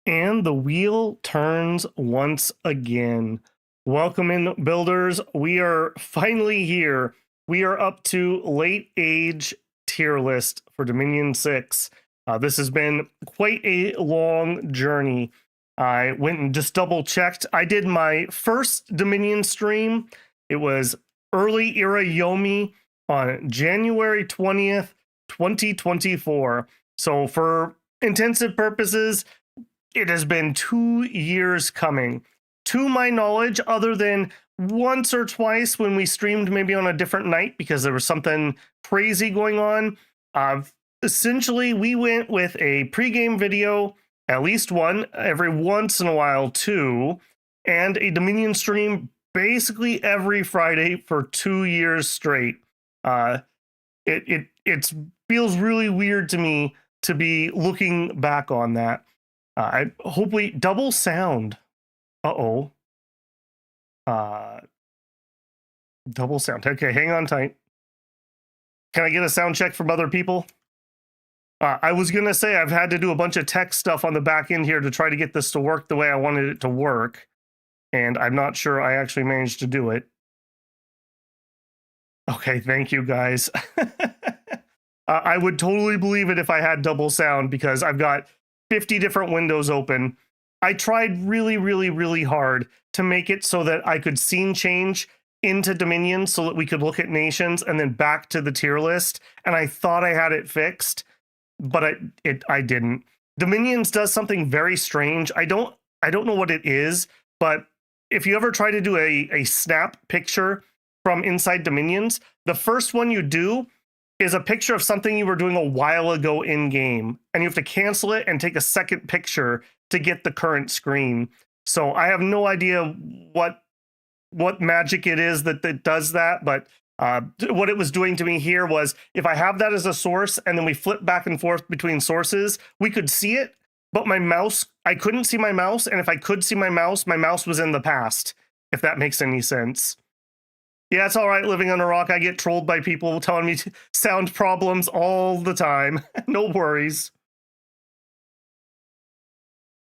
And the wheel turns once again. Welcome in, builders. We are finally here. We are up to late age tier list for Dominion 6. This has been quite a long journey. I went and just double checked. I did my first Dominion stream. It was early era Yomi on January 20th, 2024. So for intensive purposes, it has been 2 years coming. To my knowledge, other than once or twice when we streamed maybe on a different night because there was something crazy going on, essentially we went with a pregame video, at least one, every once in a while two, and a Dominion stream basically every Friday for 2 years straight. It feels really weird to me to be looking back on that. I hopefully double sound. Double sound. Okay, hang on tight. Can I get a sound check from other people? I was gonna say I've had to do a bunch of tech stuff on the back end here to try to get this to work the way I wanted it to work, and I'm not sure I actually managed to do it. Okay, thank you guys. I would totally believe it if I had double sound because I've got 50 different windows open. I tried really hard to make it so that I could scene change into Dominion so that we could look at nations and then back to the tier list. And I thought I had it fixed, but I didn't. Dominions does something very strange. I don't know what it is, but if you ever try to do a snap picture from inside Dominions, the first one you do is a picture of something you were doing a while ago in game, and you have to cancel it and take a second picture to get the current screen. So I have no idea what magic it is that does that, but what it was doing to me here was if I have that as a source and then we flip back and forth between sources, we could see it, but my mouse, I couldn't see my mouse, and if I could see my mouse was in the past, if that makes any sense. Yeah, it's all right living on a rock. I get trolled by people telling me sound problems all the time. No worries.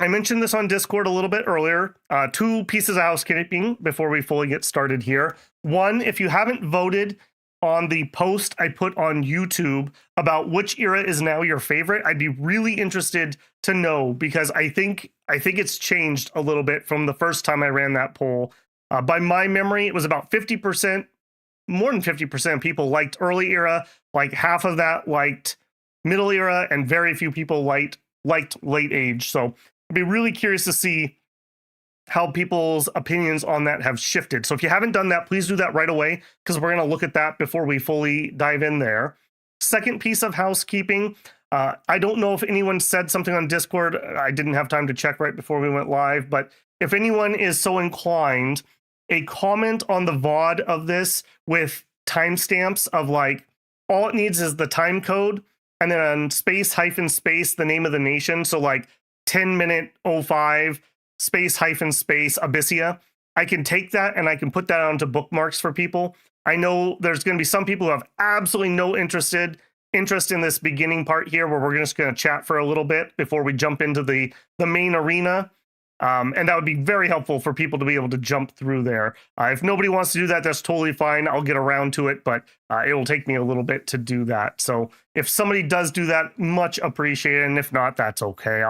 I mentioned this on Discord a little bit earlier. 2 pieces of housekeeping before we fully get started here. One, if you haven't voted on the post I put on YouTube about which era is now your favorite, I'd be really interested to know because I think it's changed a little bit from the first time I ran that poll. By my memory, it was about 50%, more than 50% of people liked early era, like half of that liked middle era, and very few people liked late age. So I'd be really curious to see how people's opinions on that have shifted. So if you haven't done that, please do that right away, because we're going to look at that before we fully dive in there. Second piece of housekeeping, I don't know if anyone said something on Discord. I didn't have time to check right before we went live, but if anyone is so inclined, a comment on the VOD of this with timestamps of like, all it needs is the time code and then space hyphen space, the name of the nation. So like 10-minute 05 space hyphen space Abysia. I can take that and I can put that onto bookmarks for people. I know there's going to be some people who have absolutely no interest in this beginning part here where we're just going to chat for a little bit before we jump into the main arena. And that would be very helpful for people to be able to jump through there. If nobody wants to do that, that's totally fine. I'll get around to it, but it will take me a little bit to do that. So if somebody does do that, much appreciated. And if not, that's okay.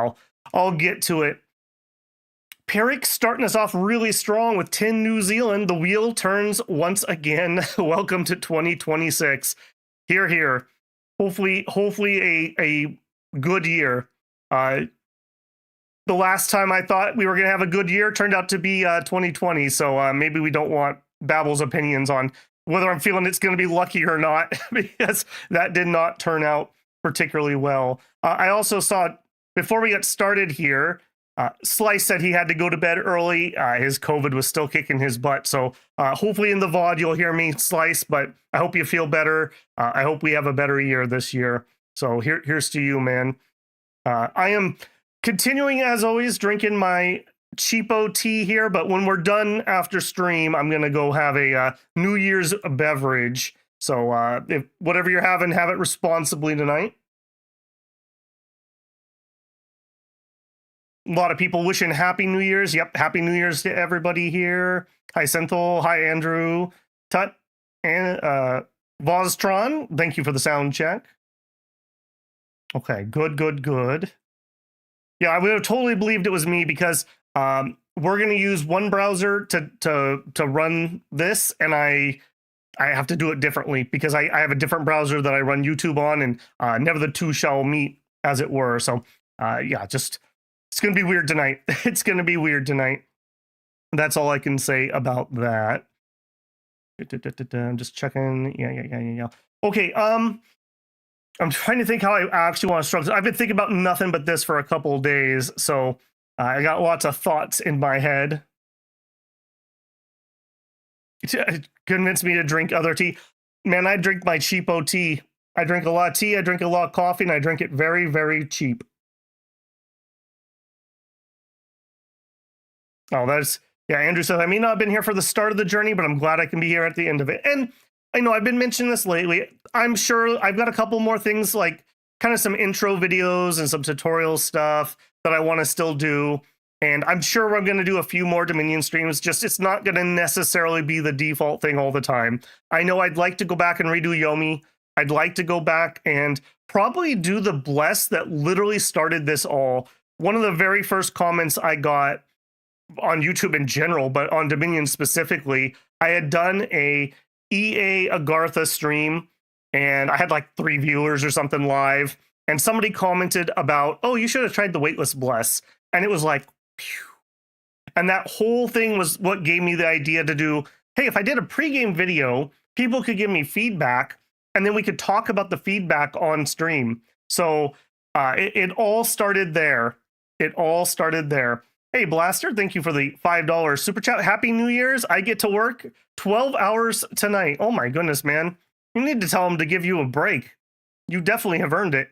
I'll get to it. Peric starting us off really strong with 10 New Zealand. The wheel turns once again. Welcome to 2026. Here. Hopefully a good year. The last time I thought we were going to have a good year turned out to be 2020. So maybe we don't want Babel's opinions on whether I'm feeling it's going to be lucky or not, because that did not turn out particularly well. I also saw, before we get started here, Slice said he had to go to bed early. His COVID was still kicking his butt. So hopefully in the VOD you'll hear me, Slice, but I hope you feel better. I hope we have a better year this year. So here's to you, man. I am continuing, as always, drinking my cheapo tea here, but when we're done after stream, I'm going to go have a New Year's beverage. So if whatever you're having, have it responsibly tonight. A lot of people wishing Happy New Year's. Yep, Happy New Year's to everybody here. Hi, Senthil. Hi, Andrew. Tut. And Vostron, thank you for the sound check. Okay, good. Yeah, I would have totally believed it was me because we're going to use one browser to run this, and I have to do it differently because I have a different browser that I run YouTube on, and never the two shall meet, as it were. So, yeah, just it's going to be weird tonight. It's going to be weird tonight. That's all I can say about that. I'm just checking. Yeah. Okay, I'm trying to think how I actually want to structure. I've been thinking about nothing but this for a couple of days, so I got lots of thoughts in my head. It convinced me to drink other tea. Man, I drink my cheapo tea. I drink a lot of tea, I drink a lot of coffee, and I drink it very, very cheap. Oh, yeah, Andrew said, I may not have been here for the start of the journey, but I'm glad I can be here at the end of it. And I know I've been mentioning this lately. I'm sure I've got a couple more things, like kind of some intro videos and some tutorial stuff that I want to still do. And I'm sure I'm going to do a few more Dominion streams. Just it's not going to necessarily be the default thing all the time. I know I'd like to go back and redo Yomi. I'd like to go back and probably do the Bless that literally started this all. One of the very first comments I got on YouTube in general, but on Dominion specifically, I had done a EA Agartha stream, and I had like 3 viewers or something live, and somebody commented about, oh, you should have tried the Weightless Bless, and it was like, phew. And that whole thing was what gave me the idea to do, hey, if I did a pregame video, people could give me feedback, and then we could talk about the feedback on stream. So it all started there. It all started there. Hey, Blaster, thank you for the $5 super chat. Happy New Year's. I get to work 12 hours tonight. Oh my goodness, man. You need to tell him to give you a break. You definitely have earned it.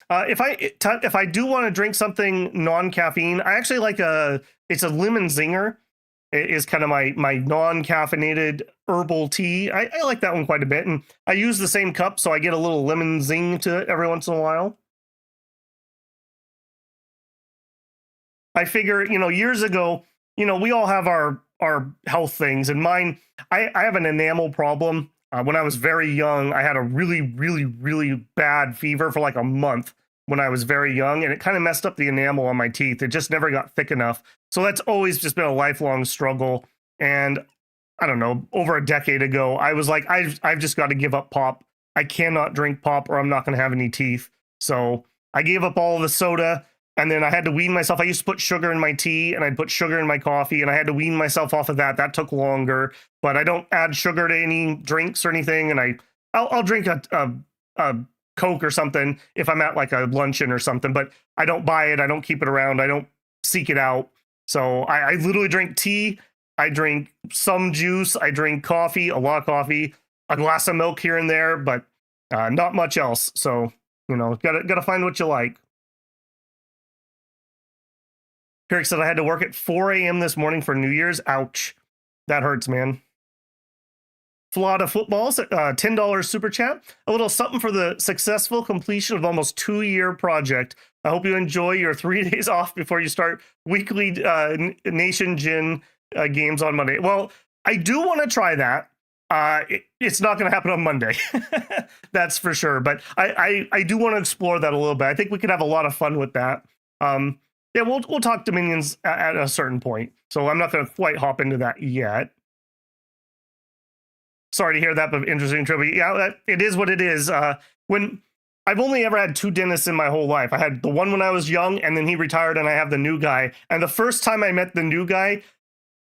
If I do want to drink something non-caffeine, I actually like it's a lemon zinger. It is kind of my non-caffeinated herbal tea. I like that one quite a bit, and I use the same cup, so I get a little lemon zing to it every once in a while. I figure, years ago, we all have our health things, and mine, I have an enamel problem. When I was very young, I had a really, really, really bad fever for like a month when I was very young, and it kind of messed up the enamel on my teeth. It just never got thick enough. So that's always just been a lifelong struggle. And I don't know, over a decade ago, I was like, I've just got to give up pop. I cannot drink pop or I'm not going to have any teeth. So I gave up all of the soda, and then I had to wean myself. I used to put sugar in my tea, and I'd put sugar in my coffee, and I had to wean myself off of that. That took longer, but I don't add sugar to any drinks or anything. And I'll drink a Coke or something if I'm at like a luncheon or something, but I don't buy it. I don't keep it around. I don't seek it out. So I literally drink tea. I drink some juice. I drink coffee, a lot of coffee, a glass of milk here and there, but not much else. So, gotta find what you like. Eric said I had to work at 4 a.m. this morning for New Year's. Ouch. That hurts, man. Flawed of Footballs, $10 super chat. A little something for the successful completion of almost 2-year project. I hope you enjoy your 3 days off before you start weekly Nation Gin games on Monday. Well, I do want to try that. It's not going to happen on Monday. That's for sure. But I do want to explore that a little bit. I think we could have a lot of fun with that. Yeah, we'll talk Dominions at a certain point. So I'm not going to quite hop into that yet. Sorry to hear that, but interesting trivia. Yeah, it is what it is. When I've only ever had 2 dentists in my whole life. I had the one when I was young, and then he retired, and I have the new guy. And the first time I met the new guy,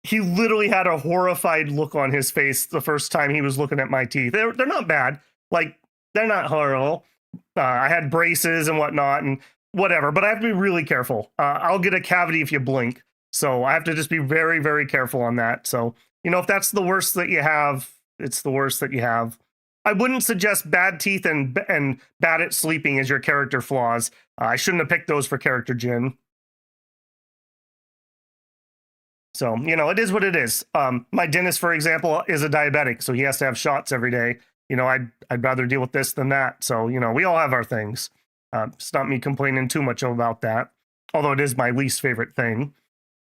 he literally had a horrified look on his face the first time he was looking at my teeth. They're not bad. Like, they're not horrible. I had braces and whatnot and whatever, but I have to be really careful. I'll get a cavity if you blink. So I have to just be very, very careful on that. So, if that's the worst that you have, it's the worst that you have. I wouldn't suggest bad teeth and bad at sleeping as your character flaws. I shouldn't have picked those for character Jin. So, it is what it is. My dentist, for example, is a diabetic, so he has to have shots every day. I'd rather deal with this than that. So, we all have our things. It's not me complaining too much about that, although it is my least favorite thing.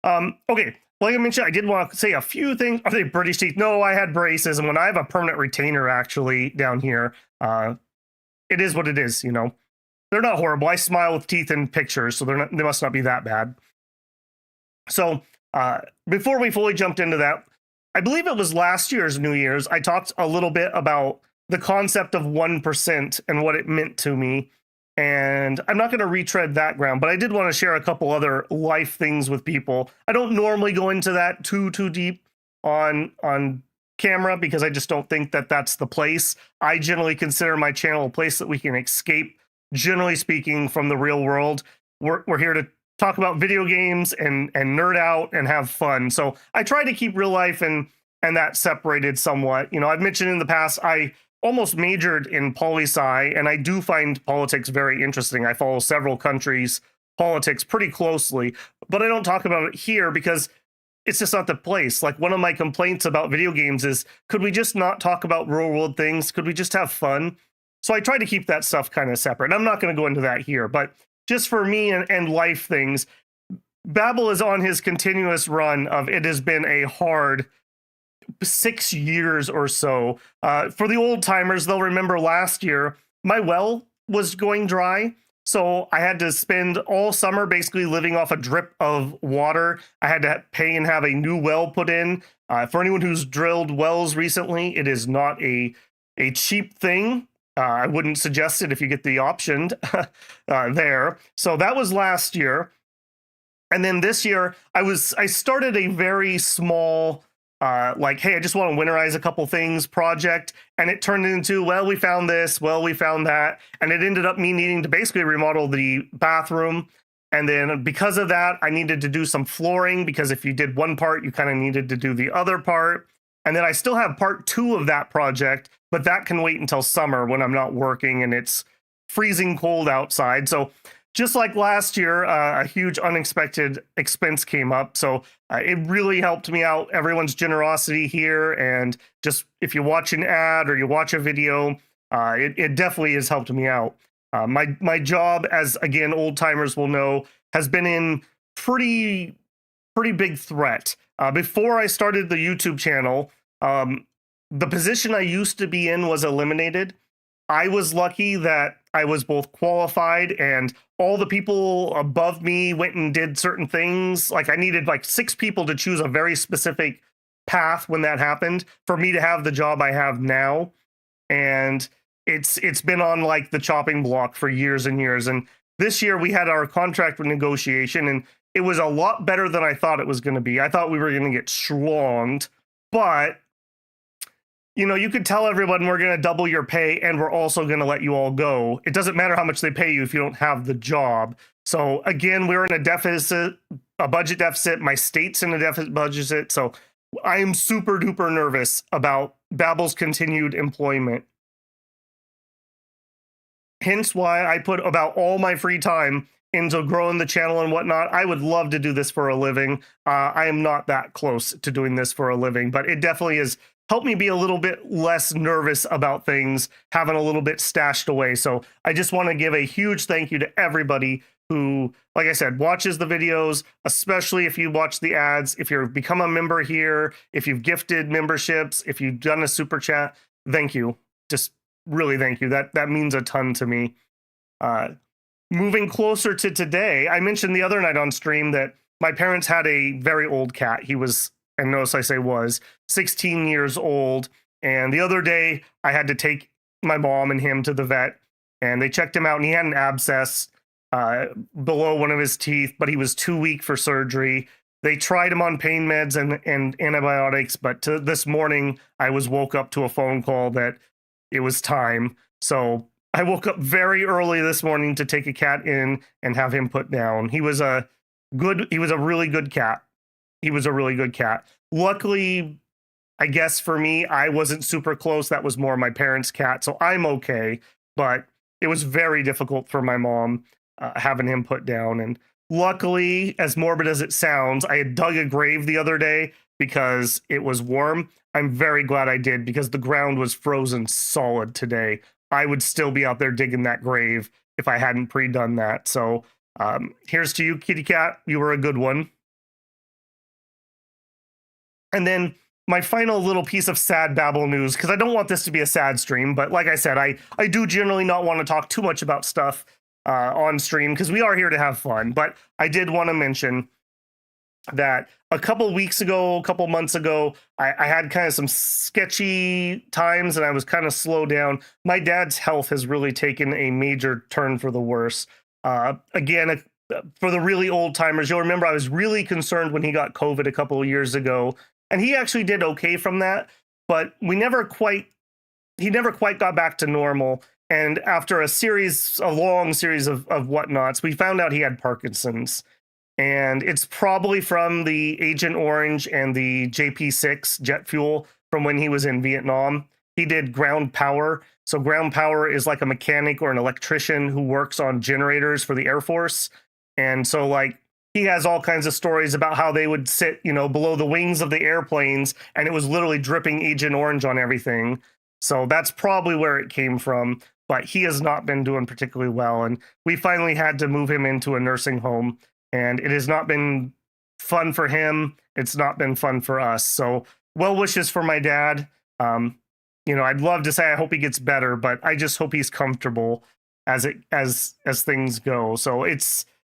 Okay, like I mentioned, I did want to say a few things. Are they British teeth? No, I had braces, and when I have a permanent retainer actually down here, it is what it is. They're not horrible. I smile with teeth in pictures, so they must not be that bad. So before we fully jumped into that, I believe it was last year's New Year's, I talked a little bit about the concept of 1% and what it meant to me. And I'm not going to retread that ground, but I did want to share a couple other life things with people. I don't normally go into that too deep on camera because I just don't think that that's the place. I generally consider my channel a place that we can escape, generally speaking, from the real world. We're here to talk about video games and nerd out and have fun. So I try to keep real life and that separated somewhat. I've mentioned in the past, I almost majored in poli-sci, and I do find politics very interesting. I follow several countries' politics pretty closely, but I don't talk about it here because it's just not the place. Like, one of my complaints about video games is, could we just not talk about real world things? Could we just have fun? So I try to keep that stuff kind of separate. I'm not going to go into that here, but just for me and life things, Babel is on his continuous run of it has been a hard 6 years or so. For the old timers, they'll remember last year, my well was going dry. So I had to spend all summer basically living off a drip of water. I had to pay and have a new well put in. For anyone who's drilled wells recently, it is not a cheap thing. I wouldn't suggest it if you get the option there. So that was last year. And then this year, I started a very small hey, I just want to winterize a couple things project. And it turned into, well, we found this, well, we found that. And it ended up me needing to basically remodel the bathroom. And then because of that, I needed to do some flooring because if you did one part, you kind of needed to do the other part. And then I still have part 2 of that project, but that can wait until summer when I'm not working and it's freezing cold outside. So just like last year, a huge unexpected expense came up. So it really helped me out. Everyone's generosity here. And just if you watch an ad or you watch a video, it definitely has helped me out. My job, as again, old timers will know, has been in pretty big threat. Before I started the YouTube channel, the position I used to be in was eliminated. I was lucky that I was both qualified and all the people above me went and did certain things. Like, I needed like 6 people to choose a very specific path when that happened for me to have the job I have now. And it's been on like the chopping block for years and years. And this year we had our contract negotiation and it was a lot better than I thought it was going to be. I thought we were going to get schlonged, but you could tell everyone we're going to double your pay and we're also going to let you all go. It doesn't matter how much they pay you if you don't have the job. So again, we're in a budget deficit. My state's in a deficit budget. So I am super duper nervous about Babel's continued employment. Hence why I put about all my free time into growing the channel and whatnot. I would love to do this for a living. I am not that close to doing this for a living, but it definitely has helped me be a little bit less nervous about things, having a little bit stashed away. So I just want to give a huge thank you to everybody who, like I said, watches the videos, especially if you watch the ads, if you've become a member here, if you've gifted memberships, if you've done a super chat, thank you. Just really thank you. That means a ton to me. Moving closer to today, I mentioned the other night on stream that my parents had a very old cat. He was, and notice I say was, 16 years old. And the other day, I had to take my mom and him to the vet, and they checked him out, and he had an abscess below one of his teeth, but he was too weak for surgery. They tried him on pain meds and antibiotics, but this morning, I was woke up to a phone call that it was time. So I woke up very early this morning to take a cat in and have him put down. He was a really good cat. He was a really good cat. Luckily, I guess for me, I wasn't super close. That was more my parents' cat, so I'm okay. But it was very difficult for my mom having him put down. And luckily, as morbid as it sounds, I had dug a grave the other day because it was warm. I'm very glad I did because the ground was frozen solid today. I would still be out there digging that grave if I hadn't pre-done that. So here's to you, kitty cat. You were a good one. And then my final little piece of sad babble news, because I don't want this to be a sad stream, but like I said, I do generally not want to talk too much about stuff on stream because we are here to have fun. But I did want to mention that a couple months ago, I had kind of some sketchy times and I was kind of slowed down. My dad's health has really taken a major turn for the worse. Again, for the really old timers, you'll remember I was really concerned when he got COVID a couple of years ago. And he actually did okay from that, but he never quite got back to normal. And after a long series of whatnots, we found out he had Parkinson's. And it's probably from the Agent Orange and the JP6 jet fuel from when he was in Vietnam. He did ground power. So ground power is like a mechanic or an electrician who works on generators for the Air Force. And so like, he has all kinds of stories about how they would sit, below the wings of the airplanes, and it was literally dripping Agent Orange on everything. So that's probably where it came from. But he has not been doing particularly well, and we finally had to move him into a nursing home, and it has not been fun for him. It's not been fun for us. So well wishes for my dad. I'd love to say I hope he gets better, but I just hope he's comfortable as things go. So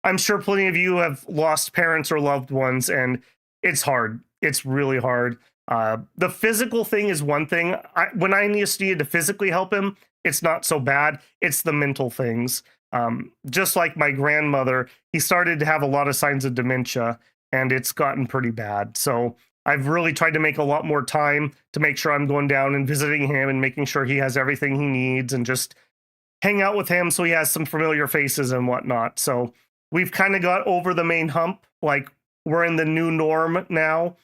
I'm sure plenty of you have lost parents or loved ones, and it's hard. It's really hard. The physical thing is one thing. When I needed to physically help him, it's not so bad. It's the mental things. Just like my grandmother, he started to have a lot of signs of dementia, and it's gotten pretty bad. So I've really tried to make a lot more time to make sure I'm going down and visiting him and making sure he has everything he needs and just hang out with him so he has some familiar faces and whatnot. So we've kind of got over the main hump, like we're in the new norm now.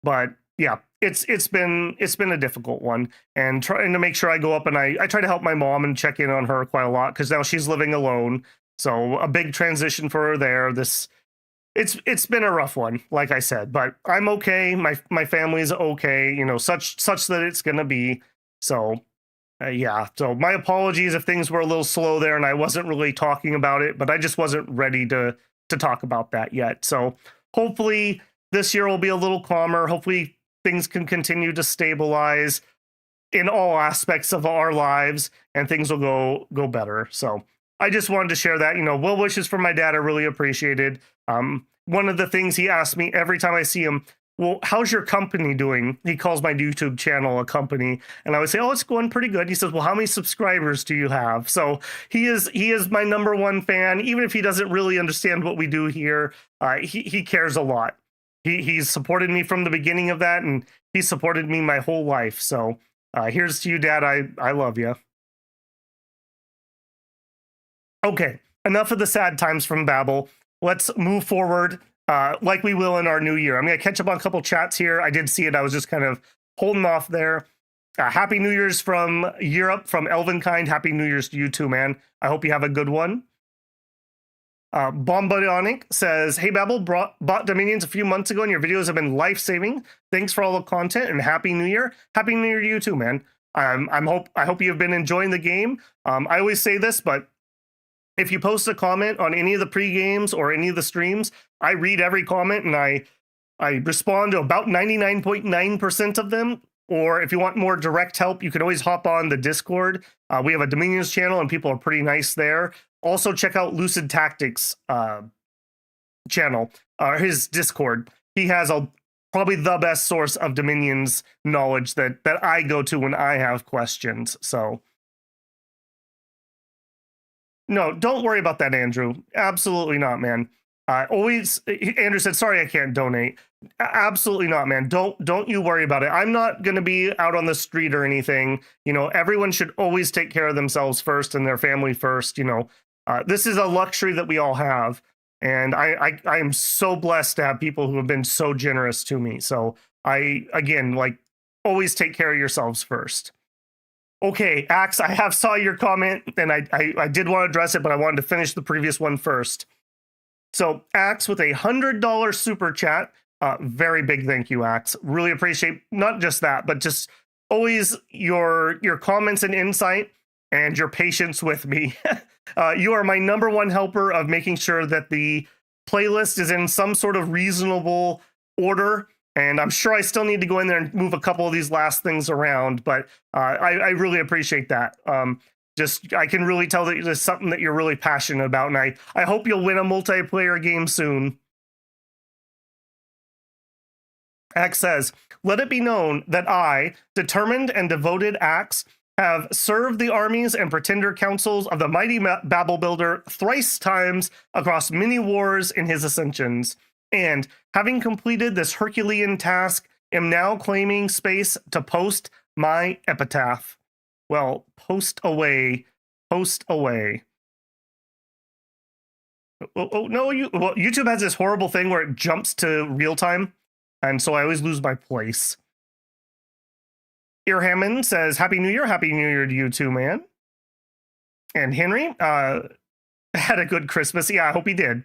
But yeah, it's been a difficult one, and trying to make sure I go up and I try to help my mom and check in on her quite a lot because now she's living alone. So a big transition for her there. It's been a rough one, like I said, but I'm okay. My family's okay, such that it's gonna be. So yeah, so my apologies if things were a little slow there and I wasn't really talking about it, but I just wasn't ready to talk about that yet. So hopefully this year will be a little calmer. Hopefully things can continue to stabilize in all aspects of our lives and things will go better. So I just wanted to share that, well wishes for my dad are really appreciated. One of the things he asks me every time I see him, well, how's your company doing? He calls my YouTube channel a company. And I would say, oh, it's going pretty good. He says, well, how many subscribers do you have? So he is my number one fan. Even if he doesn't really understand what we do here, he cares a lot. He's supported me from the beginning of that, and he's supported me my whole life. So here's to you, Dad. I love you. Okay, enough of the sad times from Babel. Let's move forward. Like we will in our new year. I'm going to catch up on a couple chats here. I did see it. I was just kind of holding off there. Happy New Year's from Europe, from Elvenkind. Happy New Year's to you too, man. I hope you have a good one. Bombadionic says, hey, Babel, bought Dominions a few months ago, and your videos have been life-saving. Thanks for all the content, and Happy New Year. Happy New Year to you too, man. I hope you've been enjoying the game. I always say this, but if you post a comment on any of the pre-games or any of the streams, I read every comment and I respond to about 99.9% of them. Or if you want more direct help, you can always hop on the Discord. We have a Dominions channel and people are pretty nice there. Also check out Lucid Tactics channel, his Discord. He has probably the best source of Dominions knowledge that I go to when I have questions. So no, don't worry about that, Andrew. Absolutely not, man. Andrew said, sorry, I can't donate. Absolutely not, man. Don't you worry about it. I'm not going to be out on the street or anything. Everyone should always take care of themselves first and their family first. This is a luxury that we all have. And I am so blessed to have people who have been so generous to me. So always take care of yourselves first. Okay, Axe, I saw your comment, and I did want to address it, but I wanted to finish the previous one first. So, Axe with $100 super chat Very big thank you, Axe. Really appreciate not just that, but just always your comments and insight and your patience with me. You are my number one helper of making sure that the playlist is in some sort of reasonable order. And I'm sure I still need to go in there and move a couple of these last things around, but I really appreciate that. I can really tell that there's something that you're really passionate about, and I hope you'll win a multiplayer game soon. Axe says, let it be known that I, determined and devoted Axe, have served the armies and pretender councils of the mighty Babel Builder thrice times across many wars in his ascensions, and, having completed this Herculean task, am now claiming space to post my epitaph. Well, post away. Oh no, YouTube has this horrible thing where it jumps to real time, and so I always lose my place. Ear Hammond says, Happy New Year to you too, man. And Henry had a good Christmas. Yeah, I hope he did.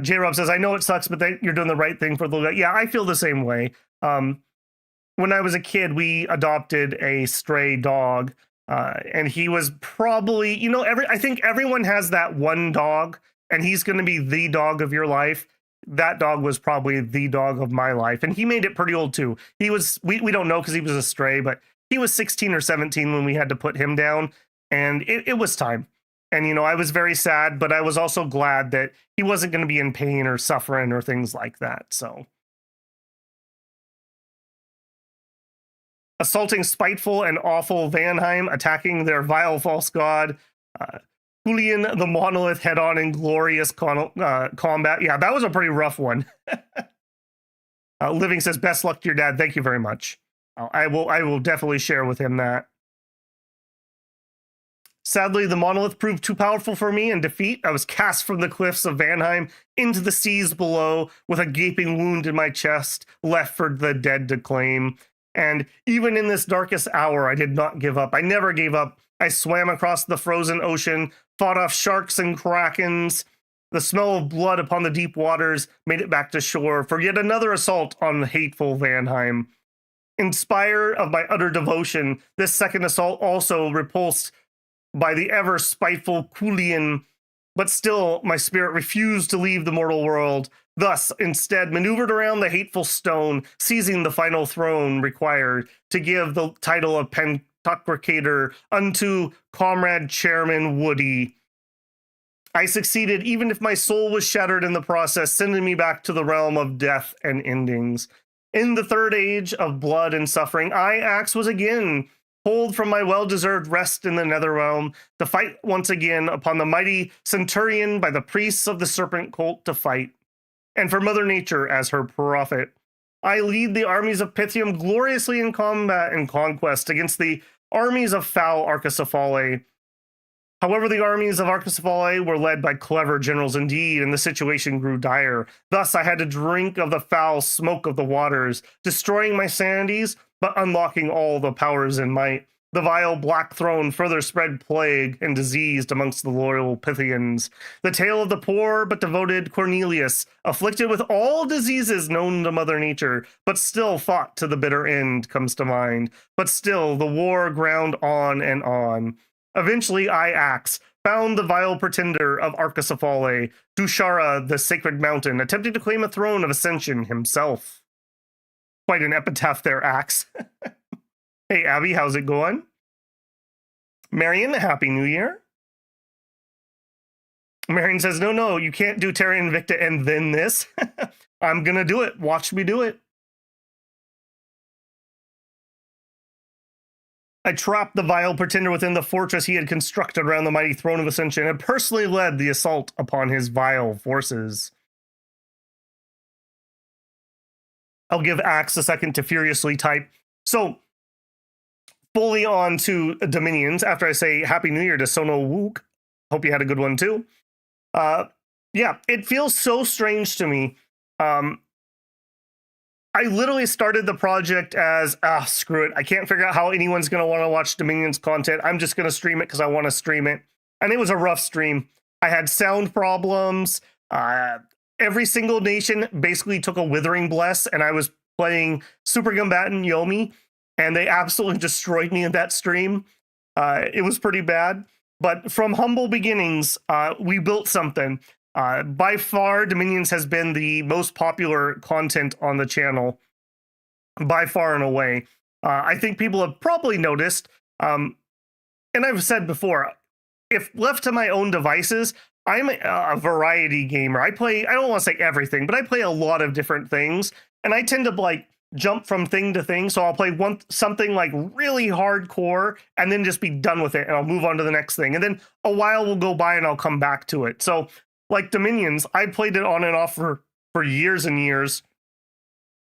J-Rob says, I know it sucks, but you're doing the right thing for the... Yeah, I feel the same way. When I was a kid, we adopted a stray dog, and he was probably, I think everyone has that one dog, and he's going to be the dog of your life. That dog was probably the dog of my life, and he made it pretty old too. He was, we don't know because he was a stray, but he was 16 or 17 when we had to put him down, and it was time. And, I was very sad, but I was also glad that he wasn't going to be in pain or suffering or things like that, so. Assaulting spiteful and awful Vaettiheim, attacking their vile false god, Julian the Monolith head-on in glorious combat. Yeah, that was a pretty rough one. Living says, best luck to your dad. Thank you very much. I will definitely share with him that. Sadly, the Monolith proved too powerful for me. In defeat, I was cast from the cliffs of Vaettiheim into the seas below with a gaping wound in my chest, left for the dead to claim. And even in this darkest hour, I did not give up. I never gave up. I swam across the frozen ocean, fought off sharks and krakens. The smell of blood upon the deep waters made it back to shore for yet another assault on the hateful Vaettiheim. Inspired of my utter devotion, this second assault also repulsed by the ever spiteful Julian, but still my spirit refused to leave the mortal world. Thus, instead, maneuvered around the hateful stone, seizing the final throne required to give the title of Pentocrator unto Comrade Chairman Woody. I succeeded, even if my soul was shattered in the process, sending me back to the realm of death and endings. In the third age of blood and suffering, I, Axe, was again pulled from my well-deserved rest in the netherrealm to fight once again upon the mighty Centurion by the priests of the Serpent cult to fight. And for Mother Nature as her prophet, I lead the armies of Pythium gloriously in combat and conquest against the armies of foul Arcoscephale. However, the armies of Arcoscephale were led by clever generals indeed, and the situation grew dire. Thus, I had to drink of the foul smoke of the waters, destroying my sanities, but unlocking all the powers in might. The vile Black Throne further spread plague and disease amongst the loyal Pythians. The tale of the poor but devoted Cornelius, afflicted with all diseases known to Mother Nature, but still fought to the bitter end, comes to mind. But still, the war ground on and on. Eventually, I, Axe, found the vile pretender of Arcoscephale, Dushara, the sacred mountain, attempting to claim a throne of ascension himself. Quite an epitaph there, Axe. Hey, Abby, how's it going? Marion, Happy New Year. Marion says, no, you can't do Terra Invicta and then this. I'm going to do it. Watch me do it. I trapped the vile pretender within the fortress he had constructed around the mighty throne of ascension and personally led the assault upon his vile forces. I'll give Axe a second to furiously type. So, fully on to Dominions after I say Happy New Year to Sono Wook. Hope you had a good one too. Yeah, it feels so strange to me. I literally started the project as, screw it. I can't figure out how anyone's going to want to watch Dominions content. I'm just going to stream it because I want to stream it. And it was a rough stream. I had sound problems. every single nation basically took a withering bless, and I was playing Super Combatant Yomi, and they absolutely destroyed me in that stream. It was pretty bad. But from humble beginnings, we built something. By far, Dominions has been the most popular content on the channel, by far and away. I think people have probably noticed, and I've said before, if left to my own devices, I'm a variety gamer. I don't want to say everything, but I play a lot of different things, and I tend to like jump from thing to thing. So I'll play something like really hardcore and then just be done with it, and I'll move on to the next thing. And then a while will go by and I'll come back to it. So like Dominions, I played it on and off for years and years.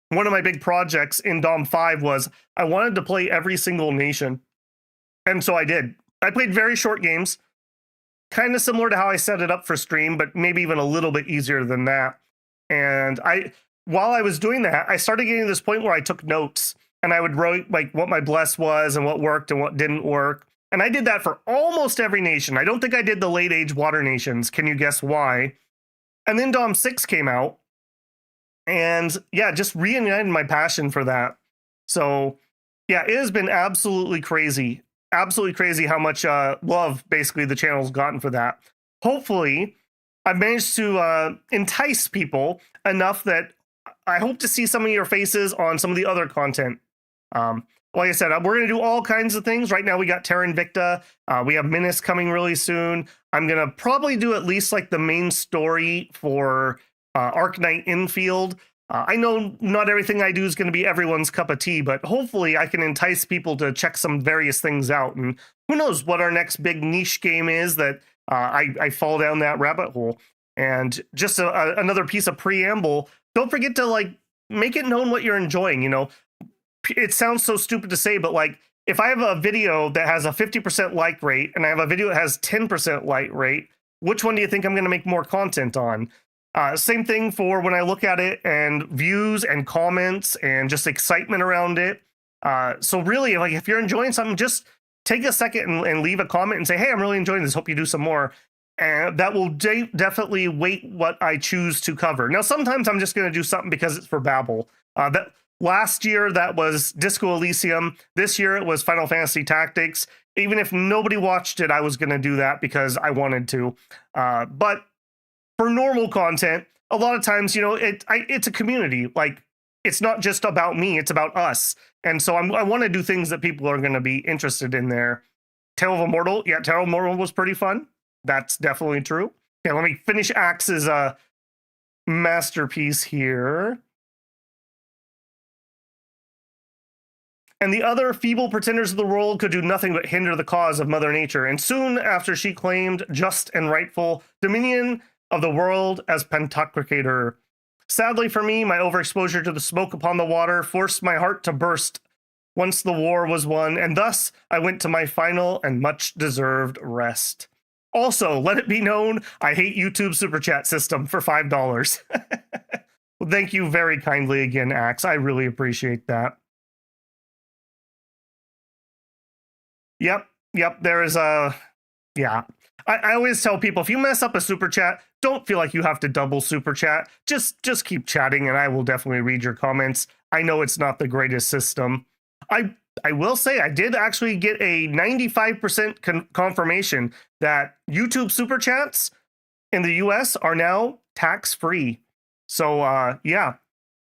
One of my big projects in Dom 5 was I wanted to play every single nation. And so I did. I played very short games, kind of similar to how I set it up for stream, but maybe even a little bit easier than that. And while I was doing that, I started getting to this point where I took notes, and I would write like what my bless was and what worked and what didn't work. And I did that for almost every nation. I don't think I did the late age water nations. Can you guess why? And then Dom 6 came out, and yeah, just reunited my passion for that. So yeah, it has been absolutely crazy how much love basically the channel's gotten for that. Hopefully, I've managed to entice people enough that I hope to see some of your faces on some of the other content. Like I said, we're going to do all kinds of things. Right now, we got Terra Invicta. We have Minas coming really soon. I'm going to probably do at least like the main story for Arknight Infield. I know not everything I do is going to be everyone's cup of tea, but hopefully I can entice people to check some various things out. And who knows what our next big niche game is that I fall down that rabbit hole. And just another piece of preamble, don't forget to like make it known what you're enjoying. You know, it sounds so stupid to say, but like if I have a video that has a 50% like rate and I have a video that has 10% like rate, which one do you think I'm going to make more content on? Same thing for when I look at it and views and comments and just excitement around it. So really, like if you're enjoying something, just take a second and leave a comment and say, hey, I'm really enjoying this. Hope you do some more. And that will definitely weight what I choose to cover. Now, sometimes I'm just going to do something because it's for Babel. Last year, that was Disco Elysium. This year, it was Final Fantasy Tactics. Even if nobody watched it, I was going to do that because I wanted to. But for normal content, a lot of times, you know, it's a community. Like, it's not just about me, it's about us. And so I want to do things that people are going to be interested in there. Tale of Immortal. Yeah, Tale of Immortal was pretty fun. That's definitely true. Okay, let me finish Axe's masterpiece here. And the other feeble pretenders of the world could do nothing but hinder the cause of Mother Nature. And soon after she claimed just and rightful dominion of the world as Pantocrator. Sadly for me, my overexposure to the smoke upon the water forced my heart to burst once the war was won, and thus I went to my final and much-deserved rest. Also, let it be known, I hate YouTube Super Chat system for $5. Well, thank you very kindly again, Axe. I really appreciate that. Yep, there is a... Yeah. I always tell people, if you mess up a Super Chat, don't feel like you have to double Super Chat. Just keep chatting, and I will definitely read your comments. I know it's not the greatest system. I will say I did actually get a 95% confirmation that YouTube Super Chats in the US are now tax-free. So, yeah.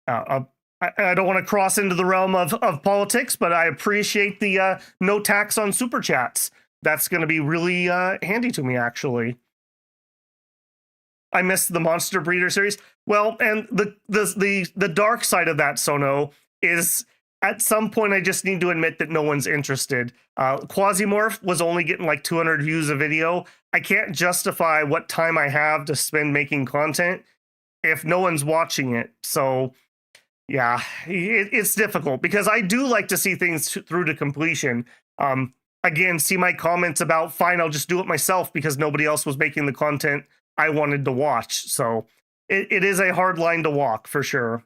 I don't want to cross into the realm of politics, but I appreciate the no tax on Super Chats. That's going to be really handy to me, actually. I missed the Monster Breeder series. Well, and the dark side of that, Sono, is at some point I just need to admit that no one's interested. Quasimorph was only getting like 200 views a video. I can't justify what time I have to spend making content if no one's watching it. So, yeah, it's difficult because I do like to see things through to completion. Again, see my comments about, fine, I'll just do it myself because nobody else was making the content I wanted to watch. So it is a hard line to walk for sure.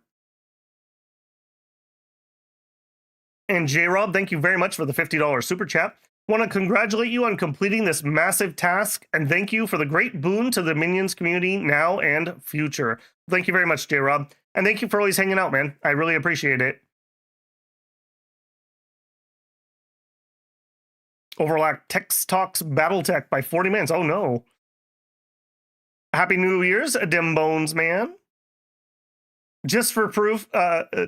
And J-Rob, thank you very much for the $50 super chat. Want to congratulate you on completing this massive task and thank you for the great boon to the Minions community now and future. Thank you very much, J-Rob. And thank you for always hanging out, man. I really appreciate it. Overlap Text Talks Battletech by 40 minutes. Oh, no. Happy New Year's, Dim Bones, man. Just for proof,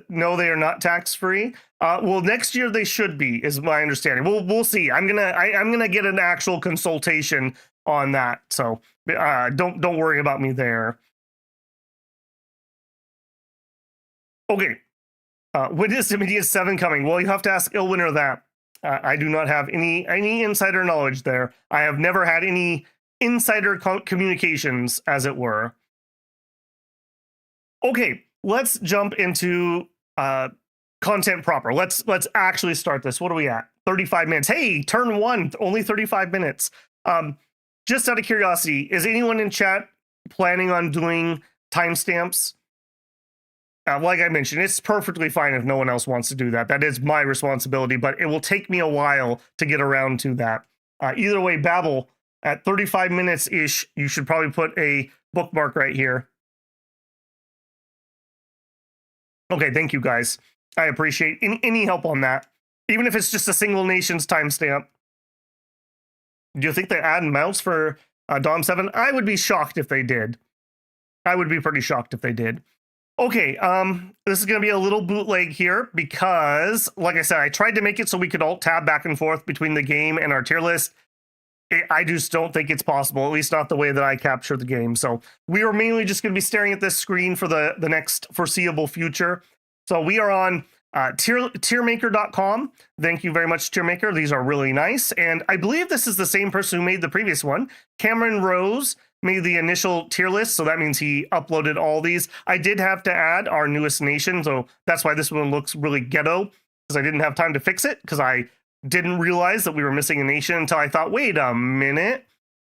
no, they are not tax-free. Well, next year they should be, is my understanding. We'll see. I'm gonna get an actual consultation on that. So don't worry about me there. Okay. When is Immediate 7 coming? Well, you have to ask Ilwinter that. I do not have any insider knowledge there. I have never had any insider communications, as it were. Okay, let's jump into content proper. Let's actually start this. What are we at? 35 minutes. Hey, turn 1, only 35 minutes. Just out of curiosity, is anyone in chat planning on doing timestamps? Like I mentioned, it's perfectly fine if no one else wants to do that. That is my responsibility, but it will take me a while to get around to that. Either way, Babel, at 35 minutes-ish, you should probably put a bookmark right here. Okay, thank you, guys. I appreciate any help on that, even if it's just a single nation's timestamp. Do you think they add mounts for Dom 7? I would be shocked if they did. I would be pretty shocked if they did. Okay, this is going to be a little bootleg here because, like I said, I tried to make it so we could alt-tab back and forth between the game and our tier list. I just don't think it's possible, at least not the way that I capture the game. So we are mainly just going to be staring at this screen for the next foreseeable future. So we are on tiermaker.com. Thank you very much, Tiermaker. These are really nice. And I believe this is the same person who made the previous one. Cameron Rose made the initial tier list, so that means he uploaded all these. I did have to add our newest nation, so that's why this one looks really ghetto, because I didn't have time to fix it, because I didn't realize that we were missing a nation until I thought, wait a minute.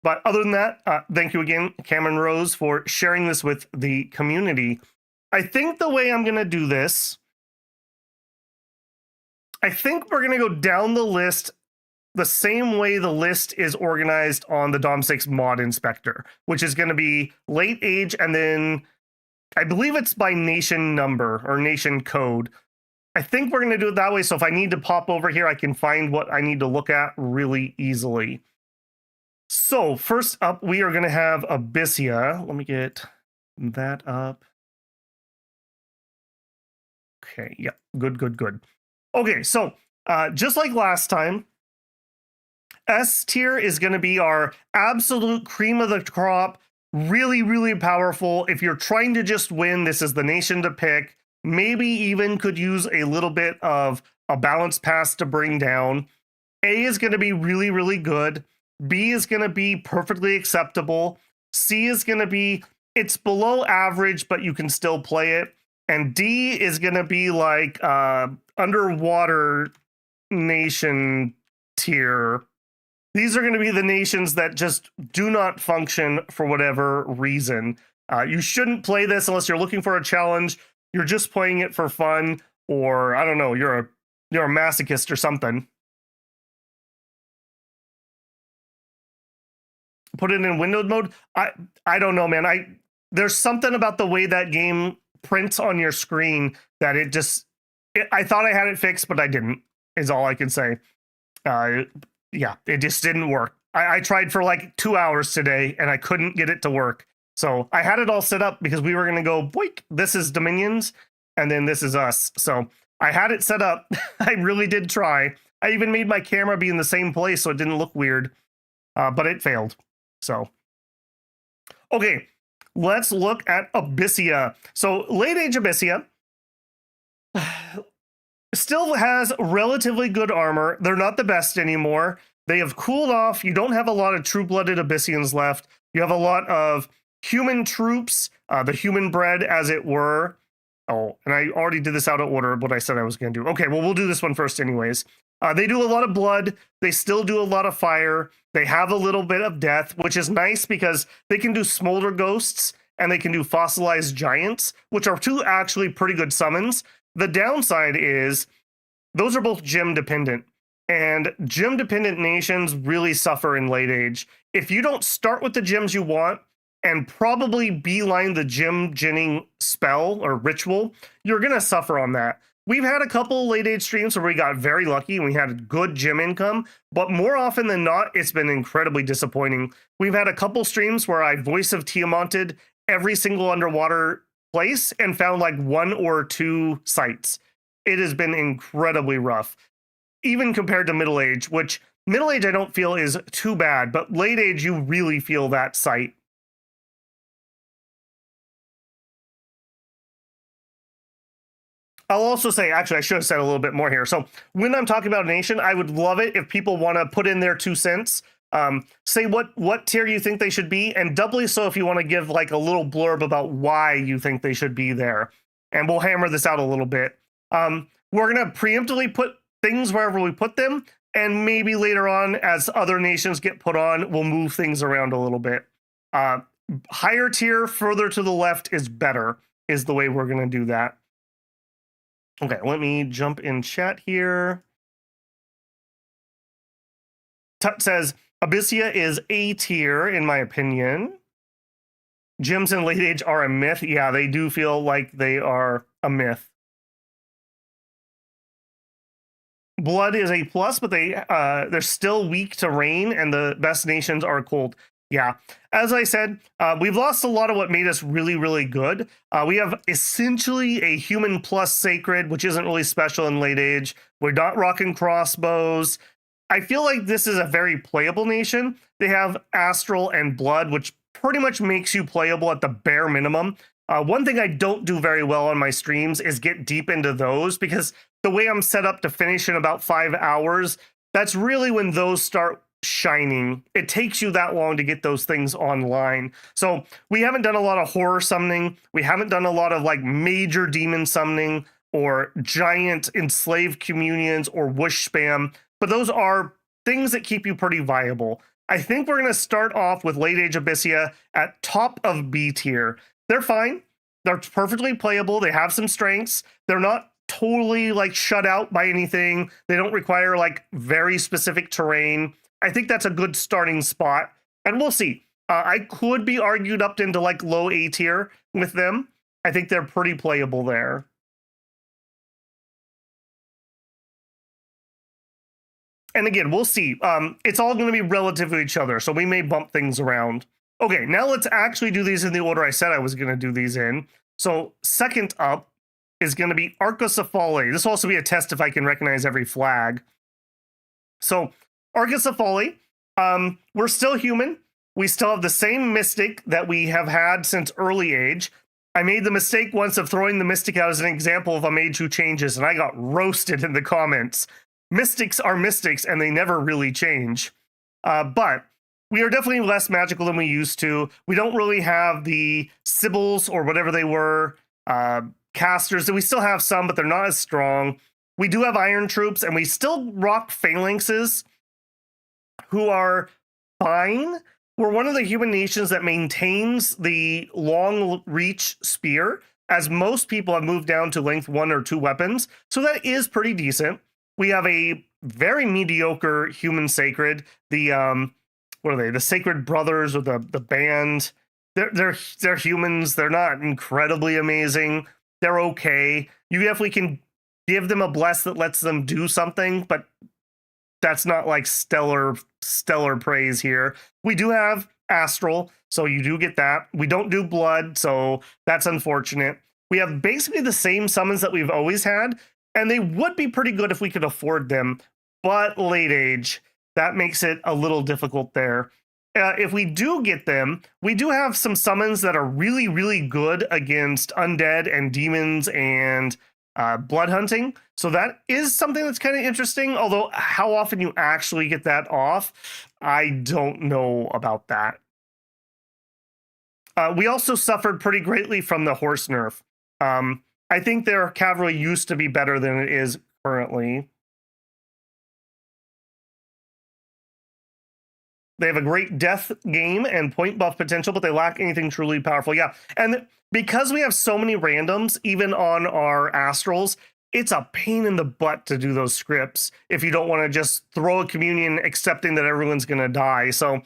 But other than that, thank you again, Cameron Rose, for sharing this with the community. I think the way I'm going to do this, I think we're going to go down the list the same way the list is organized on the Dom6 mod inspector, which is going to be late age, and then I believe it's by nation number or nation code. I think we're going to do it that way, so if I need to pop over here, I can find what I need to look at really easily. So first up, we are going to have Abysia. Let me get that up. Okay, yeah, good. Okay, so just like last time, S tier is going to be our absolute cream of the crop, really powerful. If you're trying to just win, this is the nation to pick. Maybe even could use a little bit of a balance pass to bring down. A is going to be really good. B is going to be perfectly acceptable. C is going to be, it's below average, but you can still play it. And D is going to be like underwater nation tier. These are going to be the nations that just do not function for whatever reason. You shouldn't play this unless you're looking for a challenge. You're just playing it for fun, or I don't know, you're a masochist or something. Put it in windowed mode. I don't know, man. There's something about the way that game prints on your screen that I thought I had it fixed, but I didn't, is all I can say. Yeah, it just didn't work. I tried for like 2 hours today and I couldn't get it to work. So I had it all set up because we were going to go, boink, this is Dominions and then this is us. So I had it set up. I really did try. I even made my camera be in the same place so it didn't look weird, but it failed. So, okay, let's look at Abysia. So late age Abysia still has relatively good armor. They're not the best anymore. They have cooled off. You don't have a lot of true-blooded Abyssians left. You have a lot of human troops, the human bred, as it were. Oh, and I already did this out of order, what I said I was going to do. Okay, well, we'll do this one first anyways. They do a lot of blood. They still do a lot of fire. They have a little bit of death, which is nice because they can do smolder ghosts and they can do fossilized giants, which are two actually pretty good summons. The downside is those are both gem dependent, and gem dependent nations really suffer in late age. If you don't start with the gems you want and probably beeline the gym ginning spell or ritual, you're going to suffer on that. We've had a couple late age streams where we got very lucky and we had good gym income, but more often than not, it's been incredibly disappointing. We've had a couple streams where I voice of Tiamonted every single underwater place and found like 1 or 2 sites. It has been incredibly rough, even compared to middle age, which middle age I don't feel is too bad, but late age you really feel that site. I'll also say, actually, I should have said a little bit more here. So when I'm talking about a nation, I would love it if people want to put in their 2 cents. Say what tier you think they should be, and doubly so if you want to give like a little blurb about why you think they should be there. And we'll hammer this out a little bit. We're going to preemptively put things wherever we put them, and maybe later on, as other nations get put on, we'll move things around a little bit. Higher tier, further to the left is better, is the way we're going to do that. Okay, let me jump in chat here. Tut says, Abysia is A tier, in my opinion. Gyms in late age are a myth. Yeah, they do feel like they are a myth. Blood is A+, but they're still weak to rain, and the best nations are cold. Yeah, as I said, we've lost a lot of what made us really, really good. We have essentially a human plus sacred, which isn't really special in late age. We're not rocking crossbows. I feel like this is a very playable nation. They have astral and blood, which pretty much makes you playable at the bare minimum. One thing I don't do very well on my streams is get deep into those, because the way I'm set up to finish in about 5 hours, that's really when those start shining. It takes you that long to get those things online. So we haven't done a lot of horror summoning. We haven't done a lot of like major demon summoning or giant enslaved communions or whoosh spam, but those are things that keep you pretty viable. I think we're going to start off with late age Abysia at top of B tier. They're fine. They're perfectly playable. They have some strengths. They're not totally like shut out by anything. They don't require like very specific terrain. I think that's a good starting spot, and we'll see. I could be argued up into like low A tier with them. I think they're pretty playable there. And again, we'll see. It's all going to be relative to each other, so we may bump things around. Okay, now let's actually do these in the order I said I was going to do these in. So second up is going to be Arcoscephale. This will also be a test if I can recognize every flag. So Arcoscephale, we're still human. We still have the same mystic that we have had since early age. I made the mistake once of throwing the mystic out as an example of a mage who changes, and I got roasted in the comments. Mystics are mystics, and they never really change. But we are definitely less magical than we used to. We don't really have the Sibyls or whatever they were, casters. We still have some, but they're not as strong. We do have iron troops, and we still rock phalanxes, who are fine. We're one of the human nations that maintains the long reach spear, as most people have moved down to length 1 or 2 weapons. So that is pretty decent. We have a very mediocre human sacred. The what are they? The Sacred Brothers or the band. They're humans. They're not incredibly amazing. They're okay. You definitely can give them a bless that lets them do something, but that's not like stellar praise here. We do have astral, so you do get that. We don't do blood, so that's unfortunate. We have basically the same summons that we've always had, and they would be pretty good if we could afford them, but late age, that makes it a little difficult there. If we do get them, we do have some summons that are really, really good against undead and demons and blood hunting. So that is something that's kind of interesting, although how often you actually get that off, I don't know about that. We also suffered pretty greatly from the horse nerf. I think their cavalry used to be better than it is currently. They have a great death game and point buff potential, but they lack anything truly powerful. Yeah, and because we have so many randoms, even on our astrals, it's a pain in the butt to do those scripts if you don't want to just throw a communion accepting that everyone's going to die. So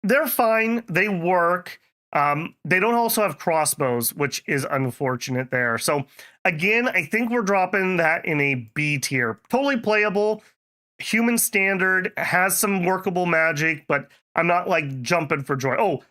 they're fine. They work. They don't also have crossbows, which is unfortunate there. So again, I think we're dropping that in a B tier. Totally playable, human standard, has some workable magic, but I'm not like jumping for joy. Oh,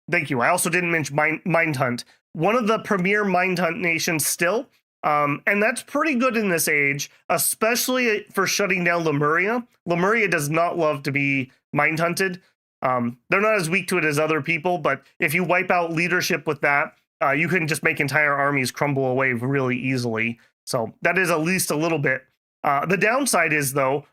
thank you. I also didn't mention Mind Hunt. One of the premier Mind Hunt nations still. And that's pretty good in this age, especially for shutting down Lemuria. Lemuria does not love to be mind hunted. They're not as weak to it as other people, but if you wipe out leadership with that, you can just make entire armies crumble away really easily. So that is at least a little bit. The downside is, though,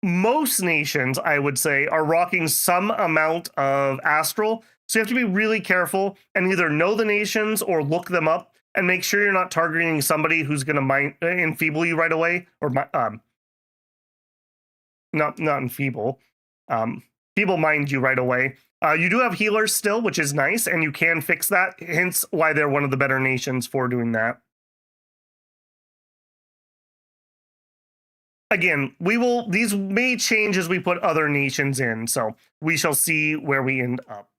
most nations, I would say, are rocking some amount of astral. So you have to be really careful and either know the nations or look them up and make sure you're not targeting somebody who's going to enfeeble you right away, or not enfeeble, feeble mind you right away. You do have healers still, which is nice, and you can fix that. Hence, why they're one of the better nations for doing that. Again, these may change as we put other nations in, so we shall see where we end up.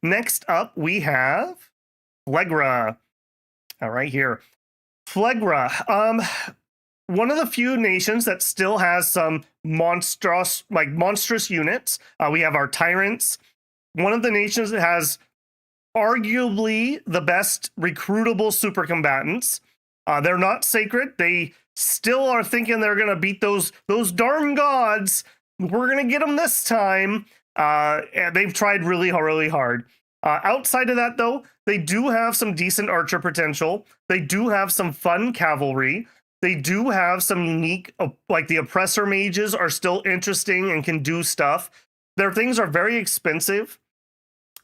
Next up, we have Phlegra. All right, here. Phlegra. One of the few nations that still has some monstrous units. We have our tyrants. One of the nations that has arguably the best recruitable super combatants. They're not sacred. They still are thinking they're going to beat those darn gods. We're going to get them this time. And they've tried really, really hard. Outside of that, though, they do have some decent archer potential. They do have some fun cavalry. They do have some unique, like the oppressor mages are still interesting and can do stuff. Their things are very expensive.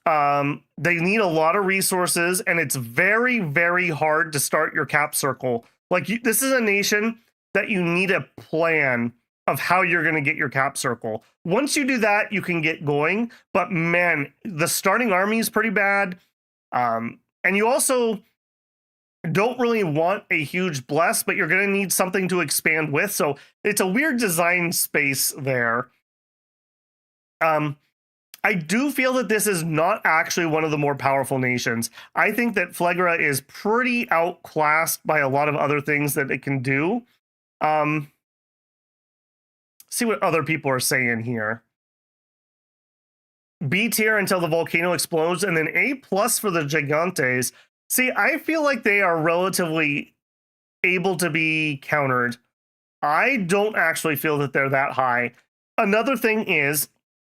They need a lot of resources, and it's very, very hard to start your cap circle. Like, this is a nation that you need a plan of how you're going to get your cap circle. Once you do that, you can get going. But man, the starting army is pretty bad. And you also don't really want a huge bless, but you're going to need something to expand with. So it's a weird design space there. I do feel that this is not actually one of the more powerful nations. I think that Phlegra is pretty outclassed by a lot of other things that it can do. See what other people are saying here. B tier until the volcano explodes, and then A+ for the Gigantes. See, I feel like they are relatively able to be countered. I don't actually feel that they're that high. Another thing is,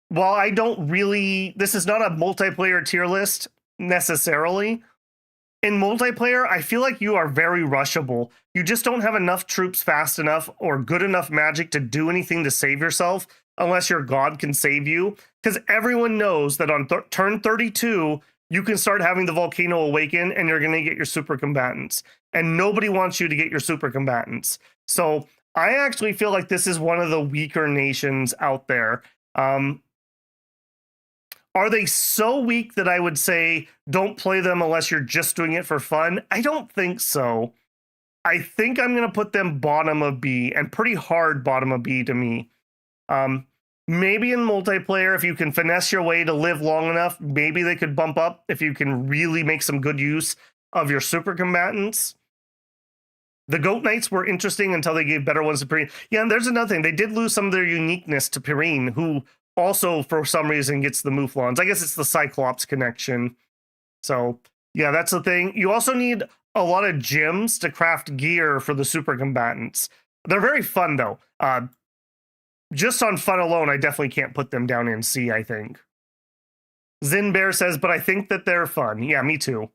while I don't really, this is not a multiplayer tier list necessarily. In multiplayer, I feel like you are very rushable. You just don't have enough troops fast enough or good enough magic to do anything to save yourself unless your god can save you. Because everyone knows that on turn 32, you can start having the volcano awaken and you're going to get your super combatants. And nobody wants you to get your super combatants. So I actually feel like this is one of the weaker nations out there. Are they so weak that I would say don't play them unless you're just doing it for fun? I don't think so. I think I'm going to put them bottom of B, and pretty hard bottom of B to me. Maybe in multiplayer, if you can finesse your way to live long enough, maybe they could bump up if you can really make some good use of your super combatants. The Goat Knights were interesting until they gave better ones to Pirine. Yeah, and there's another thing. They did lose some of their uniqueness to Pirine, who also, for some reason, gets the Mouflons. I guess it's the Cyclops connection. So, yeah, that's the thing. You also need a lot of gems to craft gear for the super combatants. They're very fun, though. Just on fun alone, I definitely can't put them down in C, I think. Zinbear says, but I think that they're fun. Yeah, me too.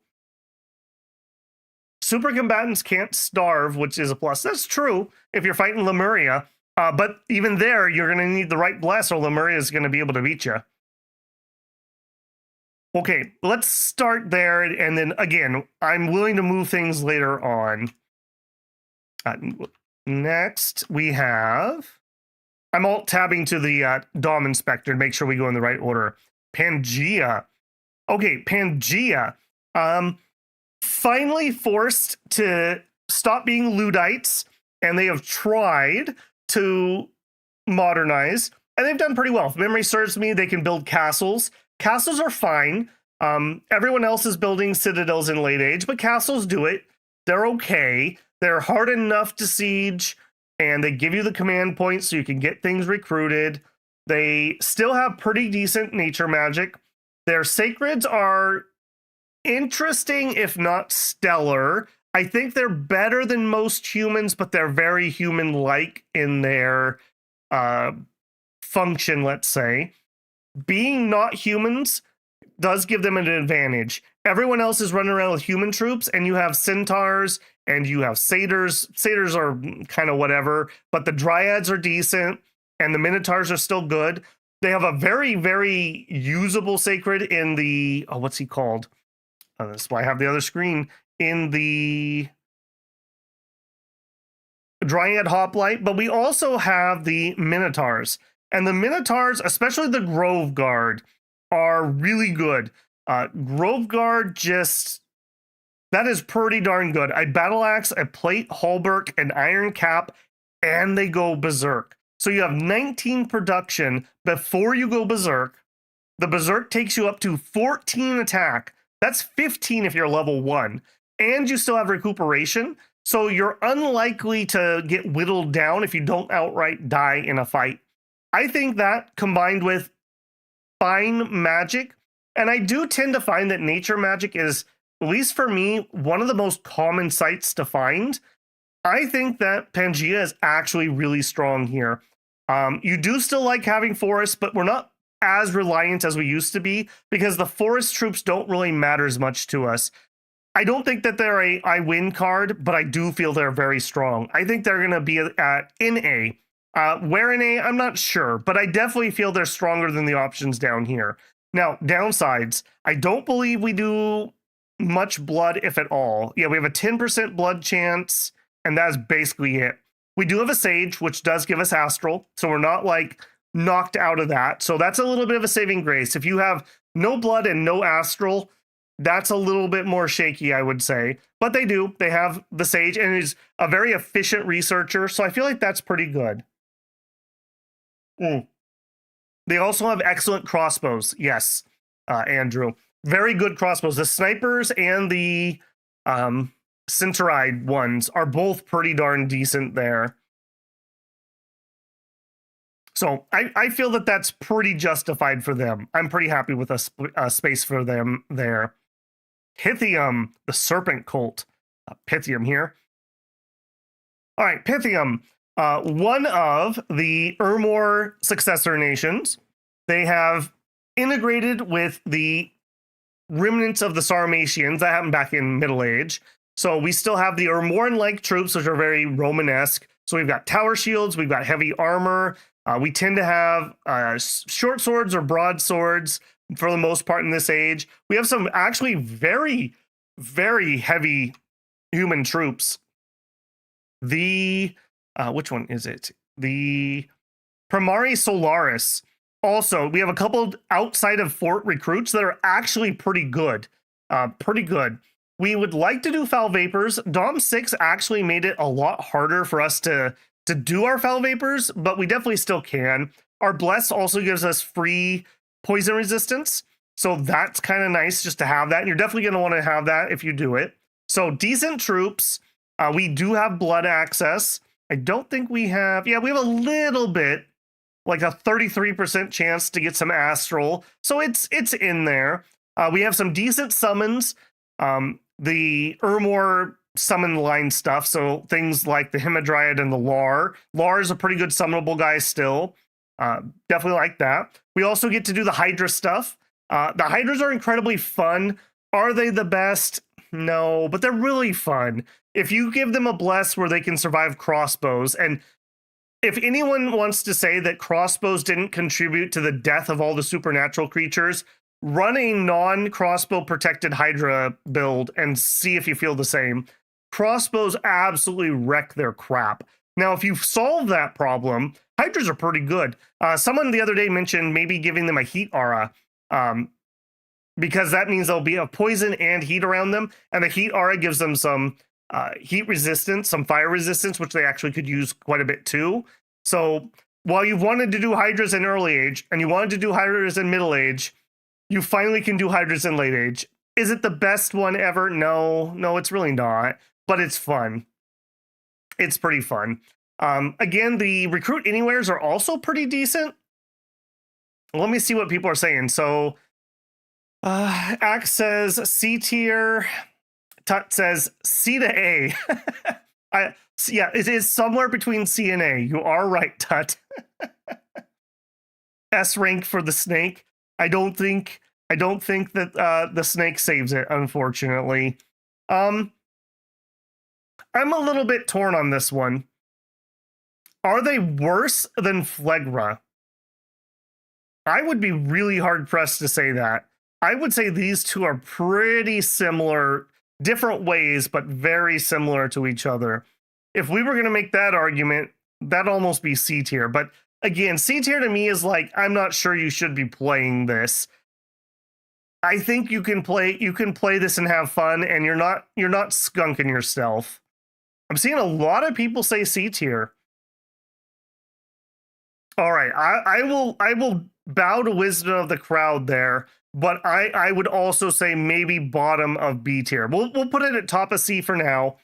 Super combatants can't starve, which is a plus. That's true if you're fighting Lemuria. But even there, you're going to need the right bless or Lemuria is going to be able to beat you. Okay, let's start there. And then, again, I'm willing to move things later on. Next, we have... I'm alt-tabbing to the Dom Inspector to make sure we go in the right order. Pangaea. Okay, Pangaea. Finally forced to stop being Luddites, and they have tried to modernize, and they've done pretty well. If memory serves me, they can build castles. Castles are fine. Everyone else is building citadels in late age, but castles do it. They're okay. They're hard enough to siege, and they give you the command points so you can get things recruited. They still have pretty decent nature magic. Their sacreds are interesting, if not stellar. I think they're better than most humans, but they're very human-like in their function, let's say. Being not humans does give them an advantage. Everyone else is running around with human troops, and you have centaurs and you have satyrs. Satyrs are kind of whatever, but the dryads are decent, and the minotaurs are still good. They have a very, very usable sacred in the, oh, what's he called? That's why I have the other screen. In the Dryad Hoplite, but we also have the Minotaurs. And the Minotaurs, especially the Grove Guard, are really good. Grove Guard just, that is pretty darn good. A battle axe, a plate, halberd, an iron cap, and they go berserk. So you have 19 production before you go berserk. The berserk takes you up to 14 attack. That's 15 if you're level 1. And you still have recuperation. So you're unlikely to get whittled down if you don't outright die in a fight. I think that combined with fine magic, and I do tend to find that nature magic is, at least for me, one of the most common sites to find. I think that Pangaea is actually really strong here. You do still like having forests, but we're not as reliant as we used to be because the forest troops don't really matter as much to us. I don't think that they're a I win card, but I do feel they're very strong. I think they're going to be at in A. Where in A, I'm not sure, but I definitely feel they're stronger than the options down here. Now, downsides, I don't believe we do much blood, if at all. Yeah, we have a 10% blood chance, and that's basically it. We do have a Sage, which does give us Astral, so we're not, like, knocked out of that. So that's a little bit of a saving grace. If you have no blood and no Astral, that's a little bit more shaky, I would say. But they do. They have the Sage, and he's a very efficient researcher, so I feel like that's pretty good. They also have excellent crossbows. Yes, Andrew. Very good crossbows. The snipers and the Centuride ones are both pretty darn decent there. So I feel that that's pretty justified for them. I'm pretty happy with a space for them there. Pythium, the Serpent cult. Pythium here. All right, Pythium. One of the Urmor successor nations. They have integrated with the remnants of the Sarmatians. That happened back in Middle Age. So we still have the Urmoran-like troops, which are very Romanesque. So we've got tower shields, we've got heavy armor. We tend to have short swords or broadswords for the most part in this age. We have some actually very, very heavy human troops. The, which one is it? The Primari Solaris. Also, we have a couple outside of fort recruits that are actually pretty good. We would like to do Foul Vapors. Dom 6 actually made it a lot harder for us to do our Foul Vapors, but we definitely still can. Our Bless also gives us free poison resistance, so that's kind of nice just to have that. And you're definitely going to want to have that if you do it. So decent troops. We do have blood access. I don't think we have... Yeah, we have a little bit, like a 33% chance to get some Astral. So it's in there. We have some decent summons. The Urmor summon line stuff, so things like the Hamadryad and the Lar. Lar is a pretty good summonable guy still. Definitely like that. We also get to do the Hydra stuff. The Hydras are incredibly fun. Are they the best? No, but they're really fun. If you give them a bless where they can survive crossbows, and if anyone wants to say that crossbows didn't contribute to the death of all the supernatural creatures, run a non-crossbow protected Hydra build and see if you feel the same. Crossbows absolutely wreck their crap. Now, if you solve that problem, Hydras are pretty good. Someone the other day mentioned maybe giving them a heat aura, because that means there'll be a poison and heat around them, and the heat aura gives them some heat resistance, some fire resistance, which they actually could use quite a bit too. So while you've wanted to do Hydras in early age, and you wanted to do Hydras in middle age, You finally can do Hydras in late age. Is it the best one ever? No, it's really not, but it's fun. It's pretty fun. Again, the Recruit Anywheres are also pretty decent. Let me see what people are saying. So, Axe says C tier. Tut says C to A. Yeah, it is somewhere between C and A. You are right, Tut. S rank for the snake. I don't think that the snake saves it, unfortunately. I'm a little bit torn on this one. Are they worse than Phlegra? I would be really hard pressed to say that. I would say these two are pretty similar, different ways, but very similar to each other. If we were going to make that argument, that'd almost be C tier. But again, C tier to me is like, I'm not sure you should be playing this. I think you can play this and have fun, and you're not skunking yourself. I'm seeing a lot of people say C tier. All right, I will bow to wisdom of the crowd there, but I would also say maybe bottom of B tier. We'll put it at top of C for now,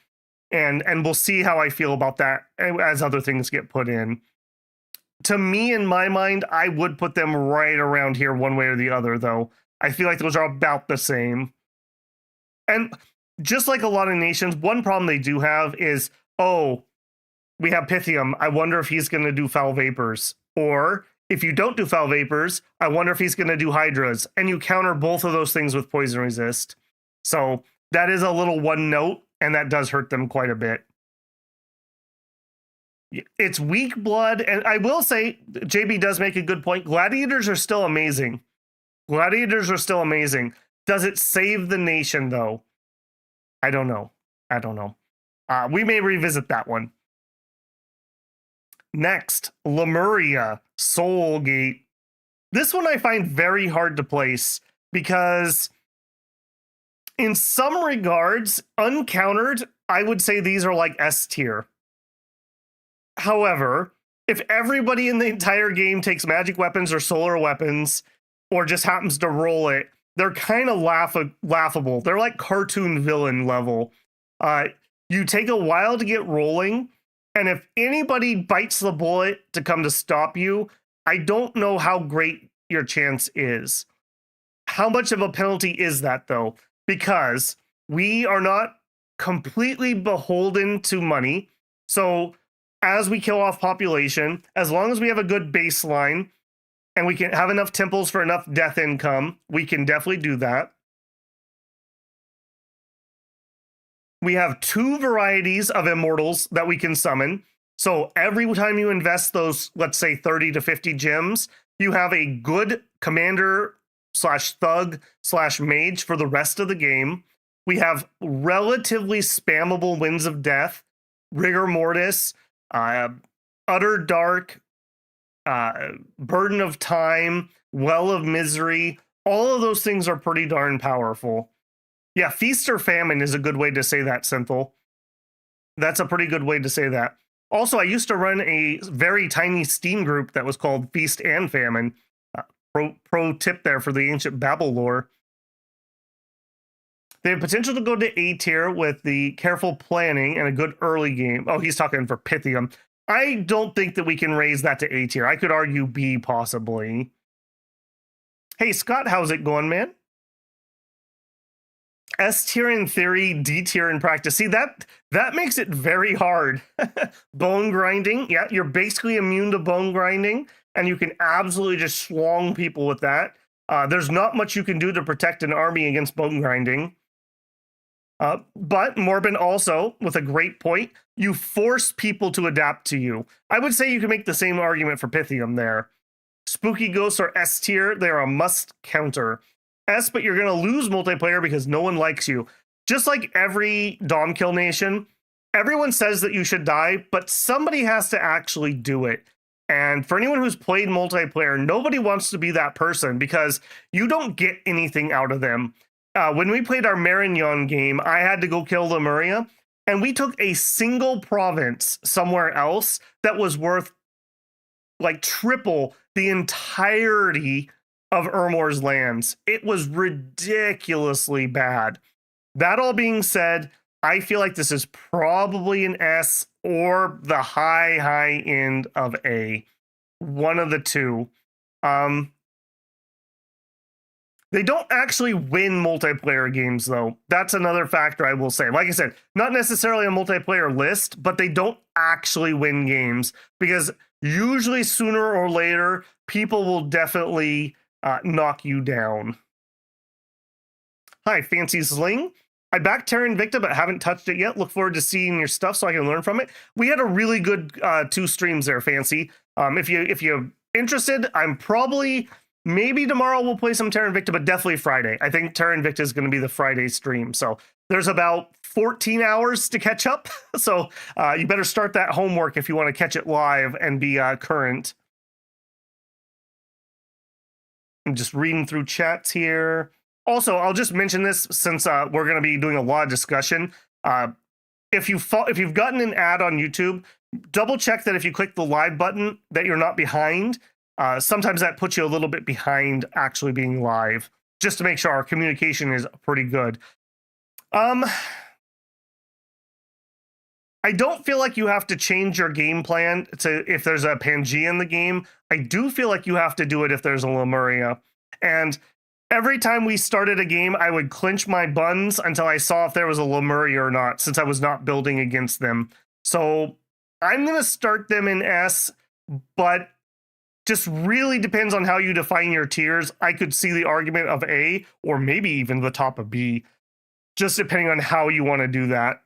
and we'll see how I feel about that as other things get put in. To me, in my mind, I would put them right around here one way or the other, though. I feel like those are about the same. And just like a lot of nations, one problem they do have is, oh, we have Pythium. I wonder if he's going to do Foul Vapors. Or if you don't do Foul Vapors, I wonder if he's going to do Hydras. And you counter both of those things with Poison Resist. So that is a little one note, and that does hurt them quite a bit. It's weak blood, and I will say, JB does make a good point. Gladiators are still amazing. Gladiators are still amazing. Does it save the nation, though? I don't know. We may revisit that one. Next, Lemuria, Soulgate. This one I find very hard to place because in some regards, uncountered, I would say these are like S tier. However, if everybody in the entire game takes magic weapons or solar weapons, or just happens to roll it, they're kind of laughable. They're like cartoon villain level. You take a while to get rolling, and if anybody bites the bullet to come to stop you, I don't know how great your chance is. How much of a penalty is that, though? Because we are not completely beholden to money. So as we kill off population, as long as we have a good baseline, and we can have enough temples for enough death income, we can definitely do that. We have 2 varieties of immortals that we can summon. So every time you invest those, let's say 30 to 50 gems, you have a good commander / thug / mage for the rest of the game. We have relatively spammable Winds of Death, Rigor Mortis, Utter Dark, Burden of Time, Well of Misery. All of those things are pretty darn powerful. Yeah, Feast or Famine is a good way to say that, Synthel. That's a pretty good way to say that. Also, I used to run a very tiny Steam group that was called Feast and Famine. Pro tip there for the ancient Babel lore. They have potential to go to A tier with the careful planning and a good early game. Oh, he's talking for Pythium. I don't think that we can raise that to A tier. I could argue B, possibly. Hey, Scott, how's it going, man? S tier in theory, D tier in practice. See, that makes it very hard. Bone grinding. Yeah, you're basically immune to bone grinding, and you can absolutely just schlong people with that. There's not much you can do to protect an army against bone grinding. But Morbin also, with a great point, you force people to adapt to you. I would say you can make the same argument for Pythium there. Spooky Ghosts are S tier. They're a must counter. S, but you're going to lose multiplayer because no one likes you. Just like every Dom Kill Nation, everyone says that you should die, but somebody has to actually do it. And for anyone who's played multiplayer, nobody wants to be that person because you don't get anything out of them. When we played our Marignon game, I had to go kill Lemuria, and we took a single province somewhere else that was worth like triple the entirety of Ermor's lands. It was ridiculously bad. That all being said, I feel like this is probably an S or the high end of A. One of the two. They don't actually win multiplayer games, though. That's another factor I will say. Like I said, not necessarily a multiplayer list, but they don't actually win games because usually sooner or later, people will definitely knock you down. Hi, Fancy Sling. I backed Terra Invicta, but haven't touched it yet. Look forward to seeing your stuff so I can learn from it. We had a really good 2 streams there, Fancy. If you're interested, I'm probably... Maybe tomorrow we'll play some Terra Invicta, but definitely Friday. I think Terra Invicta is going to be the Friday stream. So there's about 14 hours to catch up. So you better start that homework if you want to catch it live and be current. I'm just reading through chats here. Also, I'll just mention this since we're going to be doing a lot of discussion. If you've gotten an ad on YouTube, double check that if you click the live button that you're not behind. Sometimes that puts you a little bit behind actually being live, just to make sure our communication is pretty good. I don't feel like you have to change your game plan if there's a Pangaea in the game. I do feel like you have to do it if there's a Lemuria. And every time we started a game, I would clench my buns until I saw if there was a Lemuria or not, since I was not building against them. So I'm going to start them in S, but just really depends on how you define your tiers. I could see the argument of A or maybe even the top of B, just depending on how you want to do that.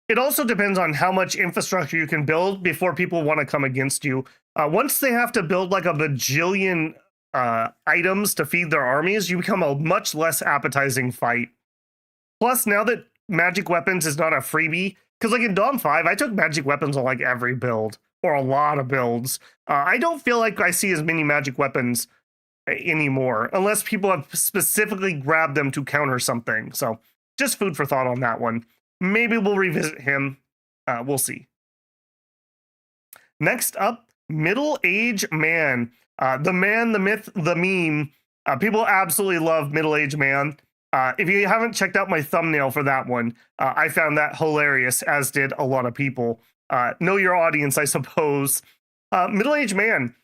It also depends on how much infrastructure you can build before people want to come against you. Once they have to build like a bajillion items to feed their armies, you become a much less appetizing fight. Plus, now that magic weapons is not a freebie, because like in Dom 5, I took magic weapons on like every build, or a lot of builds. I don't feel like I see as many magic weapons anymore, unless people have specifically grabbed them to counter something. So just food for thought on that one. Maybe we'll revisit him. We'll see. Next up, Middle-Aged Man. The man, the myth, the meme. People absolutely love Middle-Aged Man. If you haven't checked out my thumbnail for that one, I found that hilarious, as did a lot of people. Know your audience, I suppose. Middle-Aged Man.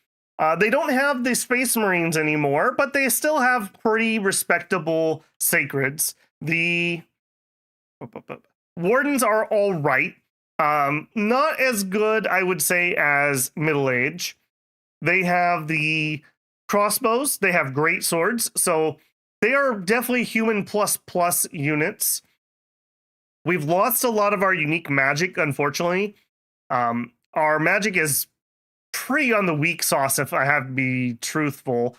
They don't have the Space Marines anymore, but they still have pretty respectable sacreds. The Wardens are all right. Not as good, I would say, as Middle Age. They have the crossbows. They have great swords. So they are definitely human plus units. We've lost a lot of our unique magic, unfortunately. Our magic is pretty on the weak sauce, if I have to be truthful.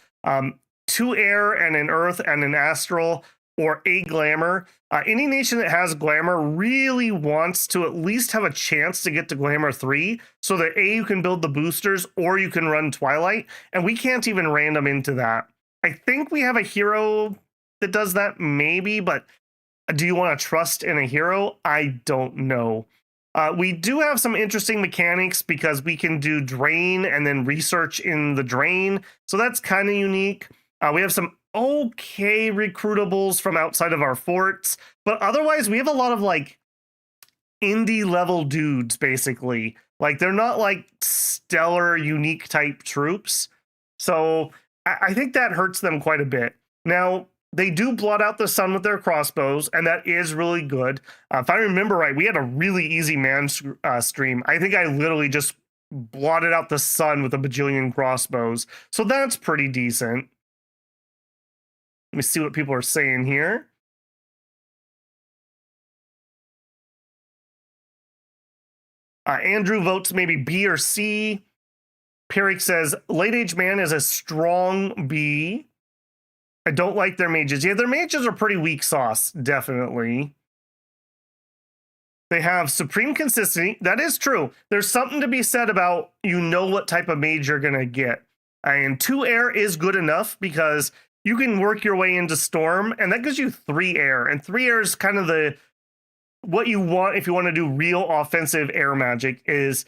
2 air and an earth and an astral, or a glamour. Any nation that has glamour really wants to at least have a chance to get to glamour 3, so that A, you can build the boosters, or you can run Twilight, and we can't even random into that. I think we have a hero that does that, maybe, but do you want to trust in a hero? I don't know. We do have some interesting mechanics because we can do drain and then research in the drain, so that's kind of unique. We have some okay recruitables from outside of our forts, but otherwise we have a lot of like indie level dudes, basically. Like, they're not like stellar unique type troops, so I think that hurts them quite a bit. Now, they do blot out the sun with their crossbows, and that is really good. If I remember right, we had a really easy man stream. I think I literally just blotted out the sun with a bajillion crossbows, so that's pretty decent. Let me see what people are saying here. Andrew votes maybe B or C. Peric says, Late-Age Man is a strong B. I don't like their mages. Yeah, their mages are pretty weak sauce, definitely. They have supreme consistency. That is true. There's something to be said about you know what type of mage you're going to get. And 2 air is good enough because you can work your way into Storm, and that gives you 3 air. And 3 air is kind of what you want if you want to do real offensive air magic is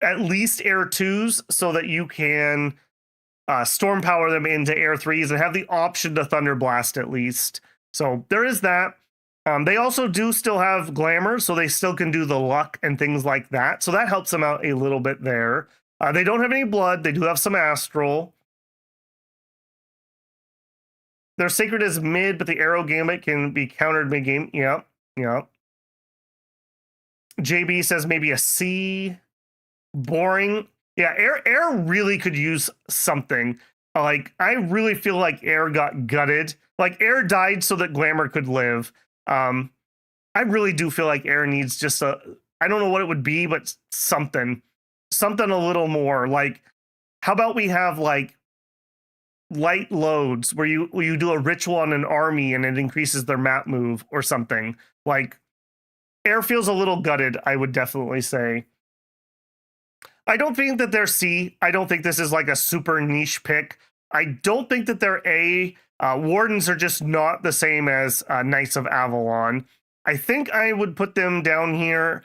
at least Air 2s so that you can Storm Power them into Air 3s and have the option to Thunder Blast at least. So there is that. They also do still have Glamour, so they still can do the Luck and things like that. So that helps them out a little bit there. They don't have any Blood. They do have some Astral. Their Sacred is mid, but the Arrow Gambit can be countered mid-game. Yep, yep. JB says maybe a C. Boring. Yeah, Air really could use something. Like, I really feel like Air got gutted. Like, Air died so that Glamour could live. I really do feel like Air needs just a... I don't know what it would be, but something. Something a little more. Like, how about we have, like, light loads where you do a ritual on an army and it increases their map move or something. Like, Air feels a little gutted, I would definitely say. I don't think that they're C. I don't think this is like a super niche pick. I don't think that they're A. Wardens are just not the same as Knights of Avalon. I think I would put them down here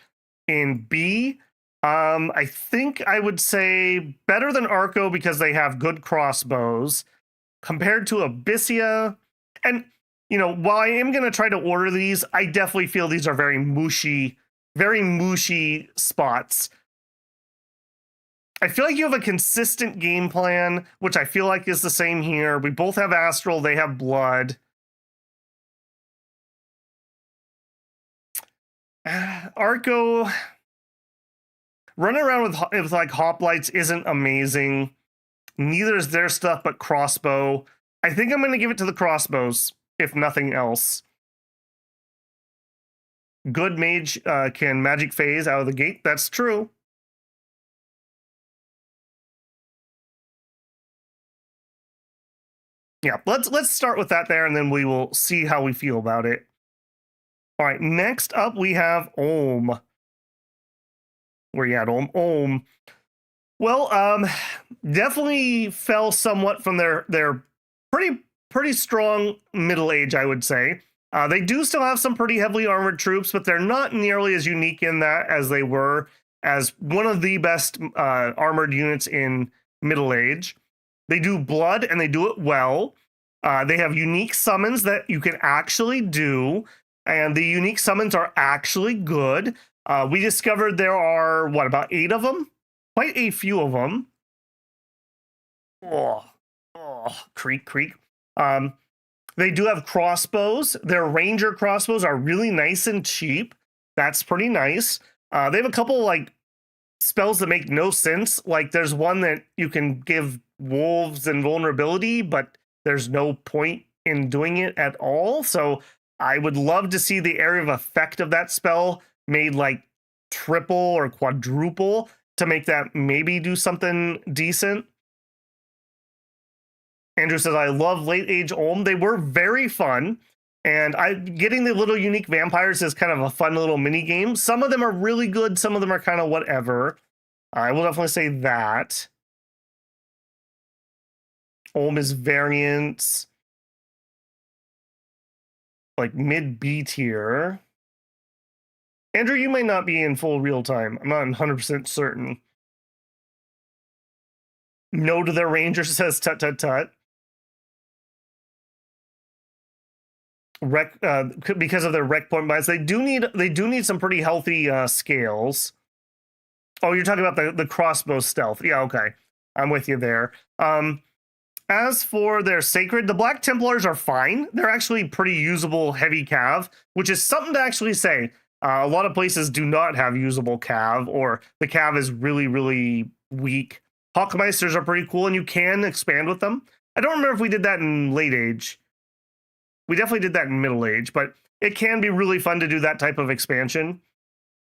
in B. I think I would say better than Arco because they have good crossbows compared to Abysia. And, you know, while I am going to try to order these, I definitely feel these are very mushy spots. I feel like you have a consistent game plan, which I feel like is the same here. We both have Astral, they have Blood. Arco, running around with like hoplites isn't amazing. Neither is their stuff, but crossbow. I think I'm going to give it to the crossbows, if nothing else. Good mage can magic phase out of the gate. That's true. Yeah, let's start with that there, and then we will see how we feel about it. All right, next up we have Olm. Where you at, Olm? Olm. Well, definitely fell somewhat from their pretty strong middle age, I would say. They do still have some pretty heavily armored troops, but they're not nearly as unique in that as they were as one of the best armored units in middle age. They do Blood, and they do it well. They have unique summons that you can actually do, and the unique summons are actually good. We discovered there are, what, about 8 of them? Quite a few of them. Oh, creak. They do have crossbows. Their ranger crossbows are really nice and cheap. That's pretty nice. They have a couple, like, spells that make no sense. Like, there's one that you can give wolves invulnerability, but there's no point in doing it at all. So I would love to see the area of effect of that spell made like triple or quadruple to make that maybe do something decent. Andrew says, I love late age Olm. They were very fun. And getting the little unique vampires is kind of a fun little mini game. Some of them are really good. Some of them are kind of whatever. I will definitely say that. Olm is variants. Like mid B tier. Andrew, you might not be in full real time. I'm not 100% certain. No to their ranger says tut tut tut. Because of their rec point buys, they do need some pretty healthy scales. Oh, you're talking about the crossbow stealth. Yeah, okay. I'm with you there. As for their sacred, the Black Templars are fine. They're actually pretty usable heavy cav, which is something to actually say. A lot of places do not have usable cav, or the cav is really, really weak. Hawkmeisters are pretty cool, and you can expand with them. I don't remember if we did that in late age. We definitely did that in middle age, but it can be really fun to do that type of expansion.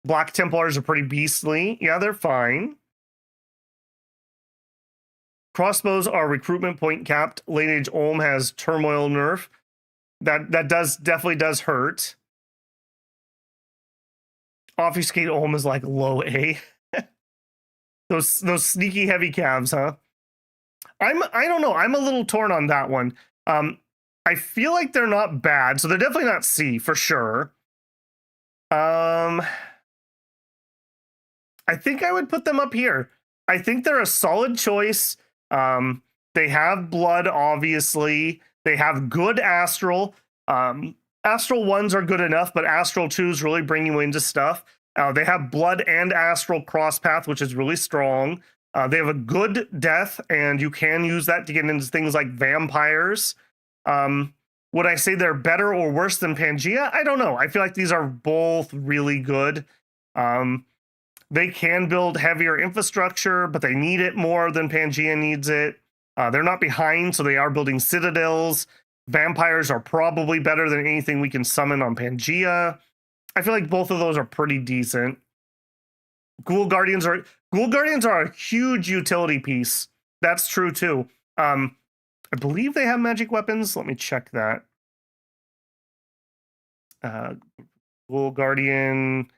Black Templars are pretty beastly. Yeah, they're fine. Crossbows are recruitment point capped. Late age Olm has turmoil nerf. That definitely does hurt. Obfuscate Olm is like low A. those sneaky heavy calves, huh? I don't know. I'm a little torn on that one. I feel like they're not bad, so they're definitely not C for sure. I I think I would put them up here. I think they're a solid choice. They have blood, obviously. They have good astral. Astral 1s are good enough, but astral 2s really bring you into stuff. They have blood and astral cross path, which is really strong. They have a good death, and you can use that to get into things like vampires. Would I say they're better or worse than Pangaea? I don't know. I feel like these are both really good. They can build heavier infrastructure, but they need it more than Pangaea needs it. They're not behind, so they are building citadels. Vampires are probably better than anything we can summon on Pangaea. I feel like both of those are pretty decent. Ghoul Guardians are a huge utility piece. That's true too. I believe they have magic weapons. Let me check that. Ghoul Guardian.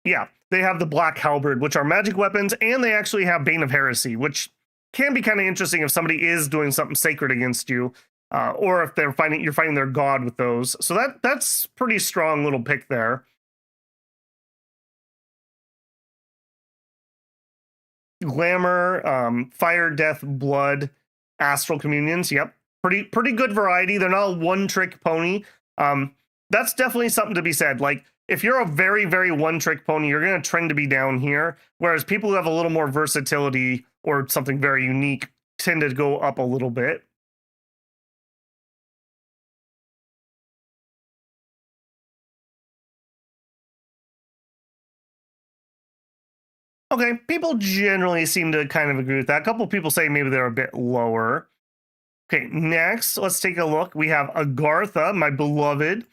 Yeah, they have the Black Halberd, which are magic weapons, and they actually have Bane of Heresy, which can be kind of interesting if somebody is doing something sacred against you, or if you're fighting their god with those. So that's pretty strong little pick there. Glamour, Fire, Death, Blood, Astral Communions. Yep, pretty good variety. They're not a one-trick pony. That's definitely something to be said. Like, if you're a very, very one-trick pony, you're going to trend to be down here, whereas people who have a little more versatility or something very unique tend to go up a little bit. Okay, people generally seem to kind of agree with that. A couple people say maybe they're a bit lower. Okay, next, let's take a look. We have Agartha, my beloved.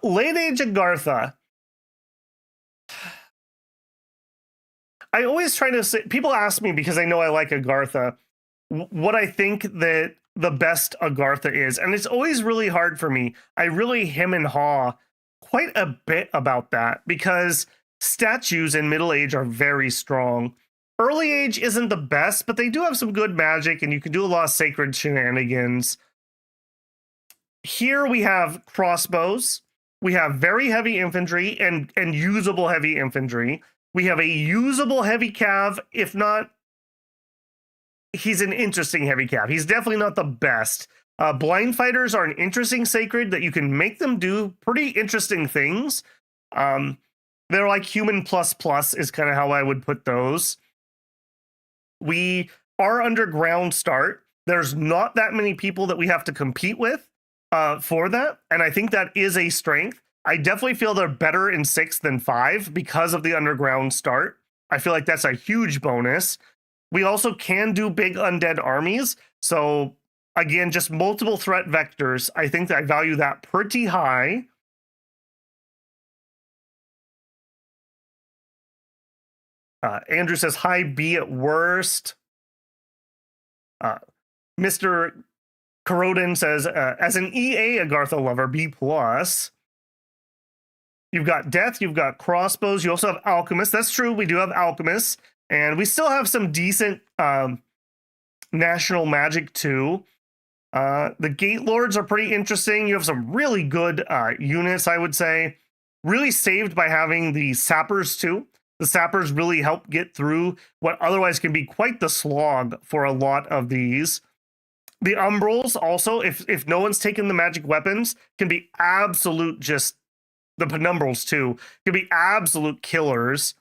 Late age Agartha. I always try to say, people ask me, because I know I like Agartha, what I think that the best Agartha is. And it's always really hard for me. I really hem and haw quite a bit about that, because statues in middle age are very strong. Early age isn't the best, but they do have some good magic, and you can do a lot of sacred shenanigans. Here we have crossbows. We have very heavy infantry and usable heavy infantry. We have a usable heavy cav, if not, he's an interesting heavy cav. He's definitely not the best. Blind fighters are an interesting sacred that you can make them do pretty interesting things. They're like human plus plus is kind of how I would put those. We are underground start. There's not that many people that we have to compete with for that, and I think that is a strength. I definitely feel they're better in 6 than 5 because of the underground start. I feel like that's a huge bonus. We also can do big undead armies. So again, just multiple threat vectors. I think that I value that pretty high. Andrew says high B at worst. Mr. Corrodin says, as an EA Agartha lover, B+. You've got Death, you've got Crossbows, you also have Alchemists. That's true, we do have Alchemists. And we still have some decent national magic, too. The Gate Lords are pretty interesting. You have some really good units, I would say. Really saved by having the Sappers, too. The Sappers really help get through what otherwise can be quite the slog for a lot of these. The Umbrals also, if no one's taken the magic weapons, can be absolute just... The Penumbrals, too, can be absolute killers.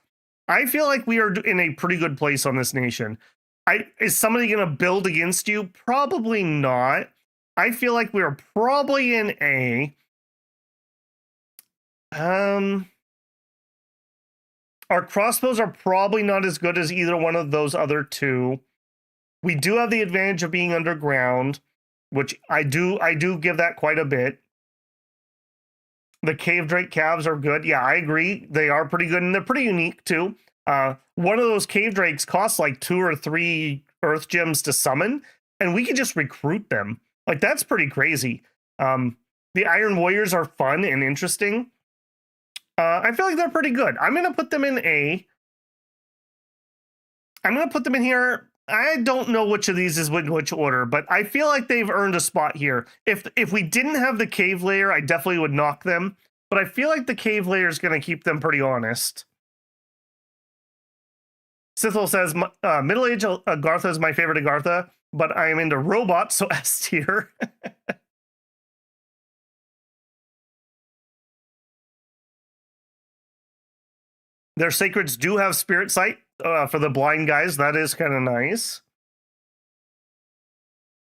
I feel like we are in a pretty good place on this nation. Is somebody going to build against you? Probably not. I feel like we're probably in A. Our crossbows are probably not as good as either one of those other two. We do have the advantage of being underground, which I do give that quite a bit. The Cave Drake calves are good. Yeah, I agree. They are pretty good, and they're pretty unique, too. One of those Cave Drakes costs like 2 or 3 Earth Gems to summon, and we can just recruit them. Like, that's pretty crazy. The Iron Warriors are fun and interesting. I feel like they're pretty good. I'm going to put them in A. I'm going to put them in here. I don't know which of these is in which order, but I feel like they've earned a spot here. If we didn't have the cave layer, I definitely would knock them, but I feel like the cave layer is going to keep them pretty honest. Sithel says, middle-aged Agartha is my favorite Agartha, but I am into robots, so S tier. Their sacreds do have spirit sight for the blind guys. That is kind of nice.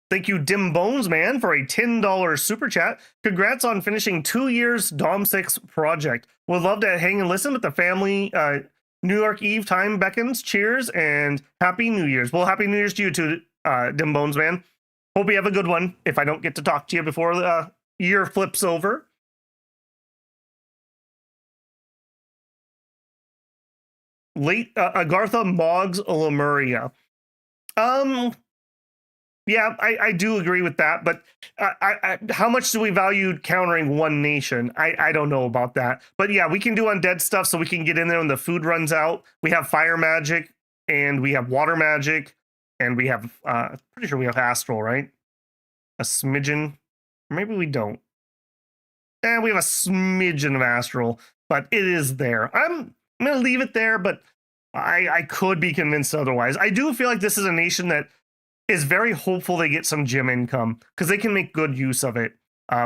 Thank you, Dim Bones Man, for a $10 super chat. Congrats on finishing 2 years Dom 6 project. Would love to hang and listen with the family. New York Eve time beckons. Cheers and Happy New Year's. Well, Happy New Year's to you too, Dim Bones Man. Hope you have a good one if I don't get to talk to you before the year flips over. Late Agartha Moggs Lemuria. Yeah, I do agree with that, but how much do we value countering one nation? I don't know about that. But yeah, we can do undead stuff so we can get in there when the food runs out. We have fire magic, and we have water magic, and we have, pretty sure we have astral, right? A smidgen. Maybe we don't. And we have a smidgen of astral, but it is there. I'm going to leave it there, but I could be convinced otherwise. I do feel like this is a nation that is very hopeful they get some gym income because they can make good use of it,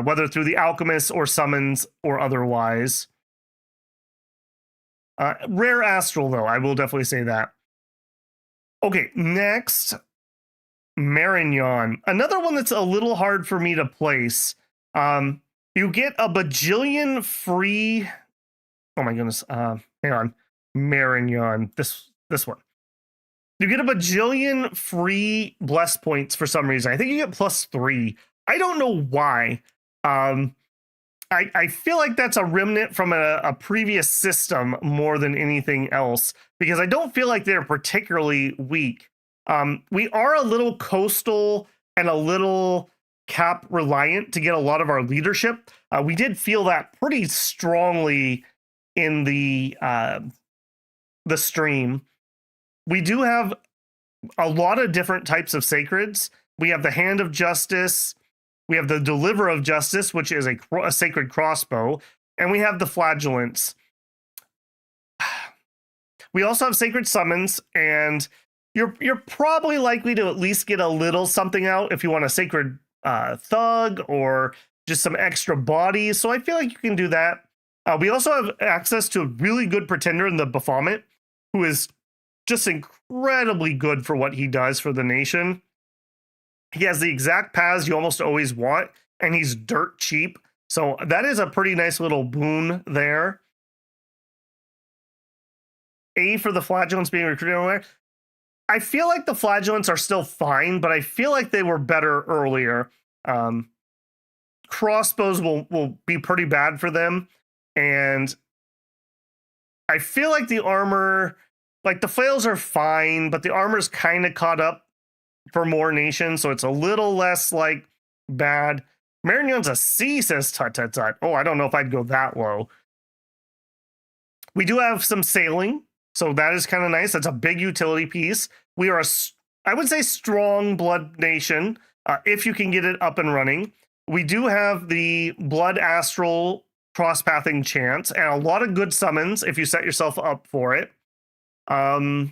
whether through the alchemists or summons or otherwise. Rare astral, though, I will definitely say that. Okay, next, Marignon. Another one that's a little hard for me to place. You get a bajillion free... Oh my goodness. Hang on. Marignon. This one. You get a bajillion free bless points for some reason. I think you get +3. I don't know why. I feel like that's a remnant from a previous system more than anything else, because I don't feel like they're particularly weak. We are a little coastal and a little cap reliant to get a lot of our leadership. We did feel that pretty strongly in the stream. We do have a lot of different types of sacreds. We have the Hand of Justice. We have the Deliver of Justice, which is a sacred crossbow. And we have the Flagellants. We also have sacred summons, and you're probably likely to at least get a little something out if you want a sacred thug or just some extra bodies. So I feel like you can do that. We also have access to a really good pretender in the Baphomet, who is just incredibly good for what he does for the nation. He has the exact paths you almost always want, and he's dirt cheap. So that is a pretty nice little boon there. A for the Flagellants being recruited everywhere. I feel like the Flagellants are still fine, but I feel like they were better earlier. Crossbows will be pretty bad for them. And I feel like the armor... Like, the flails are fine, but the armor's kind of caught up for more nations, so it's a little less, like, bad. Marignon's a C, says Tut. Oh, I don't know if I'd go that low. We do have some sailing, so that is kind of nice. That's a big utility piece. We are, I would say, strong blood nation, if you can get it up and running. We do have the Blood Astral cross-pathing chance, and a lot of good summons if you set yourself up for it. The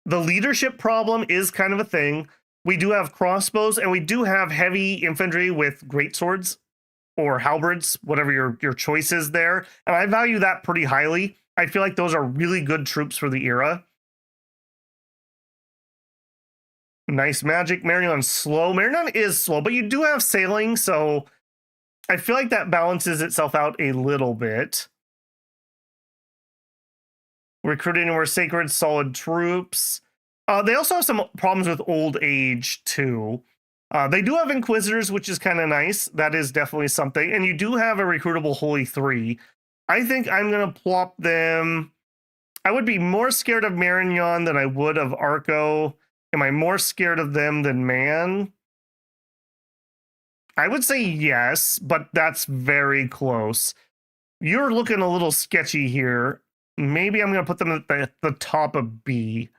leadership problem is kind of a thing. We do have crossbows, and we do have heavy infantry with greatswords or halberds, whatever your choice is there. And I value that pretty highly. I feel like those are really good troops for the era. Nice magic. Marignon's slow. Marignon is slow, but you do have sailing, so I feel like that balances itself out a little bit. Recruiting more sacred, solid troops. They also have some problems with old age, too. They do have Inquisitors, which is kind of nice. That is definitely something. And you do have a recruitable Holy 3. I think I'm going to plop them... I would be more scared of Marignon than I would of Arco. Am I more scared of them than Man? I would say yes, but that's very close. You're looking a little sketchy here. Maybe I'm going to put them at the top of B.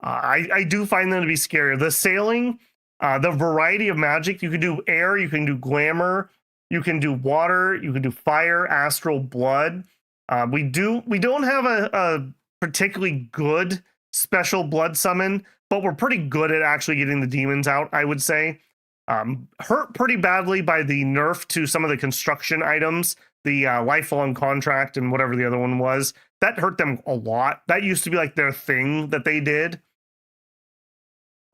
I do find them to be scarier. The sailing, the variety of magic, you can do air, you can do glamour, you can do water, you can do fire, astral, blood. We don't have a particularly good special blood summon, but we're pretty good at actually getting the demons out, I would say. Hurt pretty badly by the nerf to some of the construction items, the lifelong contract and whatever the other one was. That hurt them a lot. That used to be like their thing that they did.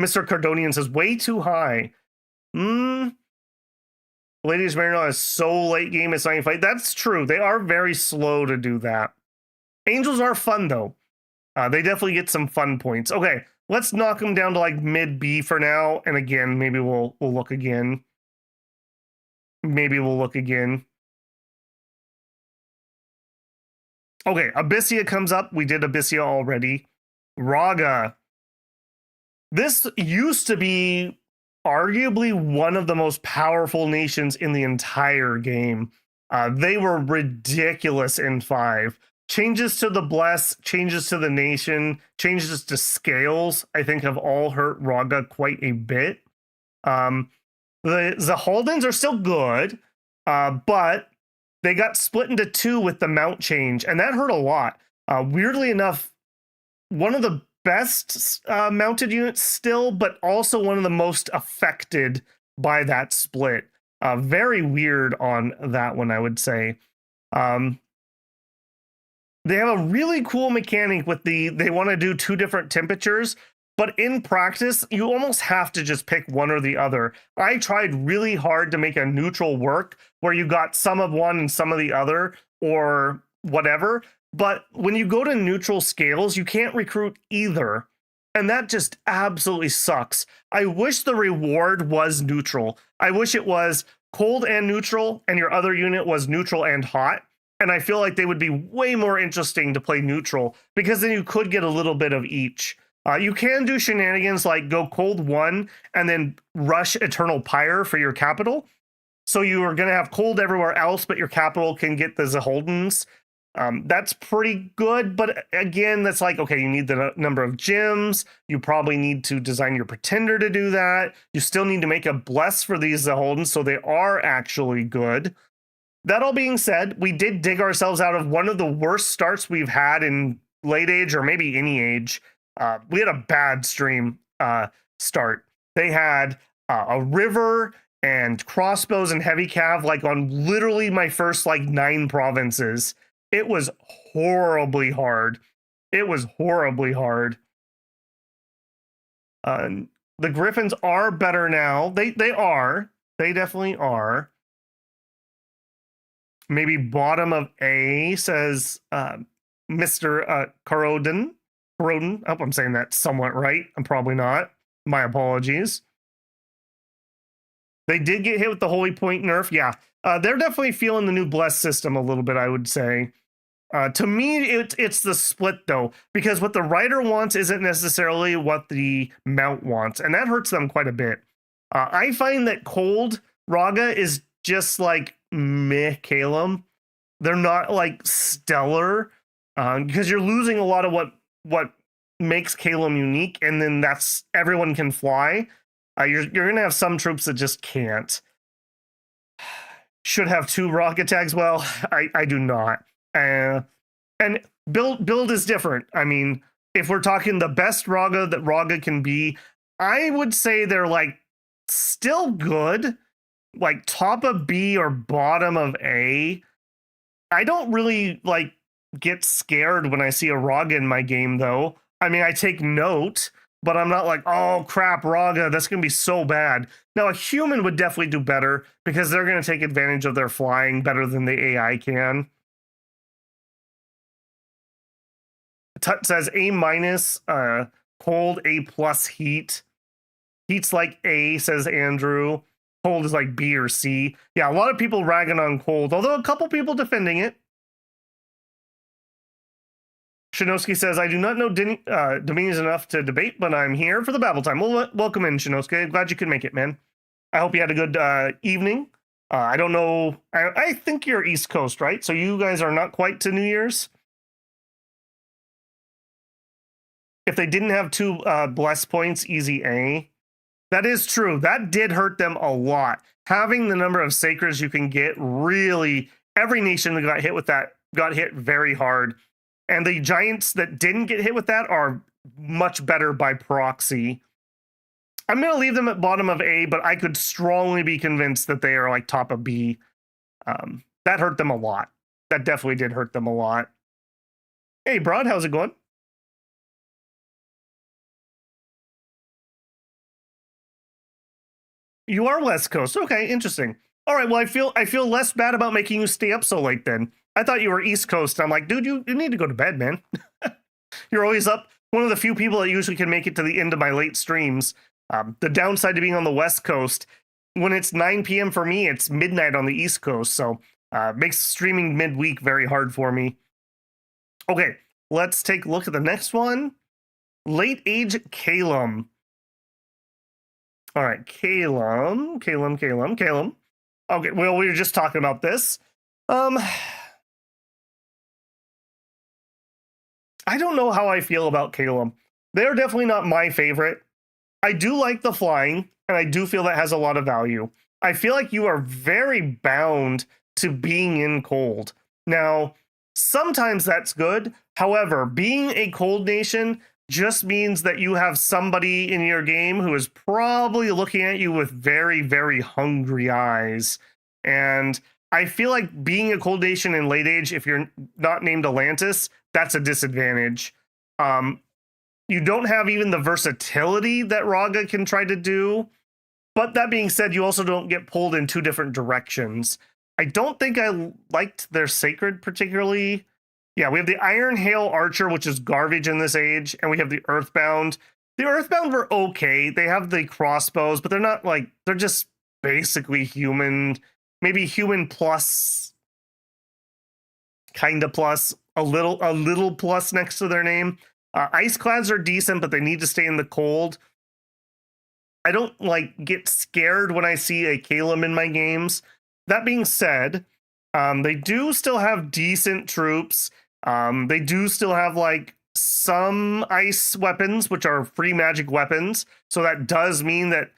Mr. Ktonian says, way too high. Ladies Marignon is so late game, it's not even fight. That's true. They are very slow to do that. Angels are fun, though. They definitely get some fun points. Okay, let's knock them down to like mid B for now. And again, maybe we'll look again. Maybe we'll look again. Okay, Abysia comes up. We did Abysia already. Ragha. This used to be arguably one of the most powerful nations in the entire game. They were ridiculous in 5. Changes to the Bless, changes to the nation, changes to scales, I think have all hurt Ragha quite a bit. The Haldens are still good, but they got split into 2 with the mount change, and that hurt a lot. Weirdly enough, one of the best mounted units still, but also one of the most affected by that split. Very weird on that one, I would say. They have a really cool mechanic with they want to do 2 different temperatures, but in practice, you almost have to just pick one or the other. I tried really hard to make a neutral work where you got some of one and some of the other or whatever. But when you go to neutral scales, you can't recruit either. And that just absolutely sucks. I wish the reward was neutral. I wish it was cold and neutral, and your other unit was neutral and hot. And I feel like they would be way more interesting to play neutral, because then you could get a little bit of each. You can do shenanigans like go cold 1 and then rush Eternal Pyre for your capital. So you are going to have cold everywhere else, but your capital can get the Zaholdens. That's pretty good, but again, that's like, okay, you need the number of gems. You probably need to design your pretender to do that. You still need to make a bless for these Zaholdens, so they are actually good. That all being said, we did dig ourselves out of one of the worst starts we've had in late age or maybe any age. We had a bad stream start. They had a river and crossbows and heavy cav like on literally my first like 9 provinces. It was horribly hard. It was horribly hard. The Griffins are better now. They are. They definitely are. Maybe bottom of A, says Mr. Carodin. I hope I'm saying that somewhat right. I'm probably not. My apologies. They did get hit with the Holy Point nerf. Yeah, they're definitely feeling the new Bless system a little bit, I would say. To me, it's the split, though, because what the Rider wants isn't necessarily what the Mount wants, and that hurts them quite a bit. I find that Cold Ragha is just like meh Caelum. They're not like stellar, because you're losing a lot of what makes Caelum unique, and then that's everyone can fly. You're gonna have some troops that just can't. Should have 2 rocket tags. Well, I do not. And build is different. I mean, if we're talking the best Ragha that Ragha can be, I would say they're like still good, like top of B or bottom of A. I don't really like get scared when I see a Ragha in my game, though. I mean, I take note, but I'm not like, oh crap, Ragha, that's gonna be so bad. Now, a human would definitely do better because they're gonna take advantage of their flying better than the AI can. Tut says A minus, cold, A plus heat. Heat's like A, says Andrew. Cold is like B or C. Yeah, a lot of people ragging on cold, although a couple people defending it. Shinosky says, I do not know Dominions enough to debate, but I'm here for the Babble time. Well, welcome in, Shinosky. Glad you could make it, man. I hope you had a good evening. I don't know. I think you're East Coast, right? So you guys are not quite to New Year's? If they didn't have 2 bless points, easy A. That is true. That did hurt them a lot. Having the number of sacreds you can get, really, every nation that got hit with that got hit very hard. And the giants that didn't get hit with that are much better by proxy. I'm going to leave them at bottom of A, but I could strongly be convinced that they are like top of B. That hurt them a lot. That definitely did hurt them a lot. Hey, Broad, how's it going? You are West Coast. Okay, interesting. All right, well, I feel less bad about making you stay up so late then. I thought you were East Coast. I'm like, dude, you need to go to bed, man. You're always up. One of the few people that usually can make it to the end of my late streams. The downside to being on the West Coast, when it's 9 p.m. for me, it's midnight on the East Coast. So makes streaming midweek very hard for me. Okay, let's take a look at the next one. Late age Caelum. All right, Caelum. Okay, well, we were just talking about this. I don't know how I feel about Caelum. They're definitely not my favorite. I do like the flying, and I do feel that has a lot of value. I feel like you are very bound to being in cold. Now, sometimes that's good. However, being a cold nation just means that you have somebody in your game who is probably looking at you with very, very hungry eyes. And I feel like being a cold nation in late age, if you're not named Atlantis, that's a disadvantage. You don't have even the versatility that Ragha can try to do. But that being said, you also don't get pulled in two different directions. I don't think I liked their Sacred particularly. Yeah, we have the Iron Hail Archer, which is garbage in this age, and we have the Earthbound. The Earthbound were okay. They have the crossbows, but they're not like, they're just basically human, maybe human plus, kind of plus, a little plus next to their name. Iceclads are decent, but they need to stay in the cold. I don't like get scared when I see a Caelum in my games. That being said, they do still have decent troops. They do still have like some ice weapons, which are free magic weapons. So that does mean that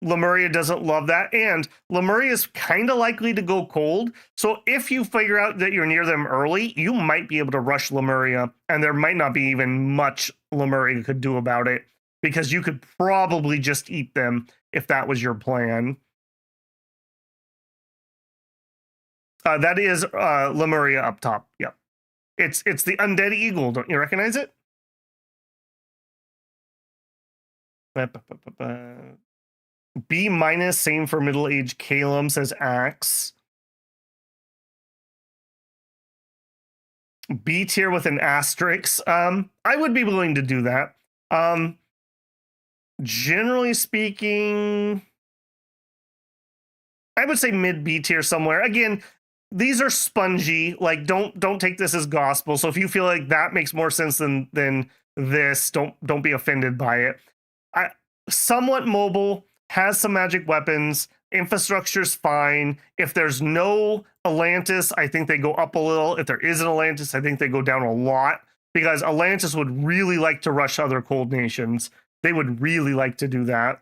Lemuria doesn't love that. And Lemuria is kind of likely to go cold. So if you figure out that you're near them early, you might be able to rush Lemuria. And there might not be even much Lemuria could do about it, because you could probably just eat them if that was your plan. That is Lemuria up top. Yep. It's the undead eagle. Don't you recognize it? B minus, same for middle-aged Caelum, says Axe. B tier with an asterisk. I would be willing to do that. Generally speaking, I would say mid B tier somewhere. Again, these are spongy. Like, don't take this as gospel. So if you feel like that makes more sense than this, don't be offended by it. Somewhat mobile, has some magic weapons, infrastructure's fine. If there's no Atlantis, I think they go up a little. If there is an Atlantis, I think they go down a lot, because Atlantis would really like to rush other cold nations. They would really like to do that.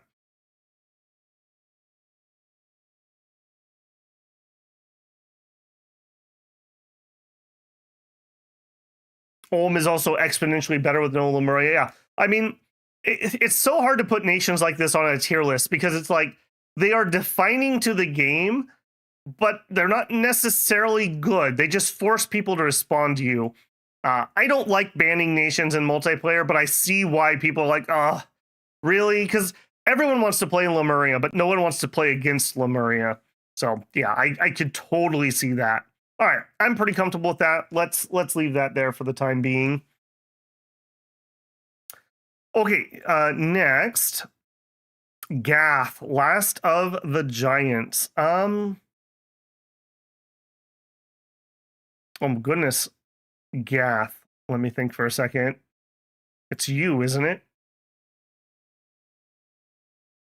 Ulm is also exponentially better with no Lemuria. Yeah, I mean, it's so hard to put nations like this on a tier list, because it's like they are defining to the game, but they're not necessarily good. They just force people to respond to you. I don't like banning nations in multiplayer, but I see why people are like, really? Because everyone wants to play in Lemuria, but no one wants to play against Lemuria. So yeah, I could totally see that. All right, I'm pretty comfortable with that. Let's leave that there for the time being. Okay, next, Gath, Last of the Giants. Oh goodness, Gath. Let me think for a second. It's you, isn't it?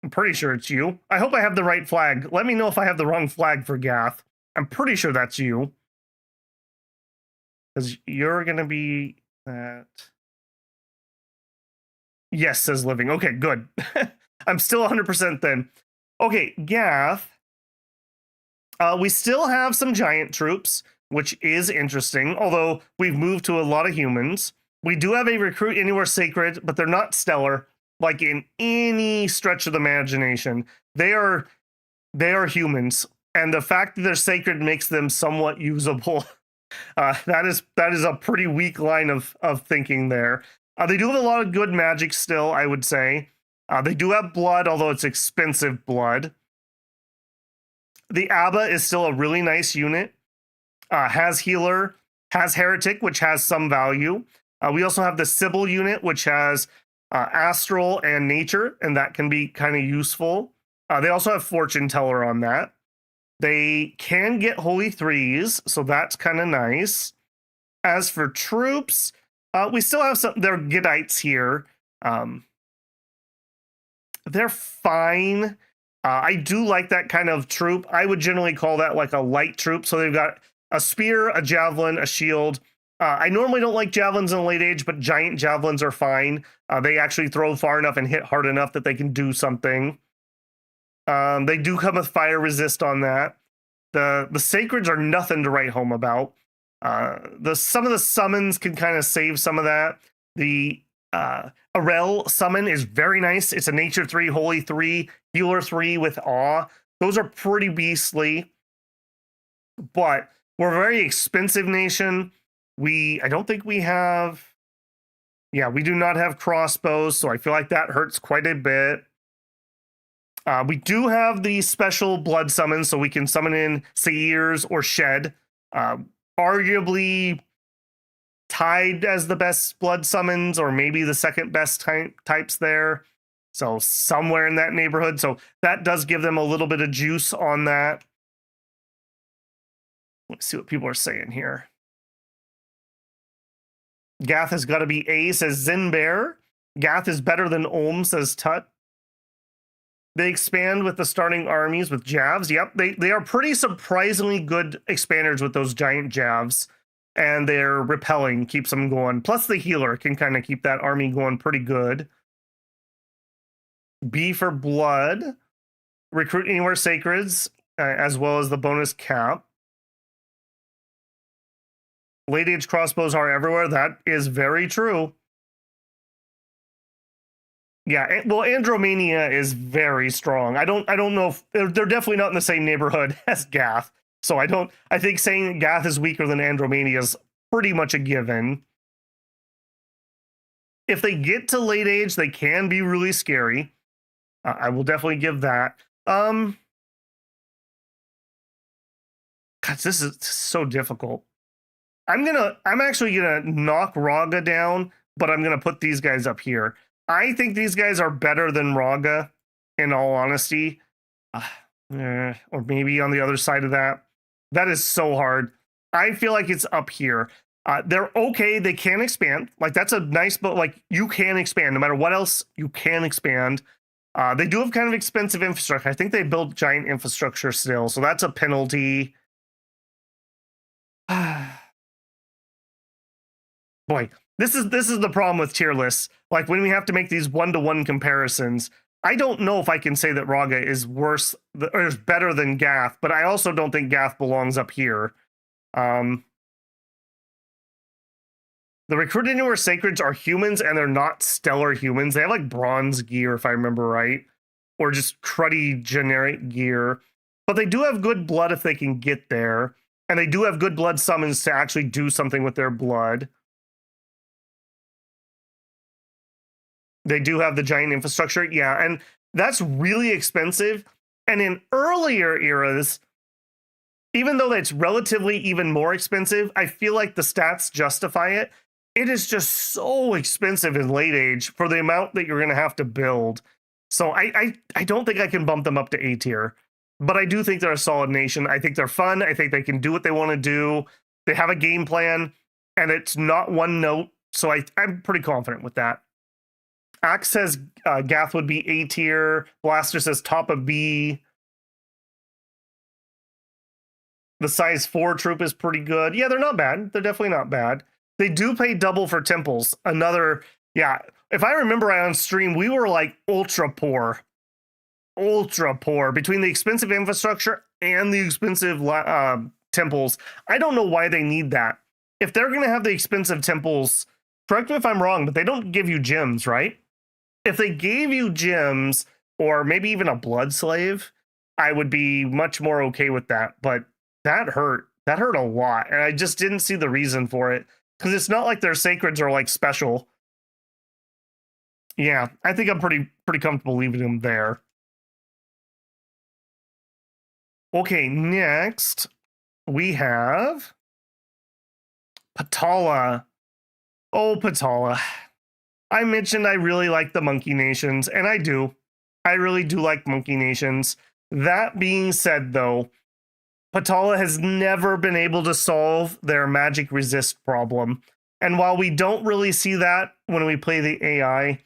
I'm pretty sure it's you. I hope I have the right flag. Let me know if I have the wrong flag for Gath. I'm pretty sure that's you, because you're gonna be that. Yes, says living. Okay, good. I'm still 100% then. Okay, Gath. We still have some giant troops, which is interesting, although we've moved to a lot of humans. We do have a Recruit Anywhere Sacred, but they're not stellar, like in any stretch of the imagination. They are humans, and the fact that they're sacred makes them somewhat usable. That is a pretty weak line of thinking there. They do have a lot of good magic still, I would say. They do have blood, although it's expensive blood. The Abba is still a really nice unit. Has healer, has heretic, which has some value. We also have the Sibyl unit, which has astral and nature, and that can be kind of useful. They also have fortune teller on that. They can get holy threes, so that's kind of nice. As for troops, we still have some. They're Gedites here. They're fine. I do like that kind of troop. I would generally call that like a light troop. So they've got a spear, a javelin, a shield. I normally don't like javelins in the late age, but giant javelins are fine. They actually throw far enough and hit hard enough that they can do something. They do come with fire resist on that. The sacreds are nothing to write home about. Some of the summons can kind of save some of that. The Arel summon is very nice. It's a nature 3, holy 3, healer 3 with awe. Those are pretty beastly. But we're a very expensive nation. I don't think we have... Yeah, we do not have crossbows, so I feel like that hurts quite a bit. We do have the special blood summons, so we can summon in Seirs or Shed. Arguably tied as the best blood summons, or maybe the second best types there. So somewhere in that neighborhood. So that does give them a little bit of juice on that. Let's see what people are saying here. Gath has got to be A, says Zinbear. Gath is better than Ulm, says Tut. They expand with the starting armies with Javs. Yep, they are pretty surprisingly good expanders with those giant Javs. And they're repelling, keeps them going. Plus the healer can kind of keep that army going pretty good. B for blood. Recruit Anywhere Sacreds, as well as the bonus cap. Late age crossbows are everywhere. That is very true. Yeah, well, Andromania is very strong. I don't know if they're definitely not in the same neighborhood as Gath. So I think saying Gath is weaker than Andromania is pretty much a given. If they get to late age, they can be really scary. I will definitely give that. God, this is so difficult. I'm actually gonna knock Ragha down, but I'm gonna put these guys up here. I think these guys are better than Ragha, in all honesty. Or maybe on the other side of that. That is so hard. I feel like it's up here. They're okay. They can expand. Like, that's a nice, but like, you can expand. No matter what else, you can expand. They do have kind of expensive infrastructure. I think they build giant infrastructure still, so that's a penalty. Boy, this is the problem with tier lists. Like, when we have to make these one-to-one comparisons, I don't know if I can say that Ragha is worse or is better than Gath, but I also don't think Gath belongs up here. The Recruit Anywhere Sacreds are humans, and they're not stellar humans. They have like bronze gear, if I remember right, or just cruddy generic gear. But they do have good blood if they can get there, and they do have good blood summons to actually do something with their blood. They do have the giant infrastructure. Yeah, and that's really expensive. And in earlier eras, even though that's relatively even more expensive, I feel like the stats justify it. It is just so expensive in late age for the amount that you're going to have to build. So I don't think I can bump them up to A tier. But I do think they're a solid nation. I think they're fun. I think they can do what they want to do. They have a game plan, and it's not one note. So I'm pretty confident with that. Axe says Gath would be A tier. Blaster says top of B. The size 4 troop is pretty good. Yeah, they're not bad. They're definitely not bad. They do pay double for temples. Yeah, if I remember right on stream, we were like ultra poor. Ultra poor. Between the expensive infrastructure and the expensive temples. I don't know why they need that. If they're going to have the expensive temples, correct me if I'm wrong, but they don't give you gems, right? If they gave you gems or maybe even a blood slave, I would be much more okay with that. But that hurt. That hurt a lot. And I just didn't see the reason for it. Because it's not like their sacreds are like special. Yeah, I think I'm pretty comfortable leaving them there. Okay, next we have Patala. Oh, Patala. I mentioned I really like the monkey nations, and I do. I really do like monkey nations. That being said, though, Patala has never been able to solve their magic resist problem. And while we don't really see that when we play the AI,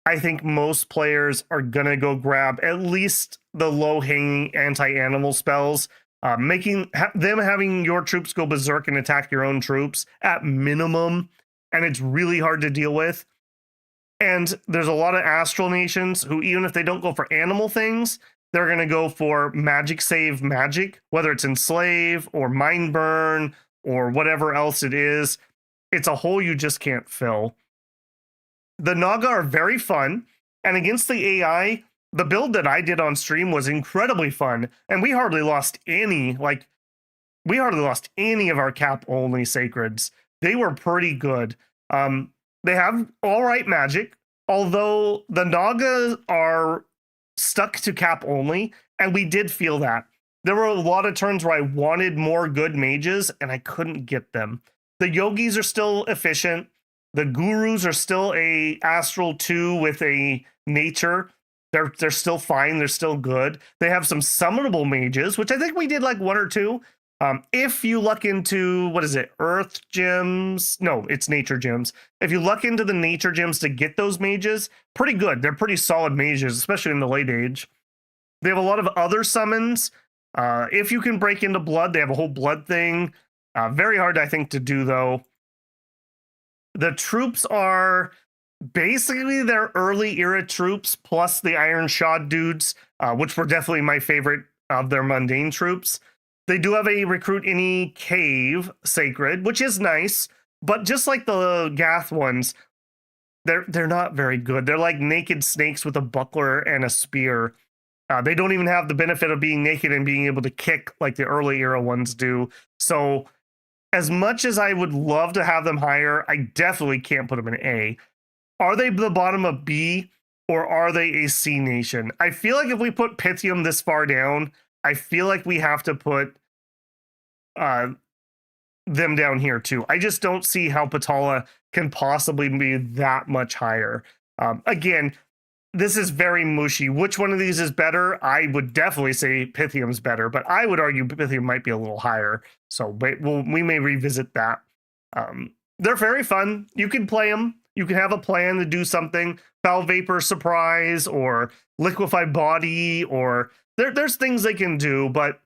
I think most players are going to go grab at least the low-hanging anti-animal spells, making them having your troops go berserk and attack your own troops at minimum, and it's really hard to deal with. And there's a lot of astral nations who, even if they don't go for animal things, they're going to go for magic save magic, whether it's enslave or mind burn or whatever else it is. It's a hole you just can't fill. The Naga are very fun, and against the AI, the build that I did on stream was incredibly fun, and we hardly lost any of our cap-only sacreds. They were pretty good. They have all right magic, although the Nagas are stuck to cap only, and we did feel that. There were a lot of turns where I wanted more good mages, and I couldn't get them. The yogis are still efficient. The gurus are still a astral 2 with a nature. They're still fine. They're still good. They have some summonable mages, which I think we did like 1 or 2. If you luck into, what is it, earth gems? No, it's nature gems. If you luck into the nature gems to get those mages, pretty good. They're pretty solid mages, especially in the late age. They have a lot of other summons. If you can break into blood, they have a whole blood thing. Very hard, I think, to do, though. The troops are basically their early era troops, plus the Iron Shod dudes, which were definitely my favorite of their mundane troops. They do have a recruit any cave sacred, which is nice, but just like the Gath ones, they're not very good. They're like naked snakes with a buckler and a spear. They don't even have the benefit of being naked and being able to kick like the early era ones do. So as much as I would love to have them higher, I definitely can't put them in A. Are they the bottom of B, or are they a C nation? I feel like if we put Pythium this far down, I feel like we have to put them down here too. I just don't see how Patala can possibly be that much higher. Again, this is very mushy. Which one of these is better? I would definitely say Pythium's better, but I would argue Pythium might be a little higher. So we may revisit that. They're very fun. You can play them. You can have a plan to do something. Foul Vapor Surprise or Liquefied Body, or there's things they can do, but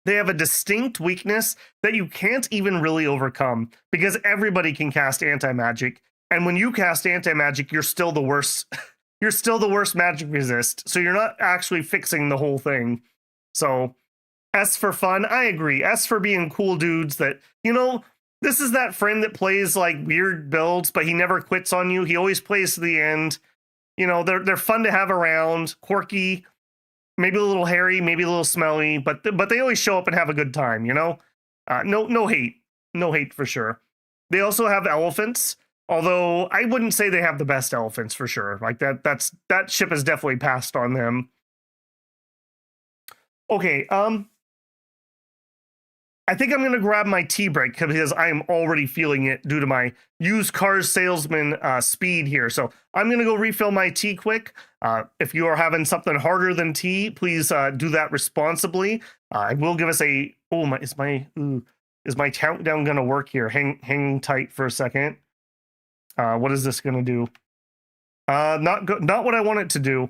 they have a distinct weakness that you can't even really overcome because everybody can cast anti-magic. And when you cast anti-magic, you're still the worst. You're still the worst magic resist. So you're not actually fixing the whole thing. So S for fun, I agree. S for being cool dudes that, this is that friend that plays like weird builds, but he never quits on you. He always plays to the end. They're fun to have around, quirky, maybe a little hairy, maybe a little smelly, but they always show up and have a good time, No hate for sure. They also have elephants, although I wouldn't say they have the best elephants for sure. Like that ship has definitely passed on them. Okay, I think I'm going to grab my tea break because I am already feeling it due to my used cars salesman speed here. So I'm going to go refill my tea quick. If you are having something harder than tea, please do that responsibly. I will give us a, is my countdown going to work here? Hang tight for a second. What is this going to do? Not what I want it to do.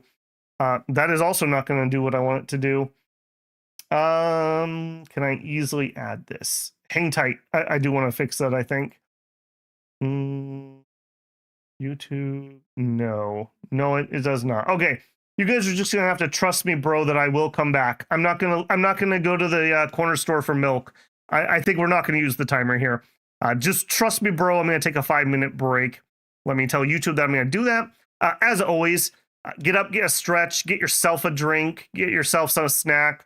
That is also not going to do what I want it to do. Can I easily add this? Hang tight. I do want to fix that, I think. YouTube. No, it does not. Okay. You guys are just gonna have to trust me, bro, that I will come back. I'm not gonna go to the corner store for milk. I think we're not gonna use the timer here. Just trust me, bro. I'm going to take a 5-minute break. Let me tell YouTube that I'm going to do that. As always, get up, get a stretch, get yourself a drink, get yourself some snack.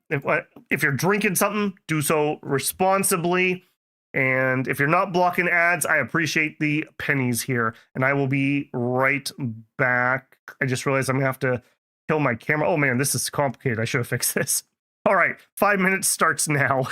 If you're drinking something, do so responsibly. And if you're not blocking ads, I appreciate the pennies here. And I will be right back. I just realized I'm going to have to kill my camera. Oh man, this is complicated. I should have fixed this. All right, 5 minutes starts now.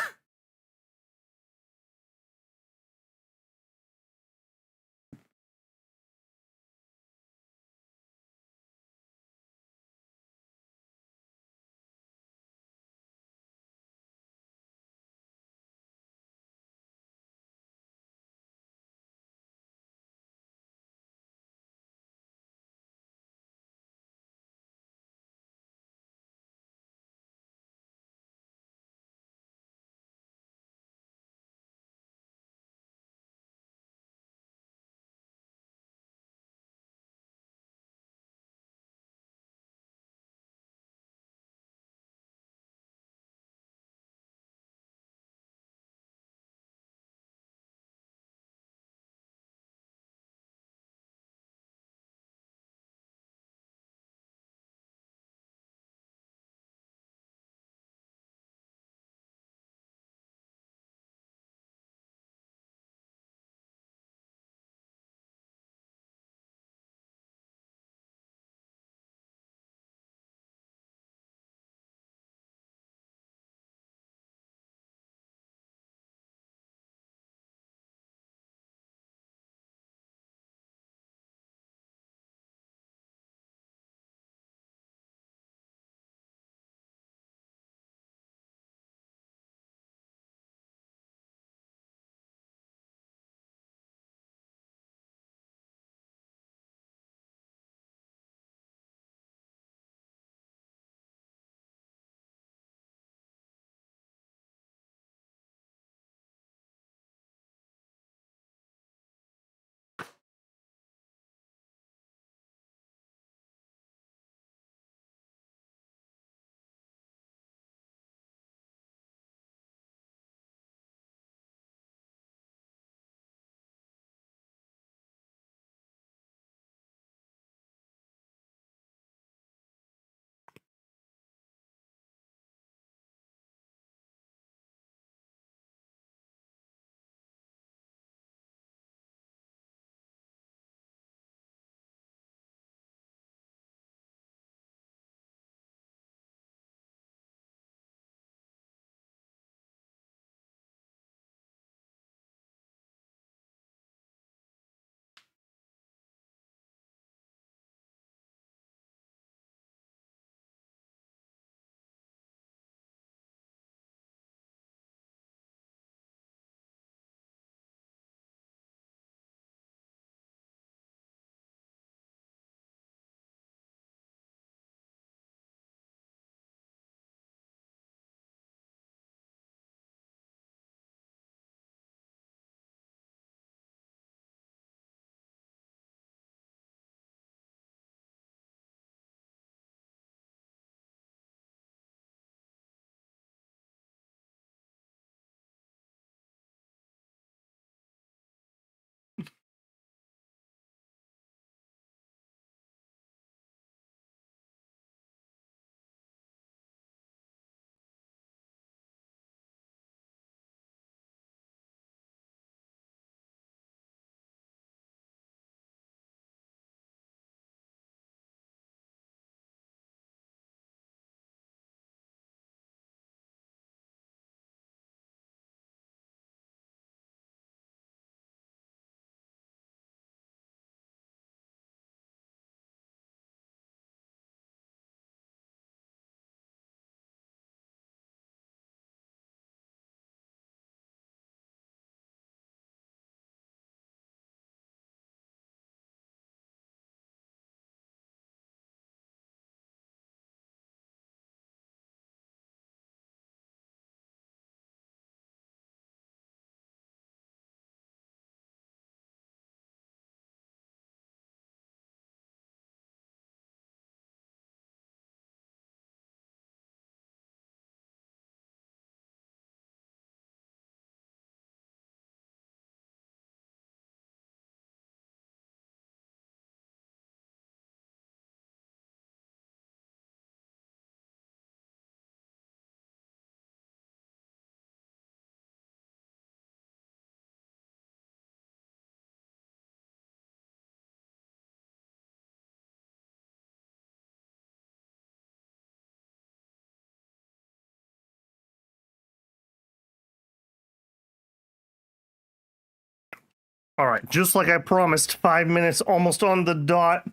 All right, just like I promised, 5 minutes almost on the dot.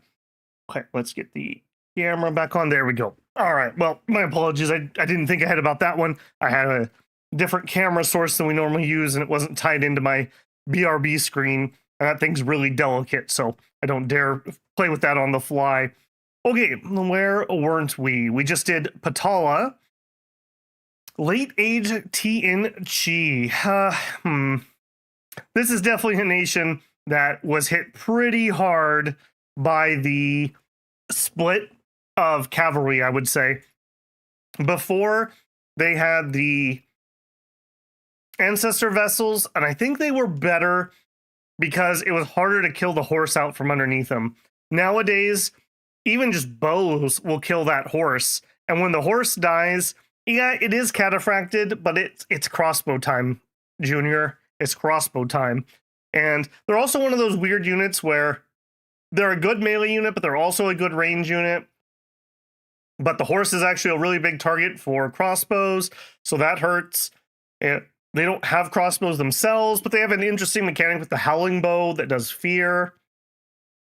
Okay, let's get the camera back on. There we go. All right, well, my apologies. I didn't think ahead about that one. I had a different camera source than we normally use, and it wasn't tied into my BRB screen. And that thing's really delicate, so I don't dare play with that on the fly. Okay, where weren't we? We just did Patala. Late age TNG. This is definitely a nation that was hit pretty hard by the split of cavalry, I would say. Before, they had the ancestor vessels, and I think they were better because it was harder to kill the horse out from underneath them. Nowadays, even just bows will kill that horse, and when the horse dies, yeah, it is cataphracted, but it's crossbow time, Junior. It's crossbow time. And they're also one of those weird units where they're a good melee unit, but they're also a good range unit. But the horse is actually a really big target for crossbows, so that hurts. They don't have crossbows themselves, but they have an interesting mechanic with the howling bow that does fear.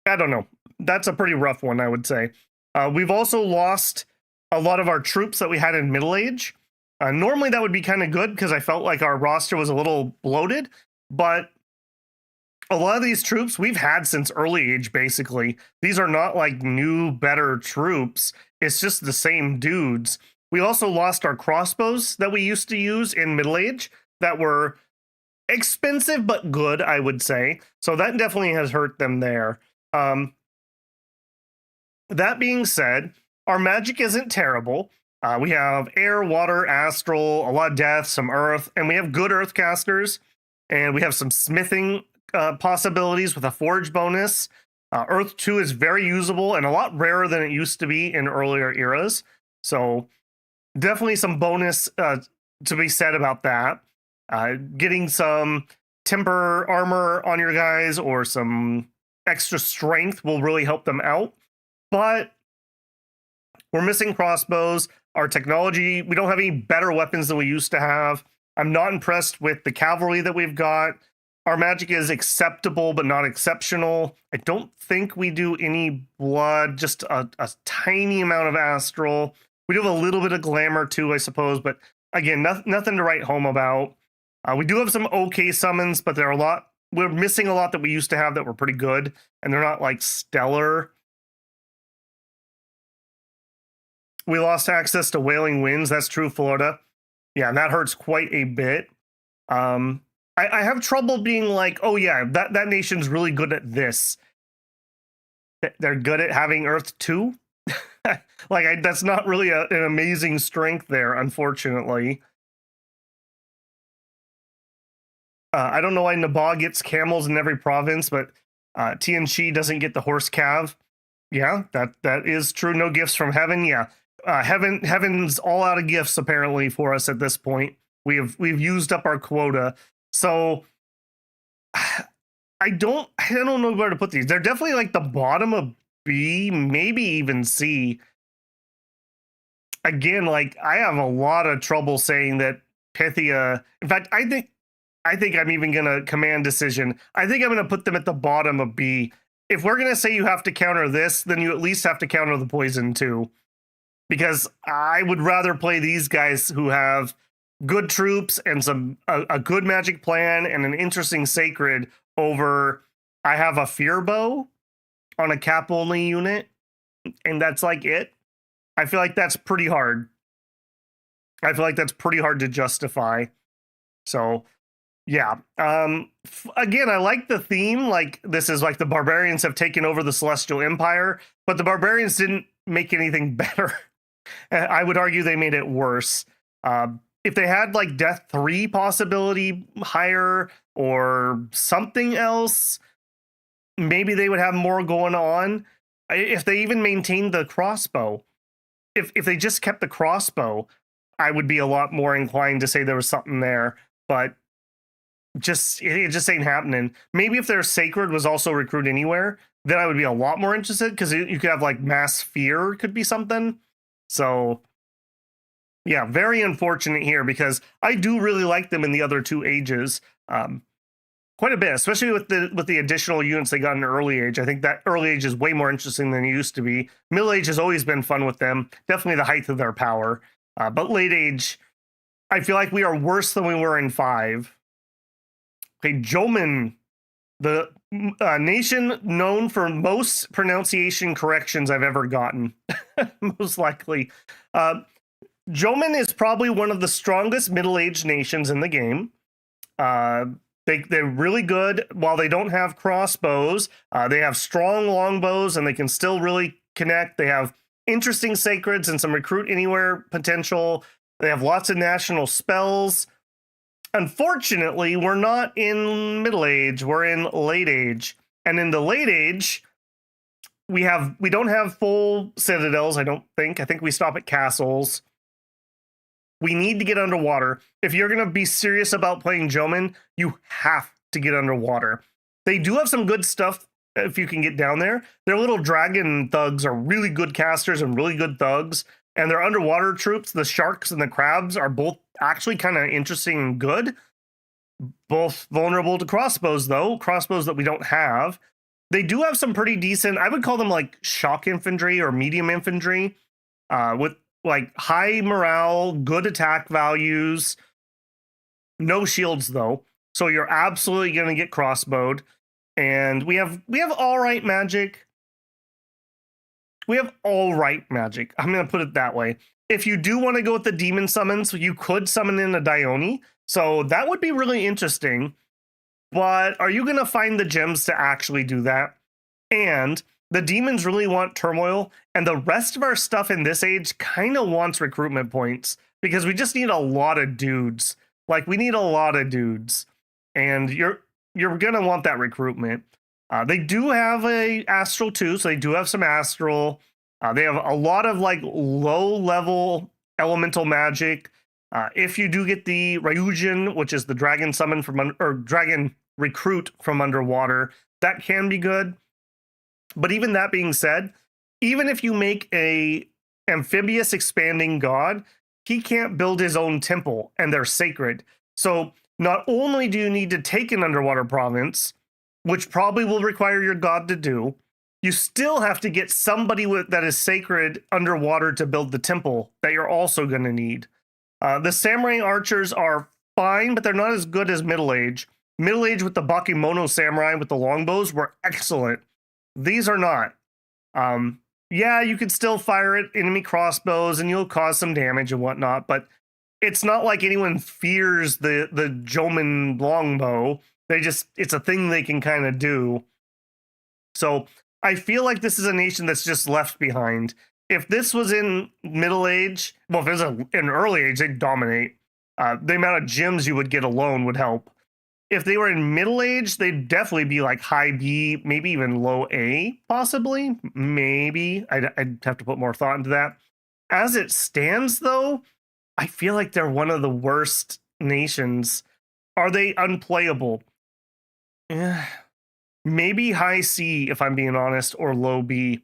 I don't know. That's a pretty rough one, I would say. We've also lost a lot of our troops that we had in Middle Age. Normally that would be kind of good because I felt like our roster was a little bloated, but a lot of these troops we've had since early age, basically. These are not like new, better troops. It's just the same dudes. We also lost our crossbows that we used to use in Middle Age that were expensive but good, I would say. So that definitely has hurt them there. That being said, our magic isn't terrible. We have air, water, astral, a lot of death, some earth, and we have good earth casters, and we have some smithing possibilities with a forge bonus. Earth 2 is very usable and a lot rarer than it used to be in earlier eras. So definitely some bonus to be said about that. Getting some temper armor on your guys or some extra strength will really help them out. But we're missing crossbows. Our technology, we don't have any better weapons than we used to have. I'm not impressed with the cavalry that we've got. Our magic is acceptable, but not exceptional. I don't think we do any blood, just a tiny amount of astral. We do have a little bit of glamour too, I suppose, but again, nothing to write home about. We do have some okay summons, but we're missing a lot that we used to have that were pretty good, and they're not like stellar. We lost access to Wailing Winds. That's true, Florida. Yeah, and that hurts quite a bit. I have trouble being like, oh yeah, that nation's really good at this. They're good at having Earth 2? That's not really an amazing strength there, unfortunately. I don't know why Nabal gets camels in every province, but TNC doesn't get the horse cav. Yeah, that is true. No gifts from heaven. Yeah. Heaven's all out of gifts apparently for us at this point. We've used up our quota. So I don't know where to put these. They're definitely like the bottom of B, maybe even C. Again, like I have a lot of trouble saying that Pythia. In fact, I think I'm even gonna command decision. I think I'm gonna put them at the bottom of B. If we're gonna say you have to counter this, then you at least have to counter the poison too. Because I would rather play these guys who have good troops and a good magic plan and an interesting sacred over I have a fear bow on a cap only unit and that's like it. I feel like that's pretty hard. I feel like that's pretty hard to justify. So yeah. Again, I like the theme. Like this is like the barbarians have taken over the Celestial Empire, but the barbarians didn't make anything better. I would argue they made it worse. If they had like Death 3 possibility higher or something else, maybe they would have more going on. If they even maintained the crossbow, if they just kept the crossbow, I would be a lot more inclined to say there was something there. But it just ain't happening. Maybe if their sacred was also recruit anywhere, then I would be a lot more interested because you could have like mass fear could be something. So, yeah, very unfortunate here because I do really like them in the other two ages. quite a bit, especially with the additional units they got in early age. I think that early age is way more interesting than it used to be. Middle age has always been fun with them. Definitely the height of their power. But late age, I feel like we are worse than we were in 5. Okay, Jomon, the nation known for most pronunciation corrections I've ever gotten, most likely. Jomon is probably one of the strongest middle-aged nations in the game. They're really good. While they don't have crossbows, they have strong longbows, and they can still really connect. They have interesting sacreds and some recruit anywhere potential. They have lots of national spells. Unfortunately, we're not in middle age. We're in late age. And in the late age, we don't have full citadels, I don't think. I think we stop at castles. We need to get underwater. If you're going to be serious about playing Jomon, you have to get underwater. They do have some good stuff if you can get down there. Their little dragon thugs are really good casters and really good thugs. And their underwater troops, the sharks and the crabs, are both actually kind of interesting and good. Both vulnerable to crossbows, though. Crossbows that we don't have. They do have some pretty decent, I would call them like shock infantry or medium infantry, with like high morale, good attack values. No shields, though. So you're absolutely going to get crossbowed. And we have all right magic. We have all right magic. I'm going to put it that way. If you do want to go with the demon summons, you could summon in a Dione. So that would be really interesting. But are you going to find the gems to actually do that? And the demons really want turmoil. And the rest of our stuff in this age kind of wants recruitment points. Because we just need a lot of dudes. Like, we need a lot of dudes. And you're going to want that recruitment. They do have a astral too, so they do have some astral. They have a lot of like low level elemental magic. If you do get the Ryujin, which is the dragon summon from or dragon recruit from underwater, that can be good. But even that being said, even if you make a amphibious expanding god, he can't build his own temple, and they're sacred. So not only do you need to take an underwater province, which probably will require your god to do, you still have to get somebody that is sacred underwater to build the temple that you're also going to need. The samurai archers are fine, but they're not as good as middle age. Middle age with the Bakemono samurai with the longbows were excellent. These are not. Yeah, you can still fire at enemy crossbows and you'll cause some damage and whatnot, but it's not like anyone fears the Jomon longbow. It's a thing they can kind of do. So I feel like this is a nation that's just left behind. If this was in middle age, well, if it was in early age, they'd dominate. The amount of gems you would get alone would help. If they were in middle age, they'd definitely be like high B, maybe even low A, possibly. Maybe. I'd have to put more thought into that. As it stands, though, I feel like they're one of the worst nations. Are they unplayable? Yeah, maybe high C, if I'm being honest, or low B.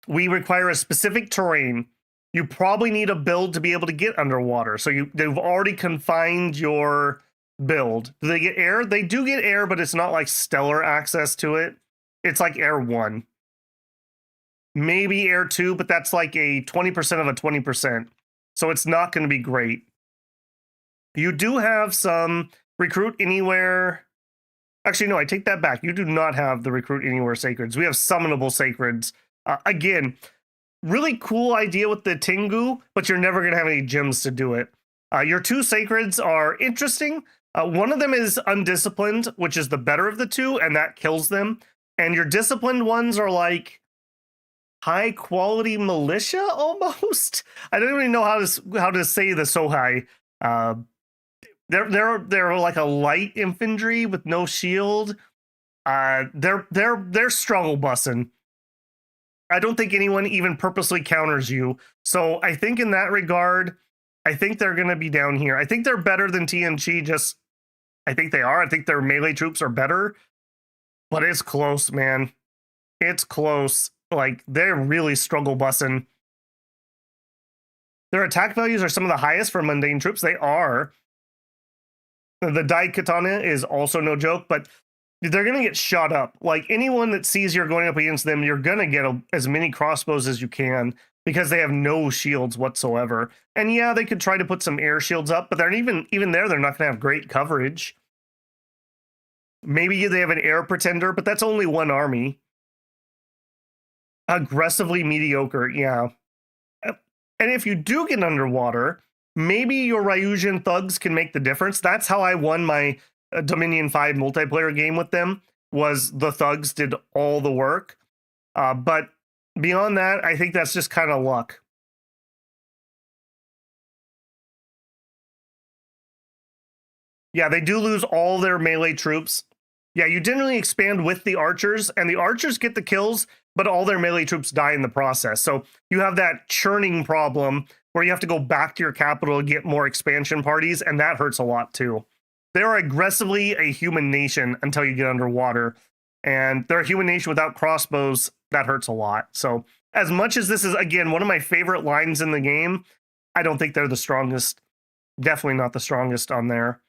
We require a specific terrain. You probably need a build to be able to get underwater. So they've already confined your build. Do they get air? They do get air, but it's not like stellar access to it. It's like air 1. Maybe air 2, but that's like a 20% of a 20%. So it's not going to be great. You do have some recruit anywhere. Actually, no, I take that back. You do not have the recruit anywhere sacreds. We have summonable sacreds. Again, really cool idea with the Tengu, but you're never going to have any gems to do it. Your 2 sacreds are interesting. One of them is undisciplined, which is the better of the 2, and that kills them. And your disciplined ones are like high quality militia almost. I don't even know how to say the Sohai. They're like a light infantry with no shield. They're struggle bussing. I don't think anyone even purposely counters you. So I think in that regard, I think they're going to be down here. I think they're better than TNG. I think they are. I think their melee troops are better. But it's close, man. It's close. Like, they're really struggle bussing. Their attack values are some of the highest for mundane troops. They are. The Daikatana is also no joke, but they're going to get shot up. Like anyone that sees you're going up against them, you're going to get as many crossbows as you can because they have no shields whatsoever. And yeah, they could try to put some air shields up, but they're even there, they're not going to have great coverage. Maybe they have an air pretender, but that's only one army. Aggressively mediocre, yeah. And if you do get underwater, maybe your Ryusian thugs can make the difference. That's how I won my Dominion 5 multiplayer game with them, was the thugs did all the work. But beyond that, I think that's just kind of luck. Yeah, they do lose all their melee troops. Yeah, you generally expand with the archers, and the archers get the kills, but all their melee troops die in the process. So you have that churning problem where you have to go back to your capital to get more expansion parties, and that hurts a lot too. They're aggressively a human nation until you get underwater, and they're a human nation without crossbows. That hurts a lot. So as much as this is, again, one of my favorite lines in the game, I don't think they're the strongest. Definitely not the strongest on there.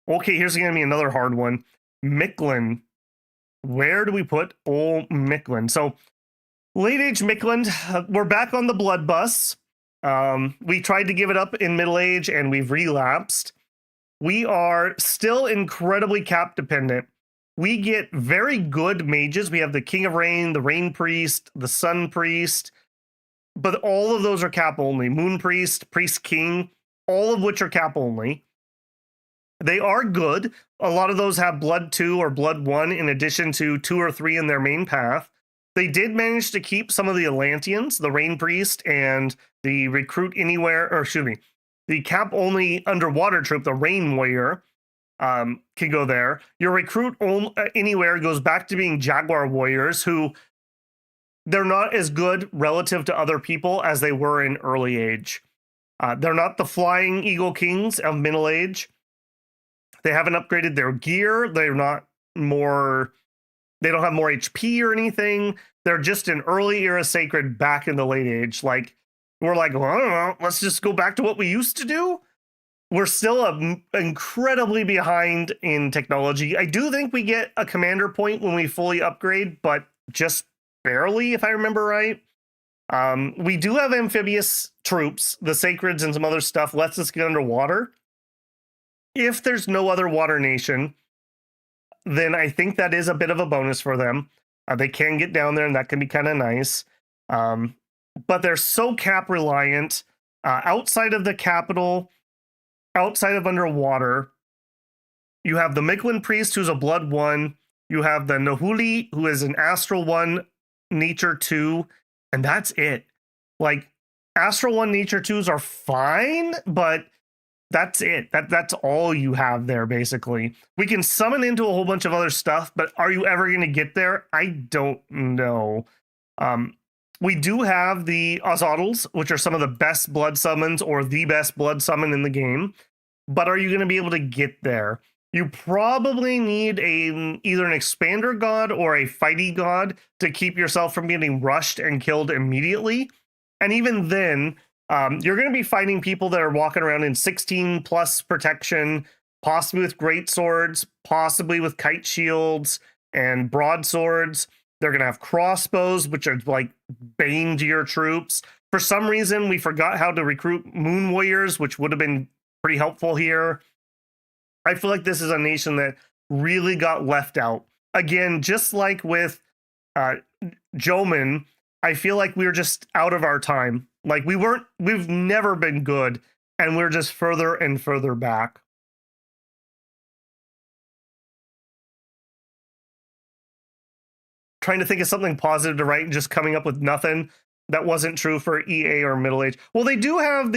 Okay, here's going to be another hard one. Mictlan. Where do we put old Mictlan? So late age Mictlan, we're back on the blood bus. We tried to give it up in middle age and we've relapsed. We are still incredibly cap dependent. We get very good mages. We have the King of Rain, the Rain Priest, the Sun Priest, but all of those are cap only. Moon Priest, Priest King, all of which are cap only. They are good. A lot of those have Blood 2 or Blood 1 in addition to 2 or 3 in their main path. They did manage to keep some of the Atlanteans, the Rain Priest, and the Recruit Anywhere, or excuse me, the cap-only underwater troop, the Rain Warrior, can go there. Your Recruit Anywhere goes back to being Jaguar Warriors, who they're not as good relative to other people as they were in early age. They're not the Flying Eagle Kings of middle age. They haven't upgraded their gear. They're not more... They don't have more HP or anything. They're just an early era sacred back in the late age. Like, we're like, well, I don't know, let's just go back to what we used to do. We're still incredibly behind in technology. I do think we get a commander point when we fully upgrade, but just barely, if I remember right. We do have amphibious troops. The sacreds and some other stuff lets us get underwater. If there's no other water nation, then I think that is a bit of a bonus for them. They can get down there, and that can be kind of nice. But they're so cap reliant. Outside of the capital, outside of underwater, you have the Mictlan Priest, who's a Blood 1. You have the Nahuli, who is an Astral 1, Nature 2, and that's it. Like, Astral 1, Nature 2s are fine, but that's it. That's all you have there, basically. We can summon into a whole bunch of other stuff, but are you ever going to get there? I don't know. We do have the Azotls, which are some of the best blood summons or the best blood summon in the game. But are you going to be able to get there? You probably need either an expander god or a fighty god to keep yourself from getting rushed and killed immediately. And even then, you're going to be fighting people that are walking around in 16 plus protection, possibly with great swords, possibly with kite shields and broadswords. They're going to have crossbows, which are like bane to your troops. For some reason, we forgot how to recruit moon warriors, which would have been pretty helpful here. I feel like this is a nation that really got left out. Again, just like with Jomon, I feel like we were just out of our time. Like we've never been good, and we're just further and further back. Trying to think of something positive to write and just coming up with nothing. That wasn't true for EA or middle age. Well, they do have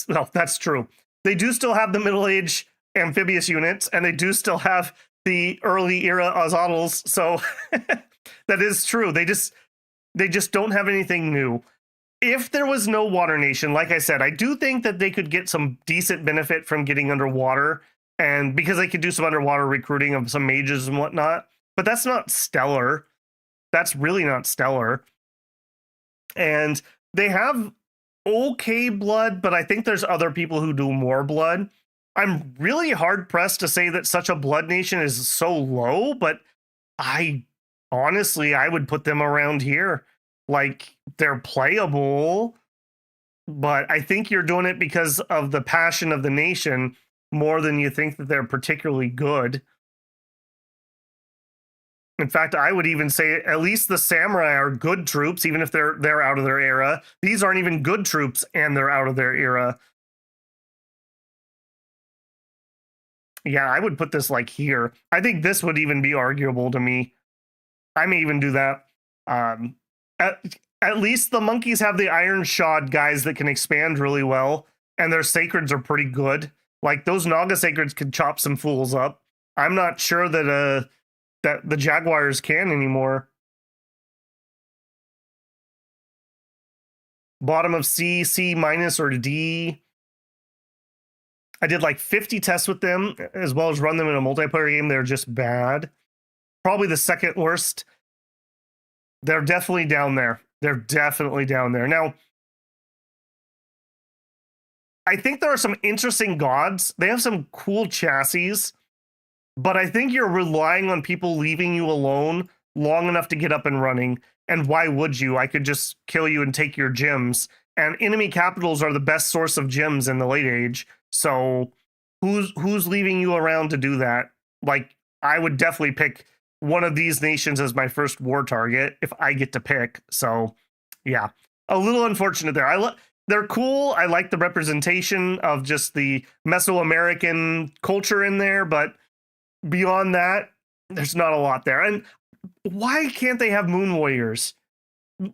well, that's true. They do still have the middle age amphibious units, and they do still have the early era Azotls. So that is true. They just don't have anything new. If there was no water nation, like I said, I do think that they could get some decent benefit from getting underwater, and because they could do some underwater recruiting of some mages and whatnot, but that's not stellar. That's really not stellar. And they have okay blood, but I think there's other people who do more blood. I'm really hard pressed to say that such a blood nation is so low, but I honestly, I would put them around here. Like, they're playable, but I think you're doing it because of the passion of the nation more than you think that they're particularly good. In fact, I would even say at least the samurai are good troops, even if they're out of their era. These aren't even good troops, and they're out of their era. Yeah, I would put this like here. I think this would even be arguable to me. I may even do that. Um, at least the monkeys have the iron shod guys that can expand really well, and their sacreds are pretty good. Like those Naga sacreds could chop some fools up. I'm not sure that that the jaguars can anymore. Bottom of C, C minus or D. I did like 50 tests with them, as well as run them in a multiplayer game. They're just bad. Probably the second worst. They're definitely down there. They're definitely down there. Now, I think there are some interesting gods. They have some cool chassis, but I think you're relying on people leaving you alone long enough to get up and running. And why would you? I could just kill you and take your gems. And enemy capitals are the best source of gems in the late age. So who's leaving you around to do that? Like, I would definitely pick one of these nations as my first war target if I get to pick. So yeah, a little unfortunate there. They're cool. I like the representation of just the Mesoamerican culture in there, but beyond that, there's not a lot there. And why can't they have Moon Warriors?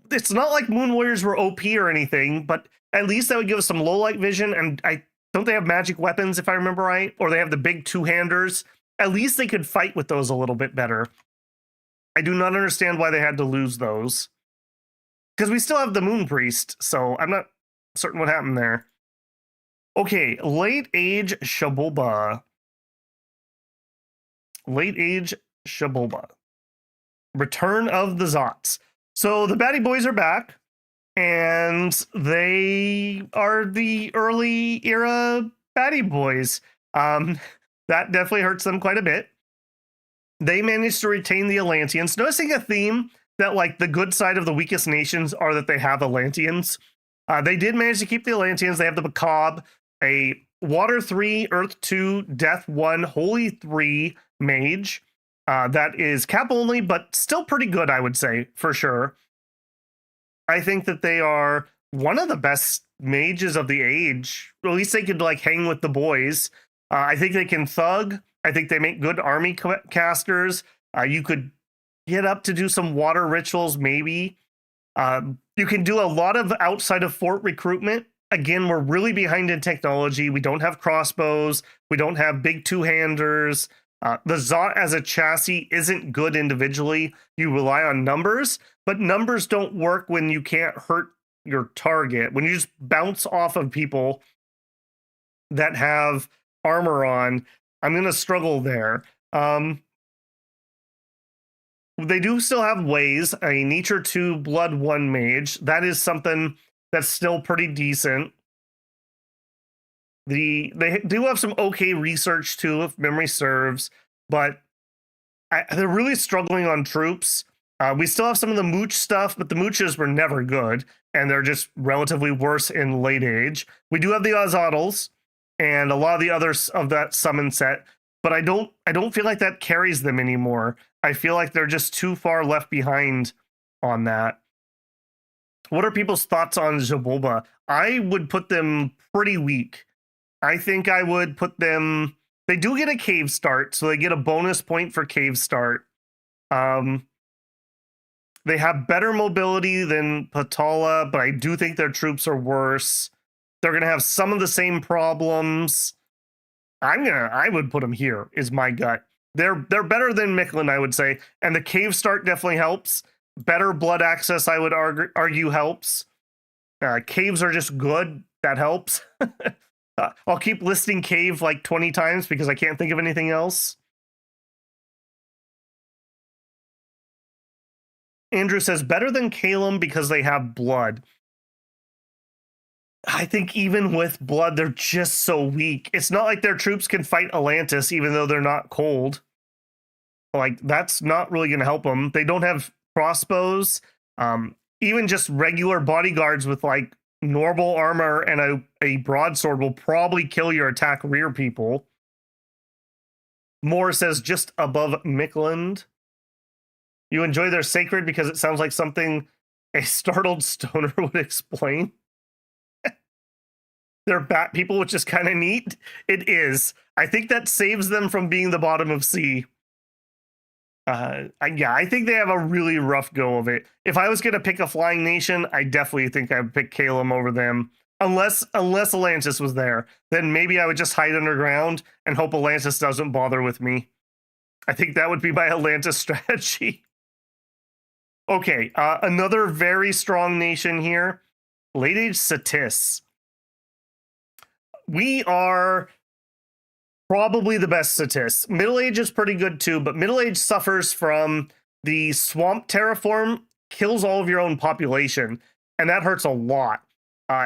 It's not like Moon Warriors were OP or anything, but at least that would give us some low light vision. And don't they have magic weapons, if I remember right? Or they have the big two-handers. At least they could fight with those a little bit better. I do not understand why they had to lose those. Because we still have the Moon Priest, so I'm not certain what happened there. Okay, late age Xibalba. Late age Xibalba. Return of the Zotz. So the baddie boys are back, and they are the early era baddie boys. That definitely hurts them quite a bit. They managed to retain the Atlanteans, noticing a theme that like the good side of the weakest nations are that they have Atlanteans. They did manage to keep the Atlanteans. They have the Macabre, a Water 3, Earth 2, Death 1, Holy 3 mage. That is cap only, but still pretty good, I would say, for sure. I think that they are one of the best mages of the age. At least they could like hang with the boys. I think they can thug. I think they make good army casters. You could get up to do some water rituals, maybe. You can do a lot of outside of fort recruitment. Again, we're really behind in technology. We don't have crossbows. We don't have big two-handers. The Zot as a chassis isn't good individually. You rely on numbers, but numbers don't work when you can't hurt your target. When you just bounce off of people that have armor on, I'm going to struggle there. They do still have ways, a Nature 2 Blood 1 mage. That is something that's still pretty decent. They do have some okay research too, if memory serves, but they're really struggling on troops. We still have some of the mooch stuff, but the mooches were never good, and they're just relatively worse in late age. We do have the Azotls and a lot of the others of that summon set, but I don't feel like that carries them anymore. I feel like they're just too far left behind on that. What are people's thoughts on Xibalba? I would put them pretty weak. I think I would put them... They do get a cave start, so they get a bonus point for cave start. They have better mobility than Patala, but I do think their troops are worse. They're going to have some of the same problems. I would put them here, is my gut. They're better than Mictlan, I would say. And the cave start definitely helps. Better blood access, I would argue, helps. Caves are just good. That helps. I'll keep listing cave like 20 times because I can't think of anything else. Andrew says, better than Caelum because they have blood. I think even with blood, they're just so weak. It's not like their troops can fight Atlantis, even though they're not cold. Like, that's not really going to help them. They don't have crossbows. Even just regular bodyguards with like normal armor and a broadsword will probably kill your attack rear people. Moore says just above Mictlan. You enjoy their sacred because it sounds like something a startled stoner would explain. They're bat people, which is kind of neat. It is. I think that saves them from being the bottom of C. Yeah, I think they have a really rough go of it. If I was going to pick a flying nation, I definitely think I'd pick Caelum over them. Unless Atlantis was there, then maybe I would just hide underground and hope Atlantis doesn't bother with me. I think that would be my Atlantis strategy. Okay, another very strong nation here. Late Age Satis. We are probably the best Satis. Middle Age is pretty good too, but Middle Age suffers from the swamp terraform, kills all of your own population, and that hurts a lot.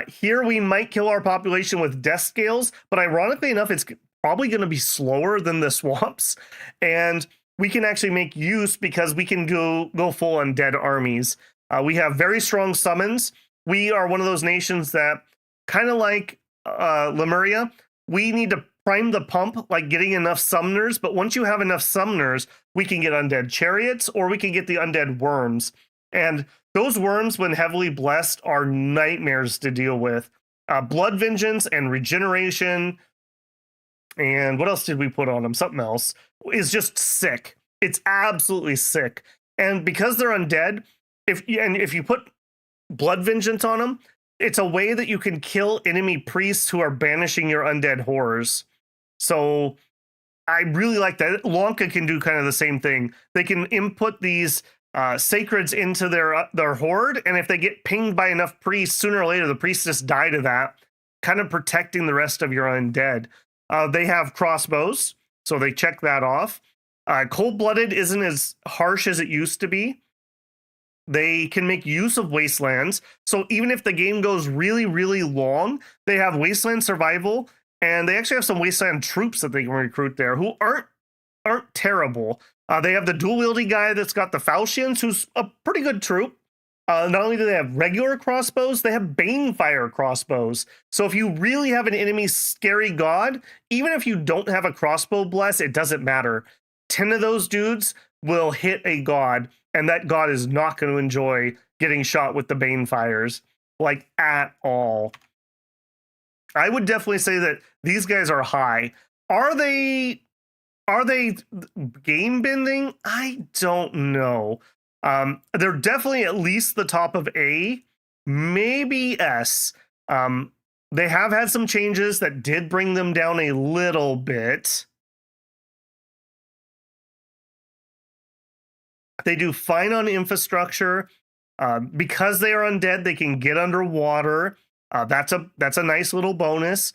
Here we might kill our population with death scales, but ironically enough, it's probably going to be slower than the swamps, and we can actually make use because we can go full undead armies. We have very strong summons. We are one of those nations that, kind of like Lemuria, we need to prime the pump, like getting enough summoners, but once you have enough summoners, we can get undead chariots, or we can get the undead worms. And those worms, when heavily blessed, are nightmares to deal with. Blood Vengeance and Regeneration, and what else did we put on them? Something else is just sick. It's absolutely sick. And because they're undead, if you put Blood Vengeance on them, it's a way that you can kill enemy priests who are banishing your undead horrors. So I really like that. Lanka can do kind of the same thing. They can input these sacreds into their horde, and if they get pinged by enough priests, sooner or later the priests just die to that, kind of protecting the rest of your undead. They have crossbows, so they check that off. Cold-blooded isn't as harsh as it used to be. They can make use of wastelands, so even if the game goes really, really long, they have wasteland survival, and they actually have some wasteland troops that they can recruit there who aren't terrible. They have the dual-wielding guy that's got the falchions, who's a pretty good troop. Not only do they have regular crossbows, they have Banefire crossbows. So if you really have an enemy scary god, even if you don't have a crossbow bless, it doesn't matter. 10 of those dudes will hit a god, and that god is not going to enjoy getting shot with the Banefires, like, at all. I would definitely say that these guys are high. Are they game bending? I don't know. They're definitely at least the top of A, maybe S. They have had some changes that did bring them down a little bit. They do fine on infrastructure. Because they are undead, they can get underwater. That's a nice little bonus.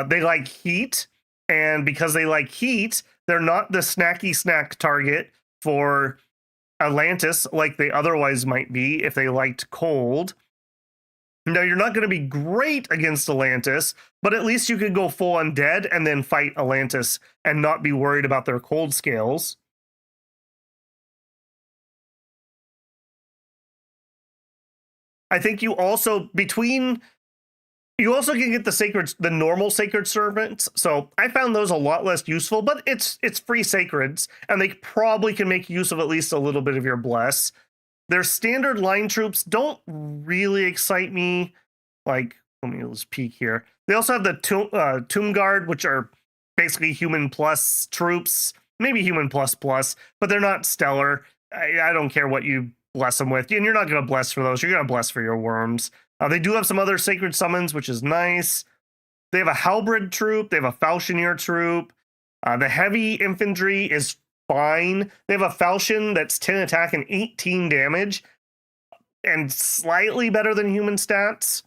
They like heat, and because they like heat, they're not the snacky snack target for Atlantis like they otherwise might be if they liked cold. Now, you're not going to be great against Atlantis, but at least you could go full undead and then fight Atlantis and not be worried about their cold scales. I think you also can get the normal sacred serpents. So I found those a lot less useful, but it's free sacreds, and they probably can make use of at least a little bit of your bless. Their standard line troops don't really excite me. Like, let's peek here. They also have the Tomb Guard, which are basically human plus troops, maybe human plus, but they're not stellar. I don't care what you bless them with, and you're not going to bless for those. You're going to bless for your worms. They do have some other sacred summons, which is nice. They have a halberd troop. They have a falchionier troop. The heavy infantry is fine. They have a falchion that's 10 attack and 18 damage, and slightly better than human stats.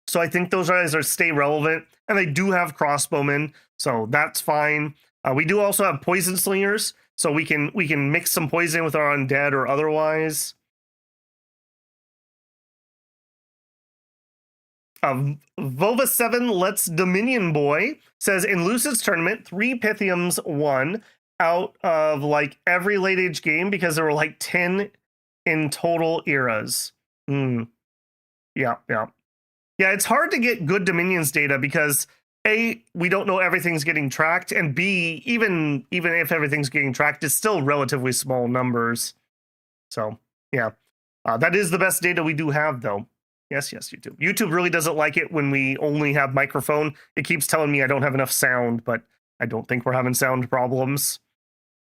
So I think those guys stay relevant, and they do have crossbowmen, so that's fine. We do also have poison slingers, so we can mix some poison with our undead or otherwise. Vova7 Let's Dominion Boy says, in Lucid's tournament, 3 Pythiums won out of like every late age game because there were like 10 in total eras. Yeah. Yeah, it's hard to get good Dominions data because A, we don't know everything's getting tracked, and B, even if everything's getting tracked, it's still relatively small numbers. So, yeah. That is the best data we do have, though. Yes, YouTube. YouTube really doesn't like it when we only have microphone. It keeps telling me I don't have enough sound, but I don't think we're having sound problems.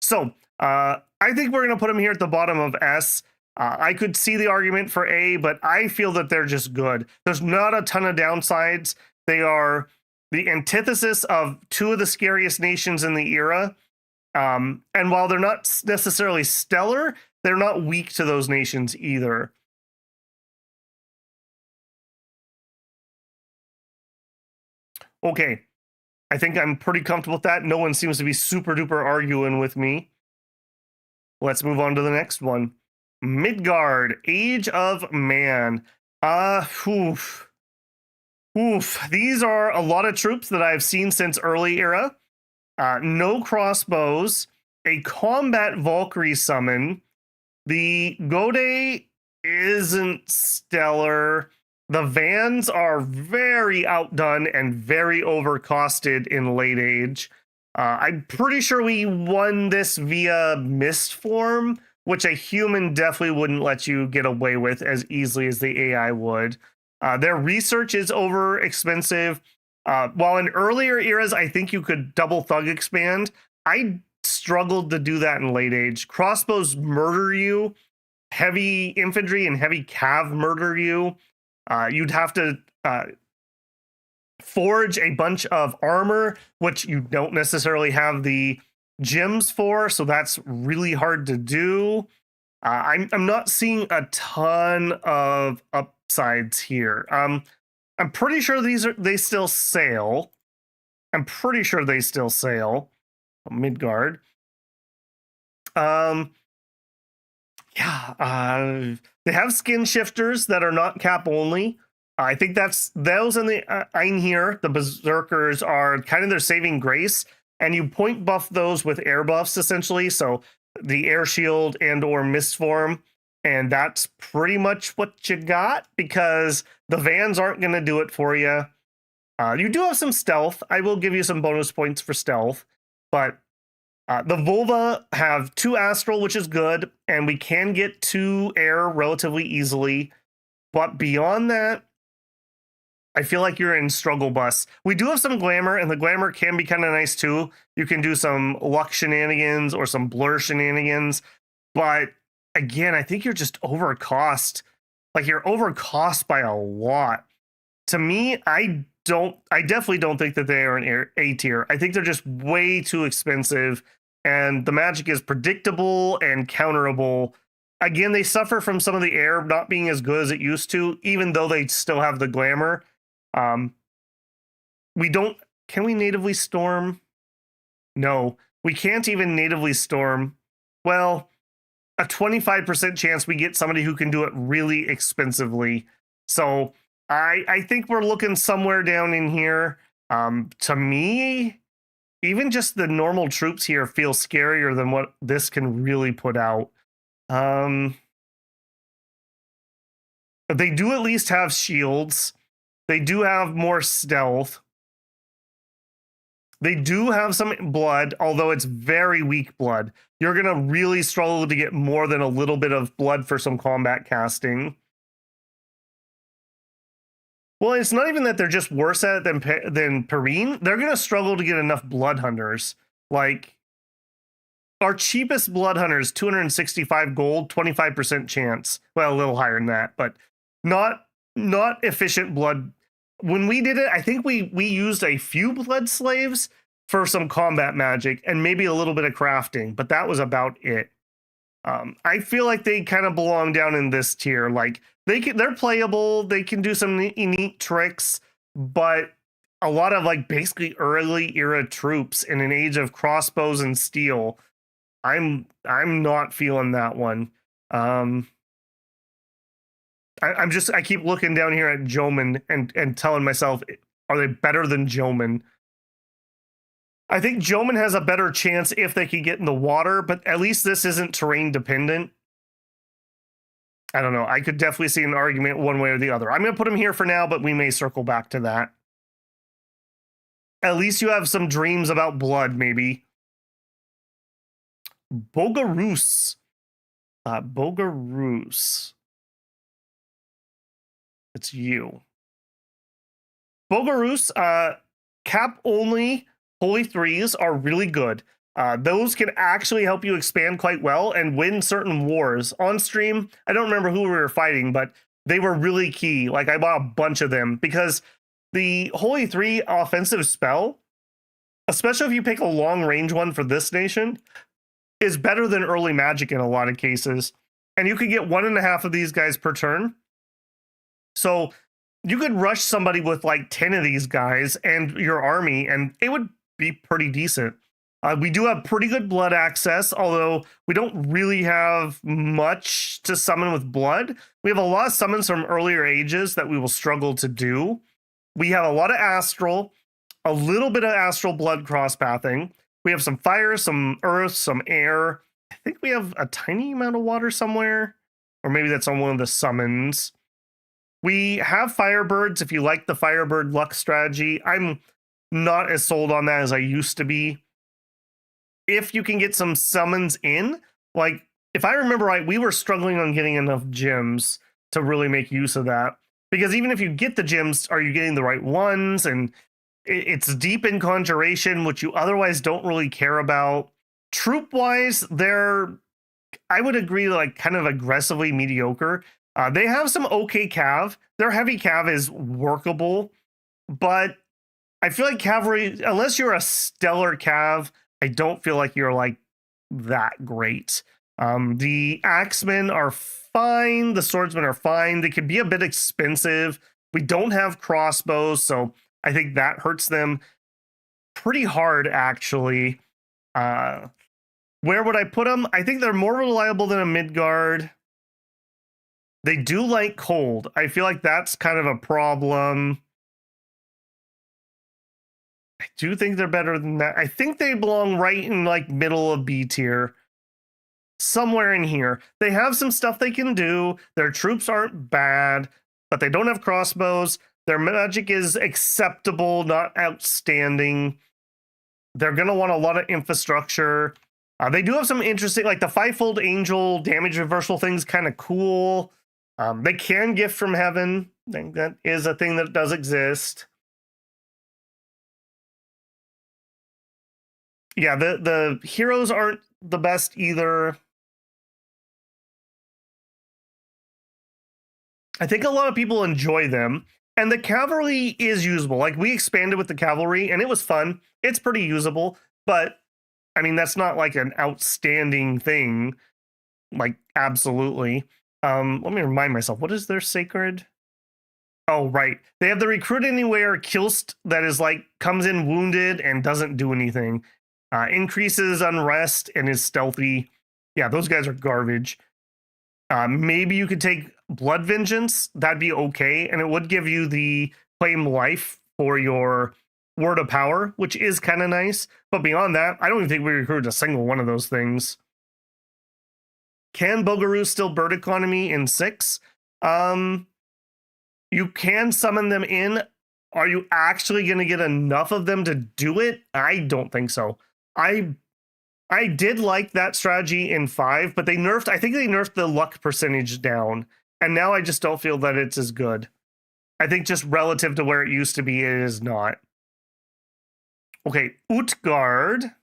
So, I think we're going to put them here at the bottom of S. I could see the argument for A, but I feel that they're just good. There's not a ton of downsides. They are the antithesis of 2 of the scariest nations in the era. And while they're not necessarily stellar, they're not weak to those nations either. Okay, I think I'm pretty comfortable with that. No one seems to be super duper arguing with me. Let's move on to the next one. Midgård, Age of Man. Oof. These are a lot of troops that I've seen since early era. No crossbows, a combat Valkyrie summon. The Gode isn't stellar. The Vans are very outdone and very overcosted in late age. I'm pretty sure we won this via mist form, which a human definitely wouldn't let you get away with as easily as the AI would. Their research is over expensive. While in earlier eras, I think you could double thug expand, I struggled to do that in late age. Crossbows murder you. Heavy infantry and heavy cav murder you. You'd have to forge a bunch of armor, which you don't necessarily have the gems for, so that's really hard to do. I'm not seeing a ton of upsides here. I'm pretty sure they still sail. I'm pretty sure they still sail. Midgård. They have skin shifters that are not cap only. I think that's those in the Einhir, the Berserkers, are kind of their saving grace, and you point buff those with air buffs essentially. So the air shield and or mist form, and that's pretty much what you got because the Vans aren't going to do it for you. You do have some stealth. I will give you some bonus points for stealth, but the Volva have 2 astral, which is good, and we can get 2 air relatively easily. But beyond that, I feel like you're in struggle bus. We do have some glamour, and the glamour can be kind of nice too. You can do some luck shenanigans or some blur shenanigans. But again, I think you're just overcost. Like, you're overcost by a lot. To me, I definitely don't think that they are an A tier. I think they're just way too expensive, and the magic is predictable and counterable. Again, they suffer from some of the air not being as good as it used to, even though they still have the glamour. Can we natively storm? No, we can't even natively storm. Well, a 25% chance we get somebody who can do it really expensively. So I think we're looking somewhere down in here. To me, even just the normal troops here feel scarier than what this can really put out. They do at least have shields. They do have more stealth. They do have some blood, although it's very weak blood. You're going to really struggle to get more than a little bit of blood for some combat casting. Well, it's not even that they're just worse at it than Perrine. They're going to struggle to get enough blood hunters. Like, our cheapest blood hunters, 265 gold, 25% chance. Well, a little higher than that, but not efficient blood. When we did it, I think we used a few blood slaves for some combat magic and maybe a little bit of crafting, but that was about it. I feel like they kind of belong down in this tier. Like, they're playable, they can do some neat tricks, but a lot of like basically early era troops in an age of crossbows and steel. I'm not feeling that one. I keep looking down here at Jomon and telling myself, are they better than Jomon? I think Jomon has a better chance if they could get in the water, but at least this isn't terrain dependent. I don't know. I could definitely see an argument one way or the other. I'm going to put him here for now, but we may circle back to that. At least you have some dreams about blood, maybe. Bogarus. Bogarus. It's you. Bogarus, cap only Holy Threes are really good. Those can actually help you expand quite well and win certain wars. On stream, I don't remember who we were fighting, but they were really key. Like, I bought a bunch of them because the Holy Three offensive spell, especially if you pick a long range one for this nation, is better than early magic in a lot of cases. And you could get 1.5 of these guys per turn. So you could rush somebody with like 10 of these guys and your army, and it would be pretty decent. We do have pretty good blood access, although we don't really have much to summon with blood. We have a lot of summons from earlier ages that we will struggle to do. We have a lot of astral, a little bit of astral blood cross-pathing. We have some fire, some earth, some air. I think we have a tiny amount of water somewhere, or maybe that's on one of the summons. We have Firebirds if you like the Firebird luck strategy. I'm not as sold on that as I used to be. If you can get some summons in, like if I remember right, we were struggling on getting enough gems to really make use of that. Because even if you get the gems, are you getting the right ones? And it's deep in conjuration, which you otherwise don't really care about. Troop-wise, they're, I would agree, like kind of aggressively mediocre. They have some okay cav. Their heavy cav is workable, but I feel like cavalry, unless you're a stellar cav, I don't feel like you're like that great. The axemen are fine. The swordsmen are fine. They could be a bit expensive. We don't have crossbows, so I think that hurts them pretty hard, actually. Where would I put them? I think they're more reliable than a Midgård. They do like cold. I feel like that's kind of a problem. I do think they're better than that. I think they belong right in like middle of B tier. Somewhere in here. They have some stuff they can do. Their troops aren't bad, but they don't have crossbows. Their magic is acceptable, not outstanding. They're going to want a lot of infrastructure. They do have some interesting, like the fivefold angel damage reversal thing's kind of cool. They can gift from heaven. I think that is a thing that does exist. Yeah, the heroes aren't the best either. I think a lot of people enjoy them. And the cavalry is usable. Like, we expanded with the cavalry, and it was fun. It's pretty usable. But, I mean, that's not like an outstanding thing. Like, absolutely. Let me remind myself. What is their sacred? Oh, right. They have the recruit anywhere Kilst that is like, comes in wounded and doesn't do anything. Increases unrest and is stealthy. Yeah, those guys are garbage. Maybe you could take Blood Vengeance. That'd be okay. And it would give you the claim life for your Word of Power, which is kind of nice. But beyond that, I don't even think we recruited a single one of those things. Can Bogarus still bird economy in 6? You can summon them in. Are you actually going to get enough of them to do it? I don't think so. I did like that strategy in 5, but I think they nerfed the luck percentage down. And now I just don't feel that it's as good. I think just relative to where it used to be, it is not. Okay, Utgård.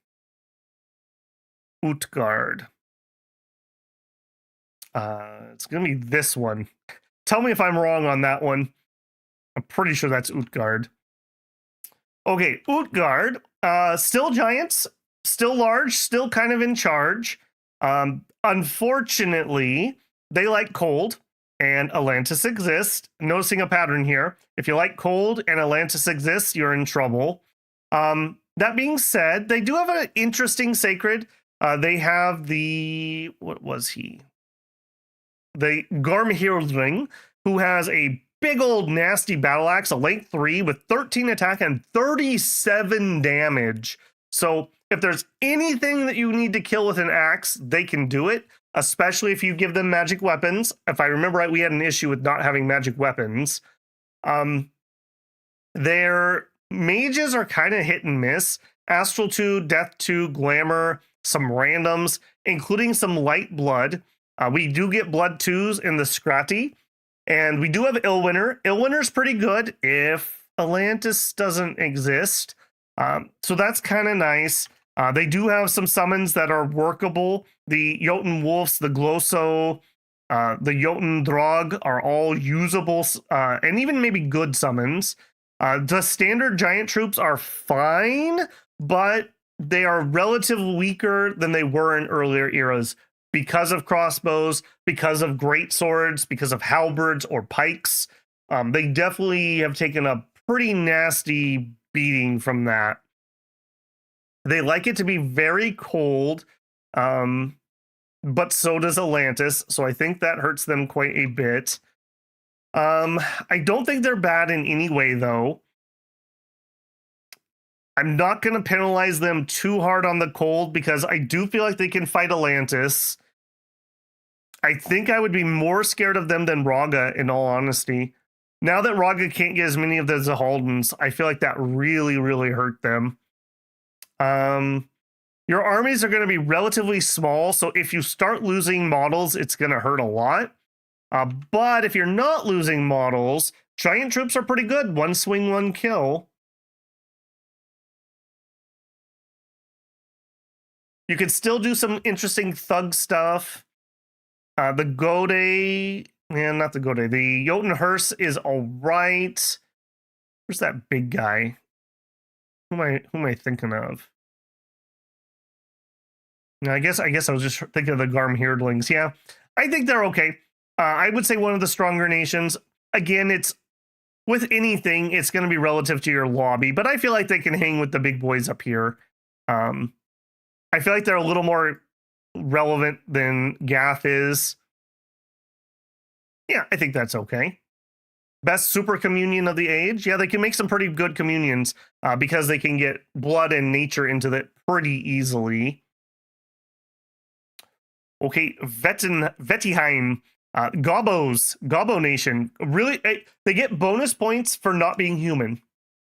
Utgård. It's going to be this one. Tell me if I'm wrong on that one. I'm pretty sure that's Utgård. Okay, Utgård. Still giants. Still large, still kind of in charge. Unfortunately, they like cold, and Atlantis exists. Noticing a pattern here. If you like cold and Atlantis exists, you're in trouble. That being said, they do have an interesting sacred. They have the... What was he? The Gormhildring, who has a big old nasty battle axe, a length 3 with 13 attack and 37 damage. So if there's anything that you need to kill with an axe, they can do it, especially if you give them magic weapons. If I remember right, we had an issue with not having magic weapons. Their mages are kind of hit and miss. Astral 2, Death 2, Glamour, some randoms, including some light blood. We do get blood 2s in the Scratty, and we do have Illwinter. Illwinter's pretty good if Atlantis doesn't exist. So that's kind of nice. They do have some summons that are workable. The Jotun Wolves, the Glosso, the Jotun Drog are all usable and even maybe good summons. The standard giant troops are fine, but they are relatively weaker than they were in earlier eras because of crossbows, because of great swords, because of halberds or pikes. They definitely have taken a pretty nasty beating from that. They like it to be very cold, but so does Atlantis, so I think that hurts them quite a bit. I don't think they're bad in any way, though. I'm not going to penalize them too hard on the cold because I do feel like they can fight Atlantis. I think I would be more scared of them than Ragha, in all honesty. Now that Ragha can't get as many of the Zahaldans, I feel like that really, really hurt them. Your armies are going to be relatively small, so if you start losing models, it's going to hurt a lot. But if you're not losing models, giant troops are pretty good. 1 swing, 1 kill. You could still do some interesting thug stuff. The Gode, not the Gode, the Jotun Hearse is all right. Where's that big guy? Who am I thinking of? I guess I was just thinking of the Garm Heirdlings. Yeah, I think they're okay. I would say one of the stronger nations. Again, it's with anything, it's going to be relative to your lobby, but I feel like they can hang with the big boys up here. I feel like they're a little more relevant than Gath is. Yeah, I think that's okay. Best super communion of the age. Yeah, they can make some pretty good communions because they can get blood and nature into that pretty easily. Okay, Vaettiheim, Gobbo Nation. Really, they get bonus points for not being human.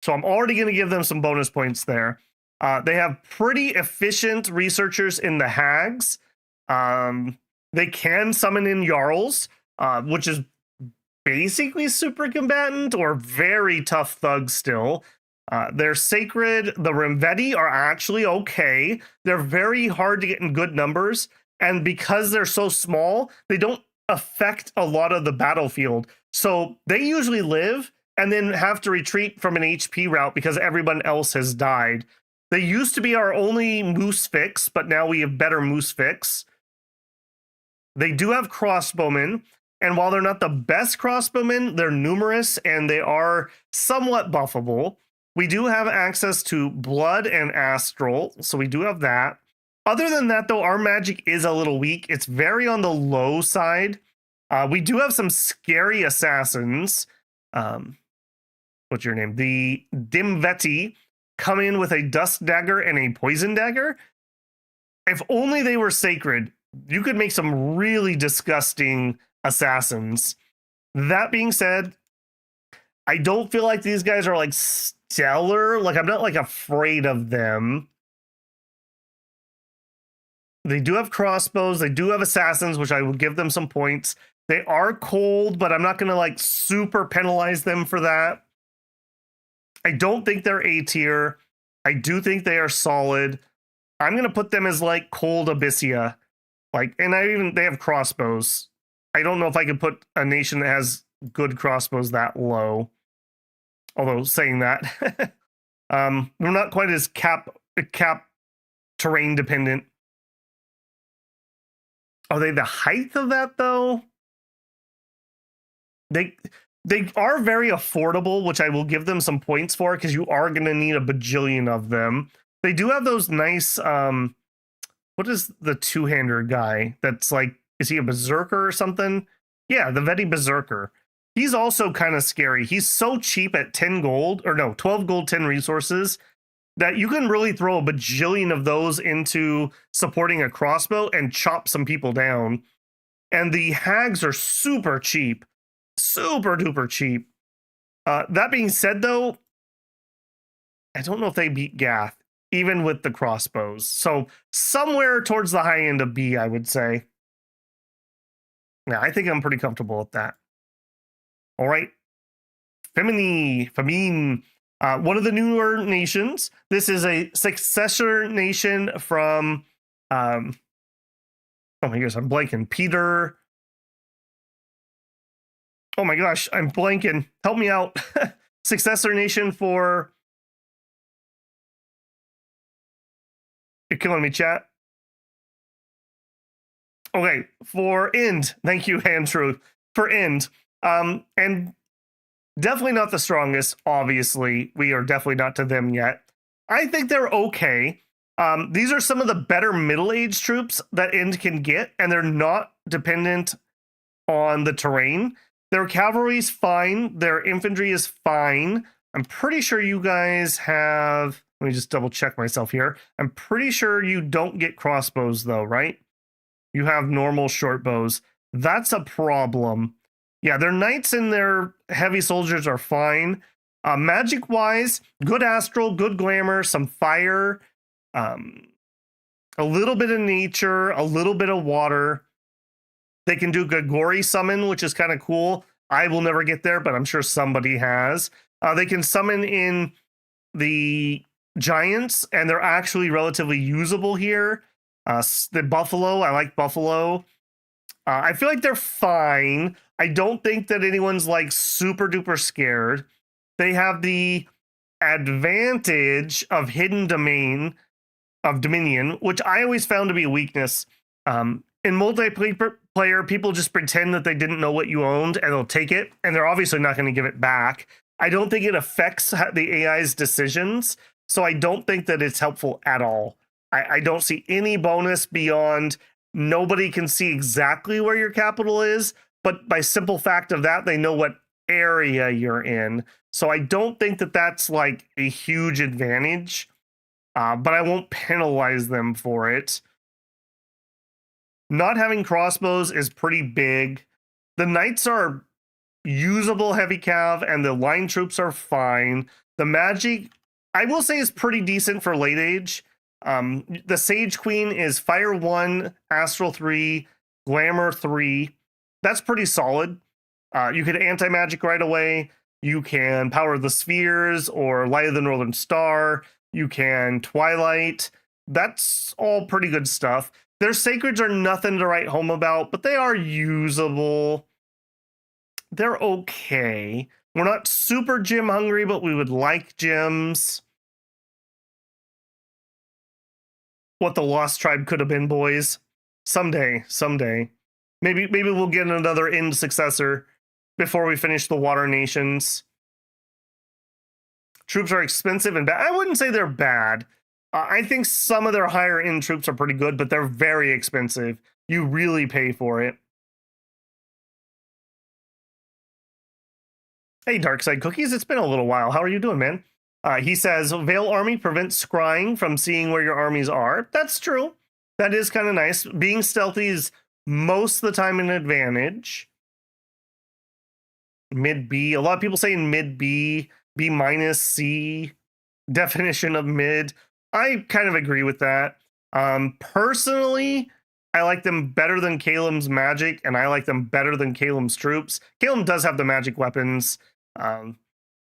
So I'm already going to give them some bonus points there. They have pretty efficient researchers in the hags. They can summon in Jarls, which is basically super combatant or very tough thugs still. They're sacred. The Remvetti are actually okay. They're very hard to get in good numbers. And because they're so small, they don't affect a lot of the battlefield. So they usually live and then have to retreat from an HP route because everyone else has died. They used to be our only moose fix, but now we have better moose fix. They do have crossbowmen, and while they're not the best crossbowmen, they're numerous and they are somewhat buffable. We do have access to blood and astral, so we do have that. Other than that, though, our magic is a little weak. It's very on the low side. We do have some scary assassins. What's your name? The Dimvetti come in with a dust dagger and a poison dagger. If only they were sacred, you could make some really disgusting assassins. That being said, I don't feel like these guys are like stellar. Like I'm not like afraid of them. They do have crossbows. They do have assassins, which I will give them some points. They are cold, but I'm not going to like super penalize them for that. I don't think they're A tier. I do think they are solid. I'm going to put them as like cold Abysia. Like, and they have crossbows. I don't know if I could put a nation that has good crossbows that low. Although saying that, they're not quite as cap terrain dependent. Are they the height of that though? They are very affordable, which I will give them some points for because you are going to need a bajillion of them. They do have those nice, what is the two-hander guy that's like, is he a berserker or something? Yeah, the Vetti Berserker. He's also kind of scary. He's so cheap at 10 gold, or no, 12 gold, 10 resources, that you can really throw a bajillion of those into supporting a crossbow and chop some people down. And the hags are super cheap. Super duper cheap. That being said, though, I don't know if they beat Gath, even with the crossbows. So somewhere towards the high end of B, I would say. Yeah, I think I'm pretty comfortable with that. All right. Feminie. One of the newer nations. This is a successor nation from, oh my gosh, I'm blanking. Peter. Oh my gosh, I'm blanking. Help me out. Successor nation for. You're killing me, chat. Okay, for End. Thank you, Andrew. For End. And definitely not the strongest, obviously. We are definitely not to them yet. I think they're okay. These are some of the better middle-aged troops that End can get, and they're not dependent on the terrain. Their cavalry's fine. Their infantry is fine. I'm pretty sure you guys have... Let me just double check myself here. I'm pretty sure you don't get crossbows, though, right? You have normal short bows. That's a problem. Yeah, their knights and their heavy soldiers are fine. Magic-wise, good astral, good glamour, some fire, a little bit of nature, a little bit of water. They can do good glory summon, which is kind of cool. I will never get there, but I'm sure somebody has. They can summon in the giants, and they're actually relatively usable here. The buffalo, I like buffalo. I feel like they're fine. I don't think that anyone's like super duper scared. They have the advantage of hidden domain of Dominion, which I always found to be a weakness. In multiplayer, people just pretend that they didn't know what you owned and they'll take it, and they're obviously not going to give it back. I don't think it affects the AI's decisions, so I don't think that it's helpful at all. I don't see any bonus beyond nobody can see exactly where your capital is, but by simple fact of that, they know what area you're in. So I don't think that that's like a huge advantage, but I won't penalize them for it. Not having crossbows is pretty big. The knights are usable heavy cav, and the line troops are fine. The magic, I will say, is pretty decent for late age. The Sage Queen is Fire 1, Astral 3, Glamour 3. That's pretty solid. You could anti-magic right away. You can Power of the Spheres or Light of the Northern Star. You can Twilight. That's all pretty good stuff. Their Sacreds are nothing to write home about, but they are usable. They're okay. We're not super gem hungry, but we would like gems. What the Lost Tribe could have been, boys. Someday. Maybe we'll get another End successor before we finish the Water Nations. Troops are expensive and bad. I wouldn't say they're bad. I think some of their higher end troops are pretty good, but they're very expensive. You really pay for it. Hey, Darkside Cookies, it's been a little while. How are you doing, man? He says, Veil Army prevents scrying from seeing where your armies are. That's true. That is kind of nice. Being stealthy is most of the time an advantage. Mid B. A lot of people say mid B, B minus C. Definition of mid. I kind of agree with that. Personally, I like them better than Caelum's magic, and I like them better than Caelum's troops. Caelum does have the magic weapons.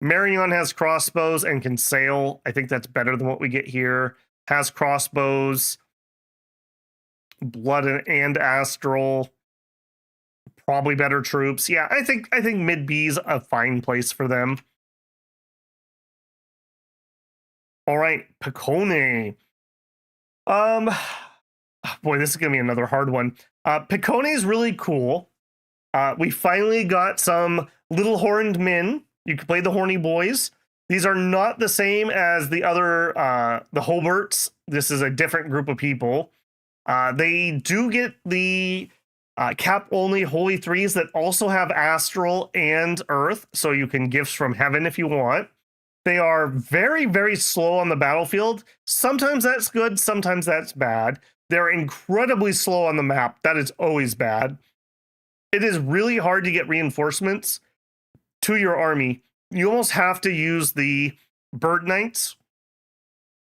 Marignon has crossbows and can sail. I think that's better than what we get here. Has crossbows, blood and astral. Probably better troops. Yeah, I think mid B's a fine place for them. All right, Picone. Boy, this is gonna be another hard one. Picone is really cool. We finally got some little horned men. You can play the horny boys. These are not the same as the other, the Hobarts. This is a different group of people. They do get the Cap only Holy Threes that also have Astral and Earth, so you can Gifts from Heaven if you want. They are very, very slow on the battlefield. Sometimes that's good, sometimes that's bad. They're incredibly slow on the map. That is always bad. It is really hard to get reinforcements to your army. You almost have to use the Bird Knights.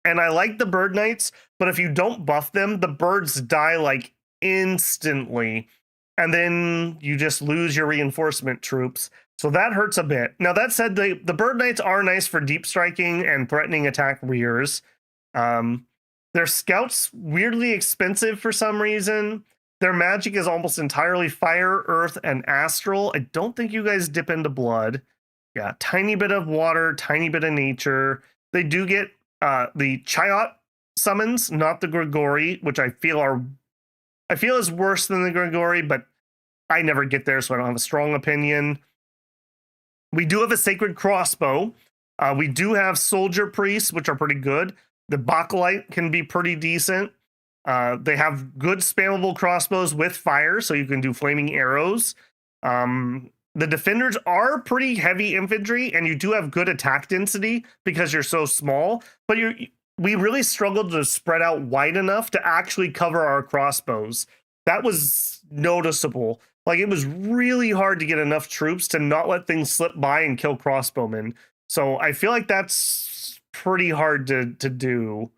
And I like the Bird Knights, but if you don't buff them, the birds die like instantly. And then you just lose your reinforcement troops. So that hurts a bit. Now, that said, the Bird Knights are nice for deep striking and threatening attack rears. Their scouts, weirdly expensive for some reason. Their magic is almost entirely fire, earth, and astral. I don't think you guys dip into blood. Yeah, tiny bit of water, tiny bit of nature. They do get the Chayot summons, not the Grigori, which I feel is worse than the Grigori, but I never get there, so I don't have a strong opinion. We do have a Sacred Crossbow. We do have Soldier Priests, which are pretty good. The Bakelite can be pretty decent. They have good spammable crossbows with fire, so you can do flaming arrows. The Defenders are pretty heavy infantry, and you do have good attack density because you're so small, but we really struggled to spread out wide enough to actually cover our crossbows. That was noticeable. Like, it was really hard to get enough troops to not let things slip by and kill crossbowmen. So I feel like that's pretty hard to do.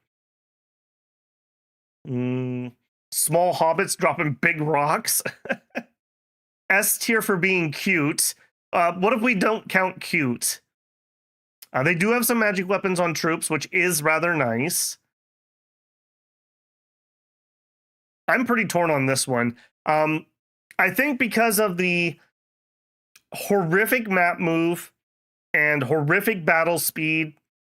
Small hobbits dropping big rocks. S tier for being cute. What if we don't count cute? They do have some magic weapons on troops, which is rather nice. I'm pretty torn on this one. I think because of the horrific map move and horrific battle speed,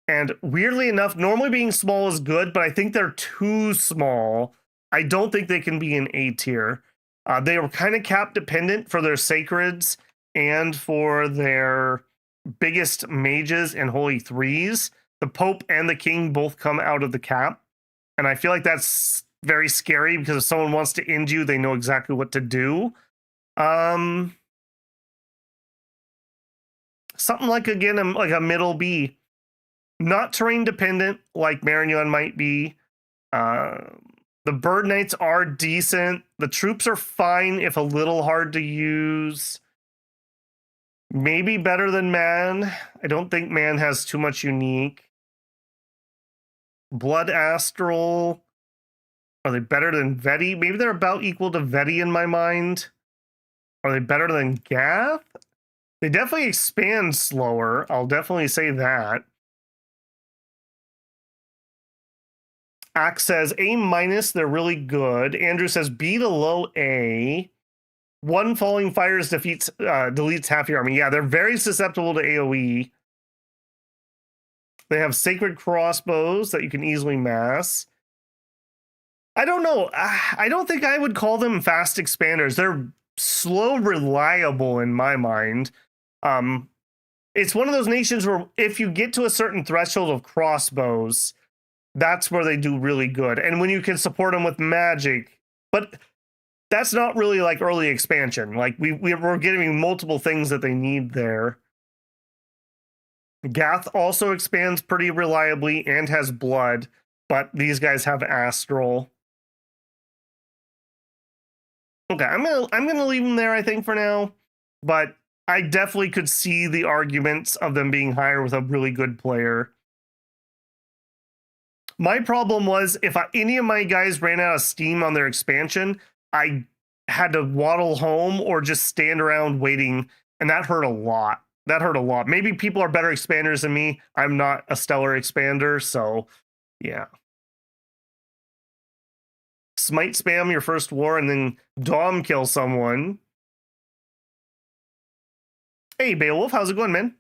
and weirdly enough, normally being small is good, but I think they're too small. I don't think they can be an A tier. They were kind of cap dependent for their sacreds and for their biggest mages and holy threes. The Pope and the King both come out of the cap. And I feel like that's very scary because if someone wants to end you, they know exactly what to do. Something like, again, like a middle B. Not terrain dependent like Marignon might be. The Bird Knights are decent. The troops are fine, if a little hard to use. Maybe better than Man. I don't think Man has too much unique. Blood Astral. Are they better than Veti? Maybe they're about equal to Veti in my mind. Are they better than Gath? They definitely expand slower. I'll definitely say that. Axe says A-, they're really good. Andrew says B to low A. One Falling Fires deletes half your army. Yeah, they're very susceptible to AoE. They have Sacred Crossbows that you can easily mass. I don't know. I don't think I would call them fast expanders. They're slow, reliable in my mind. It's one of those nations where if you get to a certain threshold of crossbows, that's where they do really good. And when you can support them with magic, but that's not really like early expansion. Like we're getting multiple things that they need there. Gath also expands pretty reliably and has blood, but these guys have astral. Okay, I'm gonna leave them there, I think, for now. But I definitely could see the arguments of them being higher with a really good player. My problem was if any of my guys ran out of steam on their expansion, I had to waddle home or just stand around waiting, and that hurt a lot. That hurt a lot. Maybe people are better expanders than me. I'm not a stellar expander, so yeah. Smite spam your first war and then Dom kill someone. Hey, Beowulf, how's it going, man?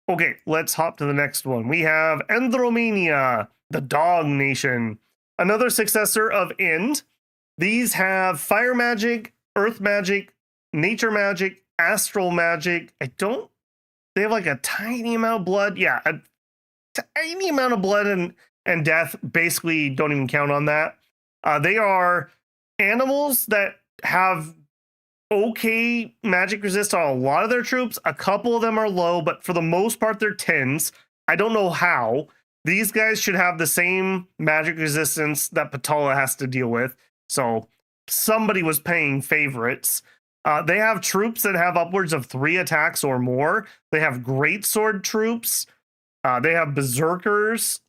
Okay, let's hop to the next one. We have Andromania, the Dog Nation. Another successor of End. These have fire magic, earth magic, nature magic, astral magic. They have like a tiny amount of blood. Yeah, a tiny amount of blood and death. Basically, don't even count on that. They are animals that have okay magic resist on a lot of their troops. A couple of them are low, but for the most part, they're 10s. I don't know how. These guys should have the same magic resistance that Patala has to deal with. So somebody was paying favorites. They have troops that have upwards of 3 attacks or more. They have greatsword troops. They have berserkers.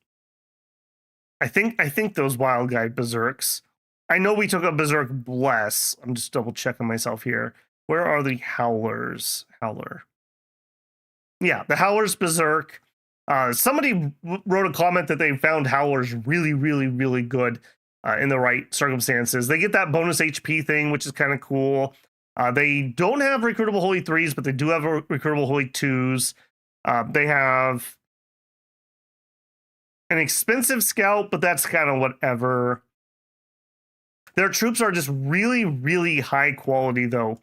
I think those wild guy berserks. I know we took a berserk bless. I'm just double checking myself here. Where are the howlers? Howler. Yeah, the howlers berserk. Somebody wrote a comment that they found howlers really, really, really good in the right circumstances. They get that bonus HP thing, which is kind of cool. They don't have recruitable holy 3s, but they do have recruitable holy 2s. They have an expensive scout, but that's kind of whatever. Their troops are just really, really high quality, though.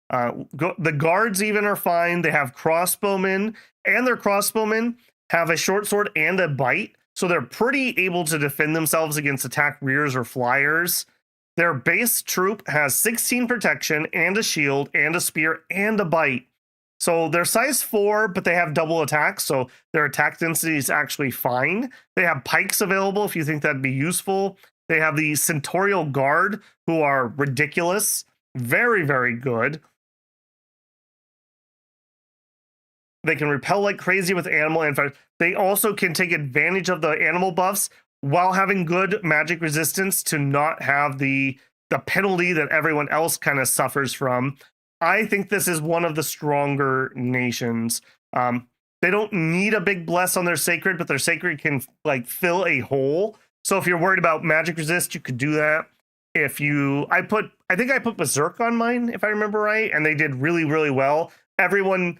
The guards even are fine. They have crossbowmen, and their crossbowmen have a short sword and a bite, so they're pretty able to defend themselves against attack rears or flyers. Their base troop has 16 protection and a shield and a spear and a bite. So they're size 4, but they have double attack, so their attack density is actually fine. They have pikes available if you think that'd be useful. They have the Centaurial Guard, who are ridiculous. Very, very good. They can repel like crazy with animal infect. They also can take advantage of the animal buffs while having good magic resistance to not have the penalty that everyone else kind of suffers from. I think this is one of the stronger nations. They don't need a big bless on their sacred, but their sacred can like fill a hole. So if you're worried about magic resist, you could do that. I think I put Berserk on mine, if I remember right, and they did really, really well. Everyone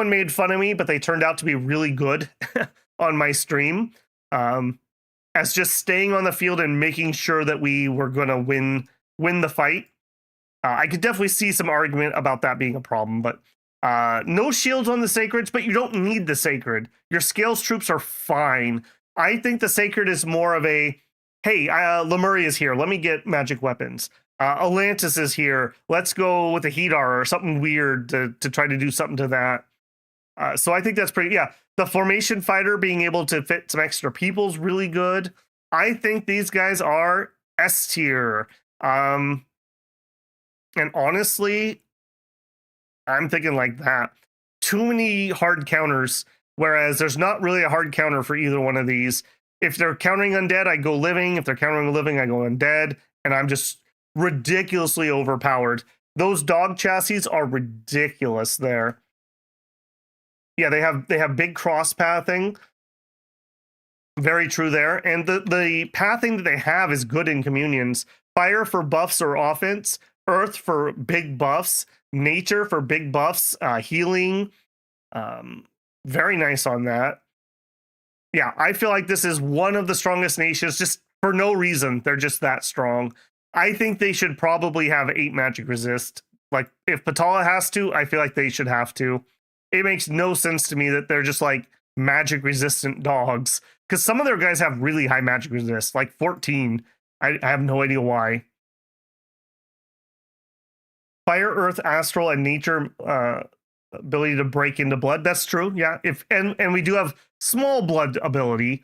made fun of me, but they turned out to be really good on my stream. As just staying on the field and making sure that we were going to win the fight. I could definitely see some argument about that being a problem, but no shields on the sacreds, but you don't need the sacred. Your scales troops are fine. I think the sacred is more of a, hey, Lemuria is here. Let me get magic weapons. Atlantis is here. Let's go with a Hedar or something weird to try to do something to that. So I think that's pretty, yeah. The formation fighter being able to fit some extra people is really good. I think these guys are S tier. And honestly, I'm thinking like that. Too many hard counters, whereas there's not really a hard counter for either one of these. If they're countering undead, I go living. If they're countering living, I go undead. And I'm just ridiculously overpowered. Those dog chassis are ridiculous there. Yeah, they have big cross pathing. Very true there. And the pathing that they have is good in communions. Fire for buffs or offense. Earth for big buffs. Nature for big buffs. Healing. Very nice on that. Yeah, I feel like this is one of the strongest nations, just for no reason. They're just that strong. I think they should probably have 8 magic resist. Like, if Patala has to, I feel like they should have to. It makes no sense to me that they're just like magic resistant dogs, because some of their guys have really high magic resist, like 14. I have no idea why. Fire, earth, astral, and nature ability to break into blood. That's true. Yeah. And we do have small blood ability.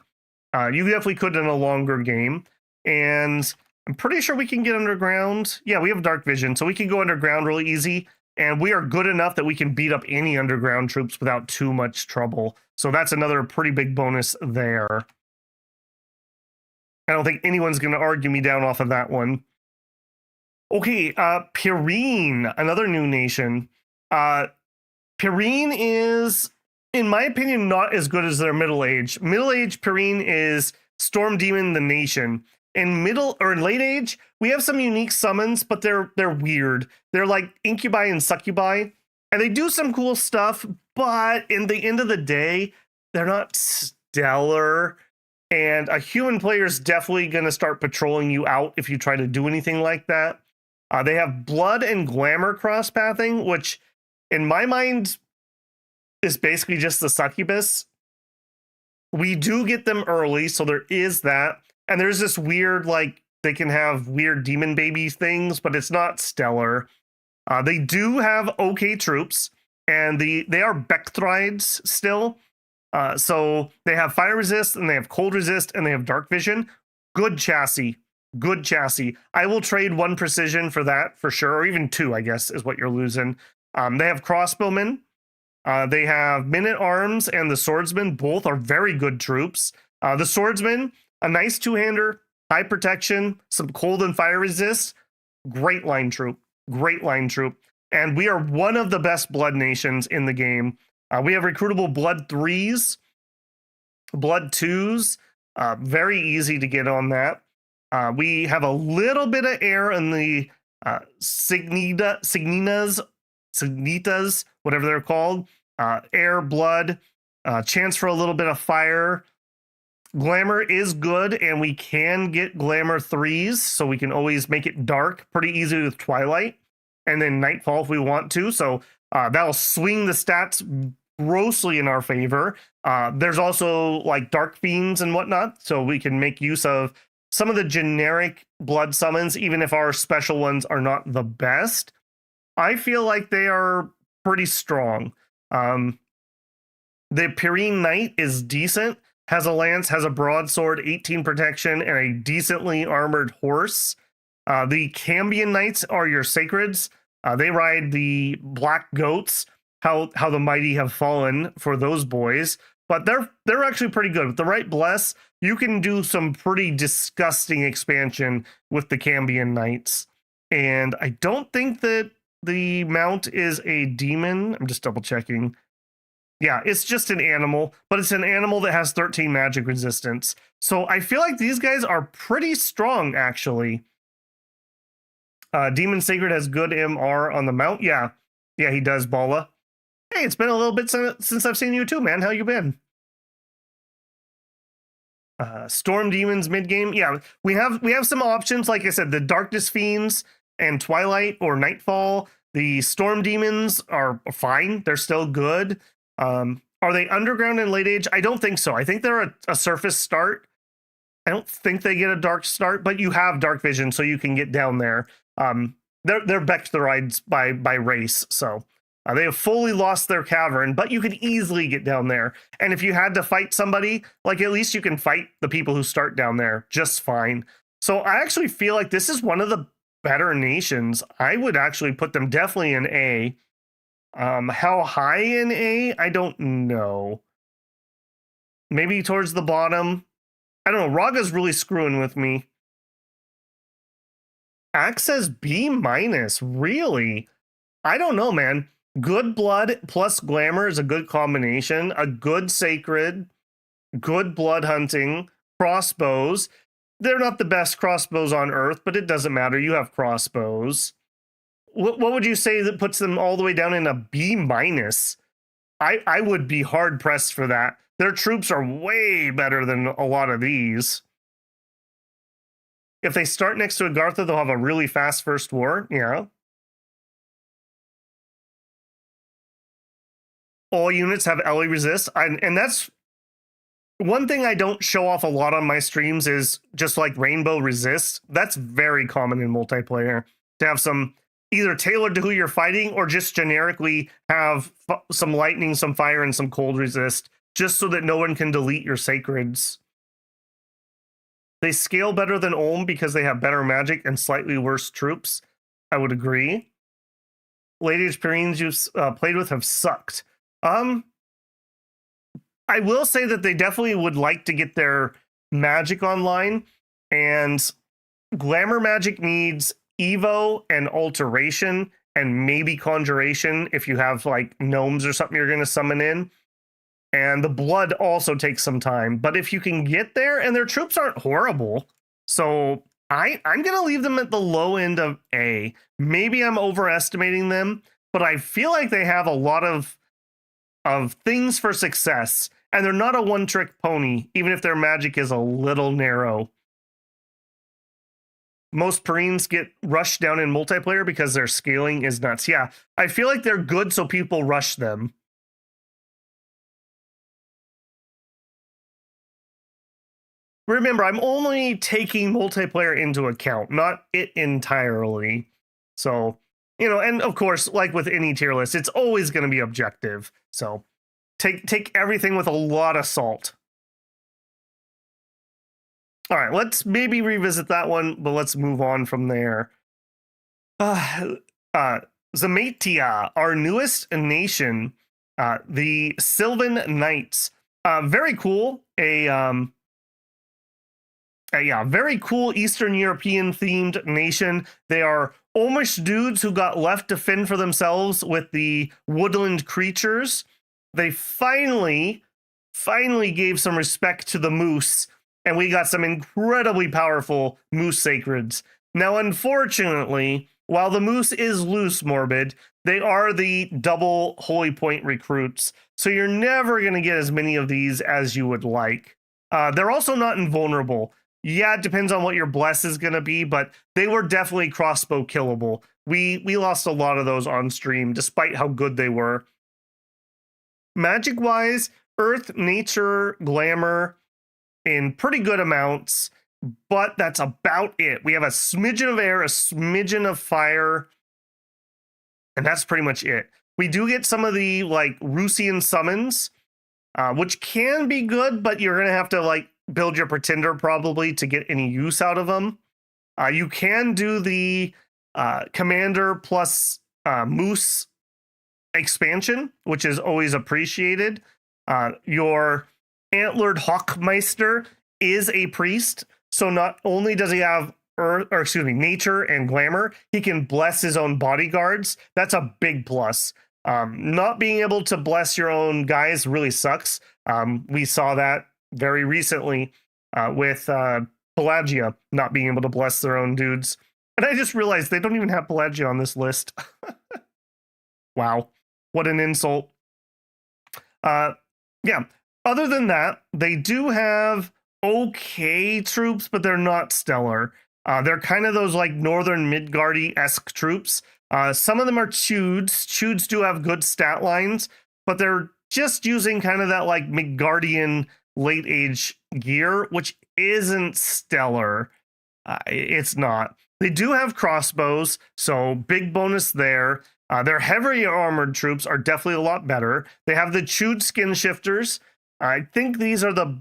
You definitely could in a longer game. And I'm pretty sure we can get underground. Yeah, we have dark vision, so we can go underground really easy. And we are good enough that we can beat up any underground troops without too much trouble. So that's another pretty big bonus there. I don't think anyone's going to argue me down off of that one. Okay, Pyrene, another new nation. Pyrene is, in my opinion, not as good as their Middle Age. Middle Age Pyrene is Storm Demon the Nation. In late age, we have some unique summons, but they're weird. They're like incubi and succubi, and they do some cool stuff, but in the end of the day, they're not stellar. And a human player is definitely going to start patrolling you out if you try to do anything like that. They have blood and glamour cross pathing, which in my mind is basically just the succubus. We do get them early, so there is that. And there's this weird, like, They can have weird demon baby things, but it's not stellar. They do have okay troops, and they are Bekthrides still. So they have fire resist, and they have cold resist, and they have dark vision. Good chassis. Good chassis. I will trade 1 precision for that for sure, or even 2, I guess, is what you're losing. They have crossbowmen. They have men-at-arms and the swordsmen. Both are very good troops. The swordsman, a nice 2-hander, high protection, some cold and fire resist. Great line troop. Great line troop. And we are one of the best blood nations in the game. We have recruitable blood 3s, blood 2s. Very easy to get on that. We have a little bit of air in the Signitas, whatever they're called. Air, blood, chance for a little bit of fire. Glamour is good, and we can get Glamour 3s, so we can always make it dark pretty easy with Twilight, and then Nightfall if we want to. So that'll swing the stats grossly in our favor. There's also like Dark Fiends and whatnot, so we can make use of some of the generic blood summons, even if our special ones are not the best. I feel like they are pretty strong. The Pyrrhene Knight is decent, has a lance, has a broadsword, 18 protection, and a decently armored horse. The Cambion Knights are your sacreds. They ride the black goats. How the mighty have fallen for those boys. But they're actually pretty good. With the right bless, you can do some pretty disgusting expansion with the Cambion Knights. And I don't think that the mount is a demon. I'm just double checking. Yeah, it's just an animal, but it's an animal that has 13 magic resistance. So I feel like these guys are pretty strong, actually. Demon Sacred has good MR on the mount. Yeah, he does, Bala. Hey, it's been a little bit since I've seen you too, man. How you been? Storm Demons mid-game. Yeah, we have some options. Like I said, the Darkness Fiends and Twilight or Nightfall. The Storm Demons are fine. They're still good. Are they underground in late age? I don't think so. I think they're a surface start. I don't think they get a dark start, but you have dark vision, so you can get down there. They're Bekthrides by race, so they have fully lost their cavern, but you can easily get down there. And if you had to fight somebody, like at least you can fight the people who start down there just fine. So I actually feel like this is one of the better nations. I would actually put them definitely in A. How high in A? I don't know. Maybe towards the bottom. I don't know. Ragha's really screwing with me. Axe says B-. Really? I don't know, man. Good blood plus glamour is a good combination. A good sacred, good blood hunting, crossbows. They're not the best crossbows on Earth, but it doesn't matter. You have crossbows. What would you say that puts them all the way down in a B-? I would be hard pressed for that. Their troops are way better than a lot of these. If they start next to Agartha, they'll have a really fast first war. Yeah. All units have LE resist. And that's one thing I don't show off a lot on my streams is just like rainbow resist. That's very common in multiplayer to have some either tailored to who you're fighting or just generically have some lightning, some fire, and some cold resist just so that no one can delete your sacreds. They scale better than Ulm because they have better magic and slightly worse troops. I would agree. Late Age Pyrrhenes you've played with have sucked. I will say that they definitely would like to get their magic online, and glamour magic needs Evo and alteration and maybe conjuration if you have like gnomes or something you're going to summon in. And the blood also takes some time, but if you can get there, and their troops aren't horrible, so I'm going to leave them at the low end of A. Maybe I'm overestimating them, but I feel like they have a lot of things for success, and they're not a one-trick pony, even if their magic is a little narrow. Most Pyrrhenes get rushed down in multiplayer because their scaling is nuts. Yeah, I feel like they're good, so people rush them. remember, I'm only taking multiplayer into account, not it entirely. So, you know, and of course, like with any tier list, it's always going to be objective. So take everything with a lot of salt. All right, let's maybe revisit that one, but let's move on from there. Zamatia, our newest nation, the Sylvan Knights. Very cool. Very cool Eastern European themed nation. They are Olmish dudes who got left to fend for themselves with the woodland creatures. They finally gave some respect to the moose, and we got some incredibly powerful moose sacreds. Now, unfortunately, while the moose is loose morbid, they are the double holy point recruits, so you're never going to get as many of these as you would like. They're also not invulnerable. Yeah, it depends on what your bless is going to be, but they were definitely crossbow killable. We lost a lot of those on stream, despite how good they were. Magic-wise, Earth, Nature, Glamour in pretty good amounts, but that's about it. We have a smidgen of air, a smidgen of fire, and that's pretty much it. We do get some of the, like, Rusian summons, which can be good, but you're going to have to, like, build your pretender probably to get any use out of them. You can do the commander plus moose expansion, which is always appreciated. Your antlered hawkmeister is a priest, so not only does he have nature and glamour, he can bless his own bodyguards. That's a big plus. Not being able to bless your own guys really sucks. We saw that very recently with Pelagia not being able to bless their own dudes. And I just realized they don't even have Pelagia on this list. Wow, what an insult. Yeah, other than that, they do have okay troops, but they're not stellar. They're kind of those like northern Midgård-esque troops. Some of them are Chudes. Chudes do have good stat lines, but they're just using kind of that like Midgardian late age gear, which isn't stellar. It's not. They do have crossbows, so big bonus there. Their heavily armored troops are definitely a lot better. They have the chewed skin shifters. I think these are the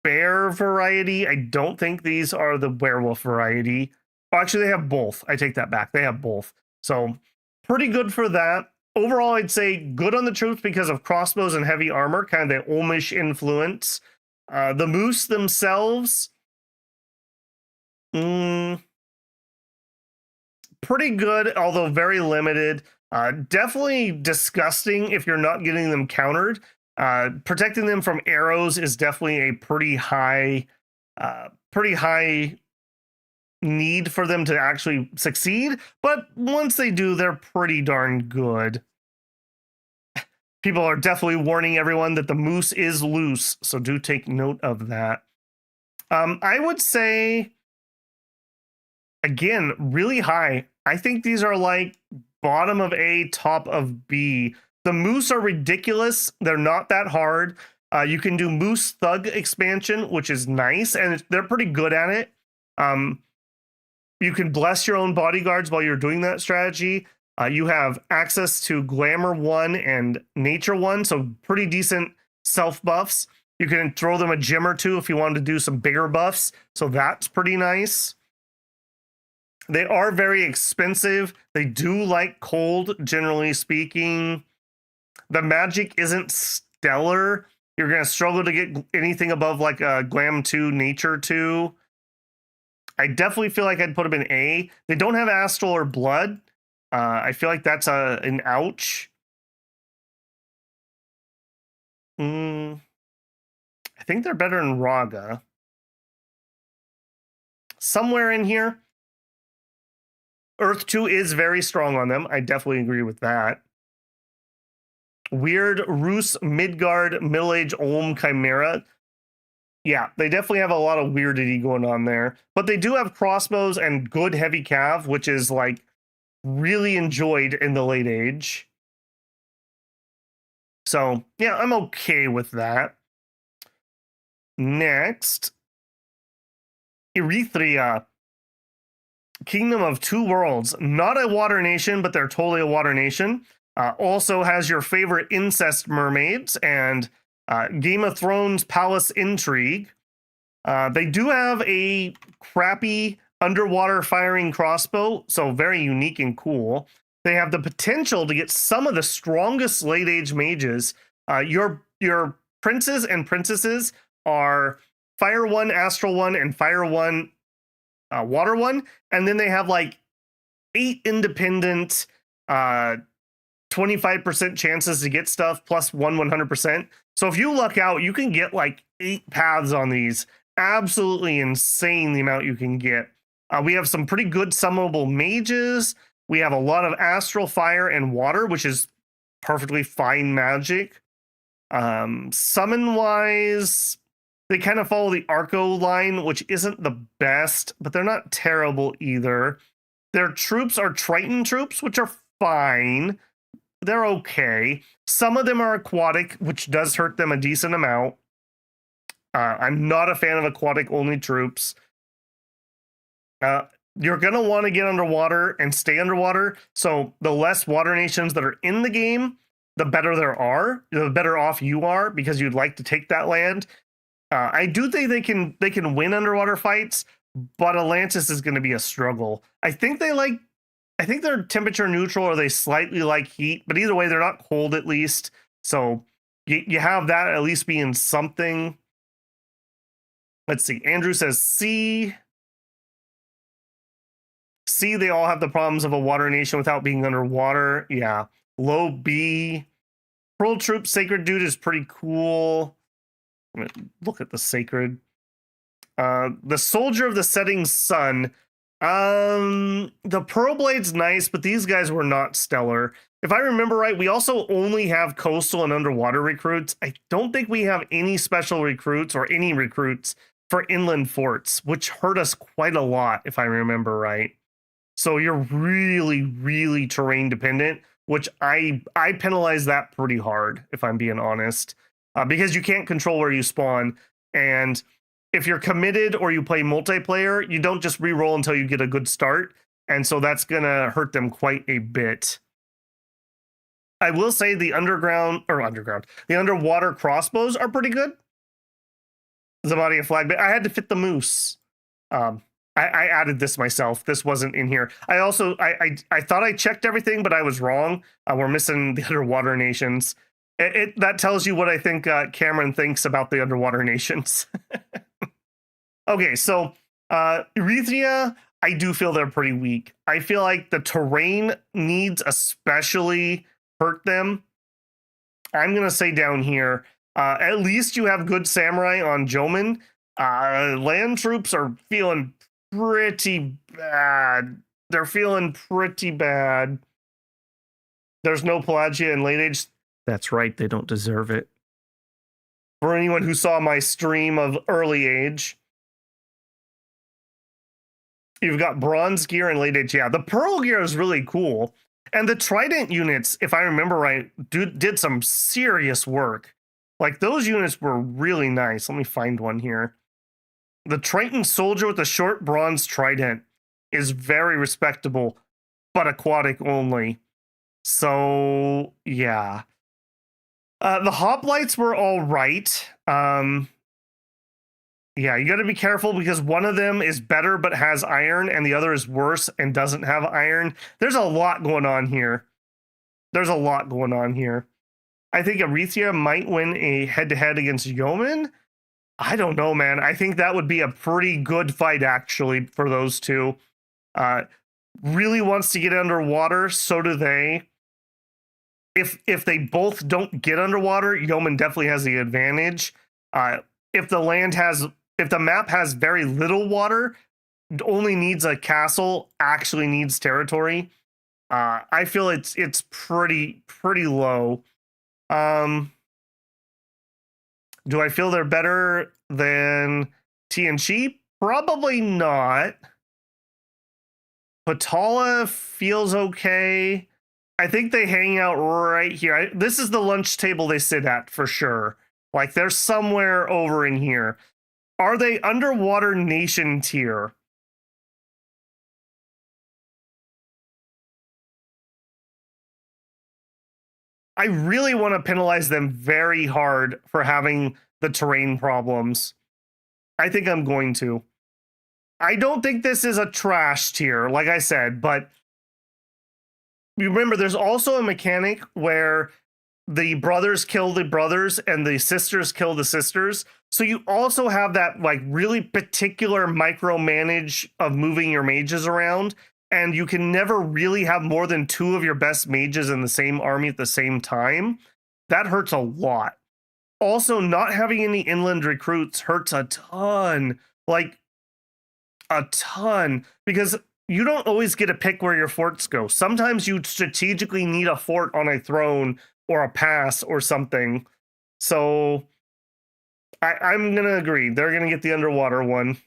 bear variety. I don't think these are the werewolf variety. Oh, actually, they have both. I take that back. They have both. So pretty good for that. Overall, I'd say good on the troops because of crossbows and heavy armor, kind of the Olmish influence. The moose themselves, pretty good, although very limited. Definitely disgusting if you're not getting them countered. Protecting them from arrows is definitely a pretty high need for them to actually succeed. But once they do, they're pretty darn good. People are definitely warning everyone that the moose is loose, so do take note of that. I would say, again, really high. I think these are like bottom of A, top of B. The moose are ridiculous. They're not that hard. You can do moose thug expansion, which is nice, and they're pretty good at it. You can bless your own bodyguards while you're doing that strategy. You have access to Glamour 1 and Nature 1, so pretty decent self buffs. You can throw them a gem or two if you wanted to do some bigger buffs, so that's pretty nice. They are very expensive. They do like cold, generally speaking. The magic isn't stellar. You're going to struggle to get anything above like a Glam 2, Nature 2. I definitely feel like I'd put them in A. They don't have Astral or Blood. I feel like that's an ouch. I think they're better in Ragha. Somewhere in here. Earth 2 is very strong on them. I definitely agree with that. Weird Rus Midgård Middle-Age Olm Chimera. Yeah, they definitely have a lot of weirdity going on there. But they do have crossbows and good heavy cav, which is like really enjoyed in the late age. So, yeah, I'm okay with that. Next, Erythria, Kingdom of Two Worlds. Not a water nation, but they're totally a water nation. Also has your favorite incest mermaids and Game of Thrones palace intrigue. They do have a crappy underwater firing crossbow, so very unique and cool. They have the potential to get some of the strongest late age mages. Your princes and princesses are Fire 1, Astral 1, and Fire 1, Water 1. And then they have like 8 independent 25% chances to get stuff plus 100%. So if you luck out, you can get like 8 paths on these. Absolutely insane the amount you can get. We have some pretty good summonable mages. We have a lot of astral, fire, and water, which is perfectly fine magic. Summon wise, they kind of follow the Arco line, which isn't the best, but they're not terrible either. Their troops are Triton troops, which are fine. They're okay. Some of them are aquatic, which does hurt them a decent amount. I'm not a fan of aquatic only troops. You're going to want to get underwater and stay underwater. So the less water nations that are in the game, the better there are, the better off you are, because you'd like to take that land. I do think they can win underwater fights, but Atlantis is going to be a struggle. I think they're temperature neutral, or they slightly like heat, but either way, they're not cold at least. So you have that at least being something. Let's see. Andrew says C, they all have the problems of a water nation without being underwater. Yeah. Low B. Pearl Troop Sacred Dude is pretty cool. Look at the Sacred. The Soldier of the Setting Sun. The Pearl Blade's nice, but these guys were not stellar. If I remember right, we also only have coastal and underwater recruits. I don't think we have any special recruits or any recruits for inland forts, which hurt us quite a lot, if I remember right. So you're really, really terrain dependent, which I penalize that pretty hard, if I'm being honest, because you can't control where you spawn. And if you're committed or you play multiplayer, you don't just re-roll until you get a good start. And so that's going to hurt them quite a bit. I will say the the underwater crossbows are pretty good. Zabadia flag, but I had to fit the moose. I added this myself. This wasn't in here. I also, I thought I checked everything, but I was wrong. We're missing the underwater nations. That tells you what I think Cameron thinks about the underwater nations. Okay, so Erythria, I do feel they're pretty weak. I feel like the terrain needs especially hurt them. I'm going to say down here, at least you have good samurai on Jomon. Land troops are feeling pretty bad. They're feeling pretty bad. There's no Pelagia in late age. That's right, they don't deserve it. For anyone who saw my stream of early age, you've got bronze gear and late age. Yeah, the pearl gear is really cool. And the trident units, if I remember right, did some serious work. Like, those units were really nice. Let me find one here. The Triton soldier with the short bronze trident is very respectable, but aquatic only. So, yeah. The hoplites were all right. Yeah, you got to be careful because one of them is better but has iron, and the other is worse and doesn't have iron. There's a lot going on here. I think Erythria might win a head-to-head against Jomon. I don't know, man. I think that would be a pretty good fight, actually, for those two. Really wants to get underwater, so do they. If they both don't get underwater, Jomon definitely has the advantage. If the map has very little water, only needs a castle, actually needs territory, I feel it's pretty low. Do I feel they're better than TNG? Probably not. Patala feels okay. I think they hang out right here. This is the lunch table they sit at for sure. Like, they're somewhere over in here. Are they underwater nation tier? I really want to penalize them very hard for having the terrain problems. I think I'm going to. I don't think this is a trash tier, like I said, but remember, there's also a mechanic where the brothers kill the brothers and the sisters kill the sisters. So you also have that like really particular micromanage of moving your mages around. And you can never really have more than 2 of your best mages in the same army at the same time. That hurts a lot. Also, not having any inland recruits hurts a ton. Like, a ton. Because you don't always get to pick where your forts go. Sometimes you strategically need a fort on a throne or a pass or something. So, I'm going to agree. They're going to get the underwater one.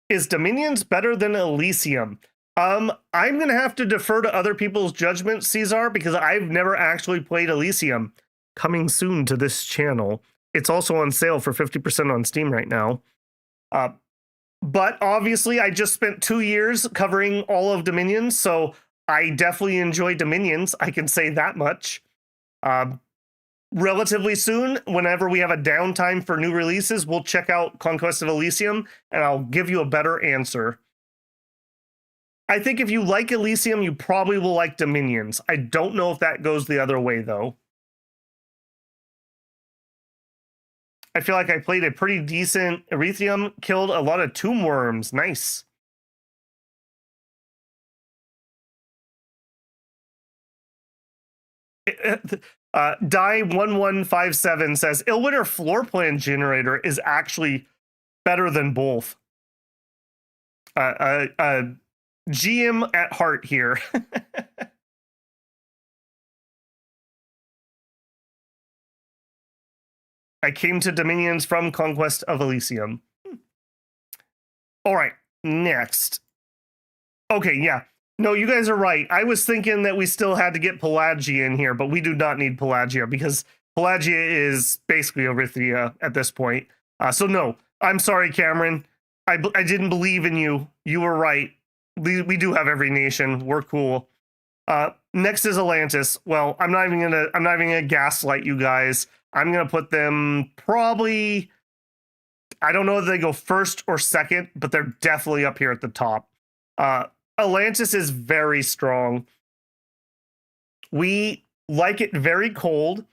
Is Dominions better than Elysium? I'm going to have to defer to other people's judgment, Caesar, because I've never actually played Elysium. Coming soon to this channel. It's also on sale for 50% on Steam right now. But obviously, I just spent 2 years covering all of Dominions, so I definitely enjoy Dominions. I can say that much. Relatively soon, whenever we have a downtime for new releases, we'll check out Conquest of Elysium, and I'll give you a better answer. I think if you like Elysium, you probably will like Dominions. I don't know if that goes the other way, though. I feel like I played a pretty decent Erythium, killed a lot of tomb worms. Nice. Die1157 says, Illwinter floor plan generator is actually better than both. GM at heart here. I came to Dominions from Conquest of Elysium. All right, next. Okay, yeah. No, you guys are right. I was thinking that we still had to get Pelagia in here, but we do not need Pelagia because Pelagia is basically Erythria at this point. So no, I'm sorry, Cameron. I didn't believe in you. You were right. We do have every nation. We're cool. Next is Atlantis. Well, I'm not even gonna gaslight you guys. I'm gonna put them probably. I don't know if they go first or second, but they're definitely up here at the top. Atlantis is very strong. We like it very cold,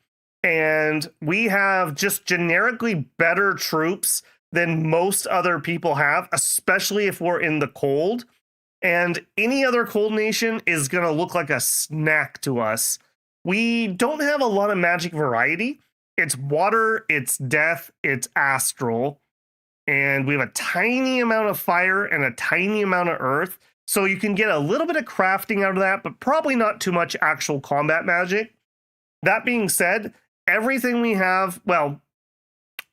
and we have just generically better troops than most other people have, especially if we're in the cold. And any other cold nation is going to look like a snack to us. We don't have a lot of magic variety. It's water, it's death, it's astral. And we have a tiny amount of fire and a tiny amount of earth. So you can get a little bit of crafting out of that, but probably not too much actual combat magic. That being said, everything we have, well,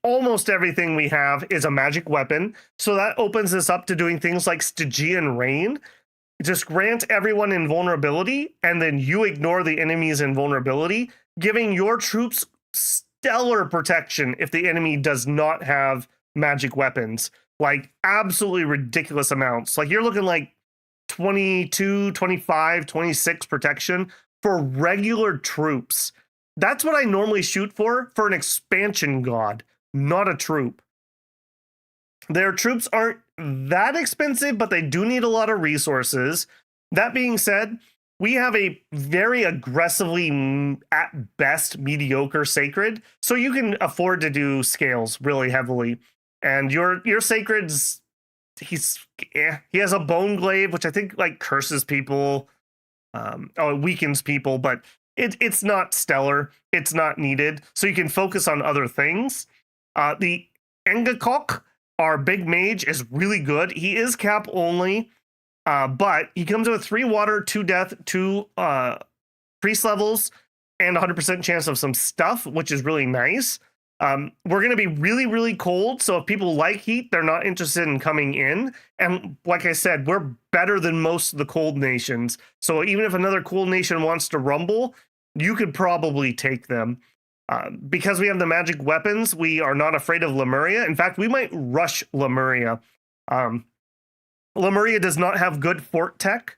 almost everything we have is a magic weapon. So that opens us up to doing things like Stygian Rain. Just grant everyone invulnerability, and then you ignore the enemy's invulnerability, giving your troops stellar protection if the enemy does not have magic weapons. Like, absolutely ridiculous amounts. Like, you're looking like 22, 25, 26 protection for regular troops. That's what I normally shoot for an expansion god, not a troop. Their troops aren't that expensive, but they do need a lot of resources. That being said, we have a very aggressively, at best, mediocre sacred, so you can afford to do scales really heavily. And your sacred's, he has a bone glaive, which I think like curses people, it weakens people, but it's not stellar. It's not needed, so you can focus on other things. The Engakok, our big mage, is really good. He is cap only, but he comes with 3 water, 2 death, 2 priest levels, and 100% chance of some stuff, which is really nice. We're going to be really, really cold, so if people like heat, they're not interested in coming in. And like I said, we're better than most of the cold nations. So even if another cold nation wants to rumble, you could probably take them. Because we have the magic weapons, we are not afraid of Lemuria. In fact, we might rush Lemuria. Lemuria does not have good fort tech,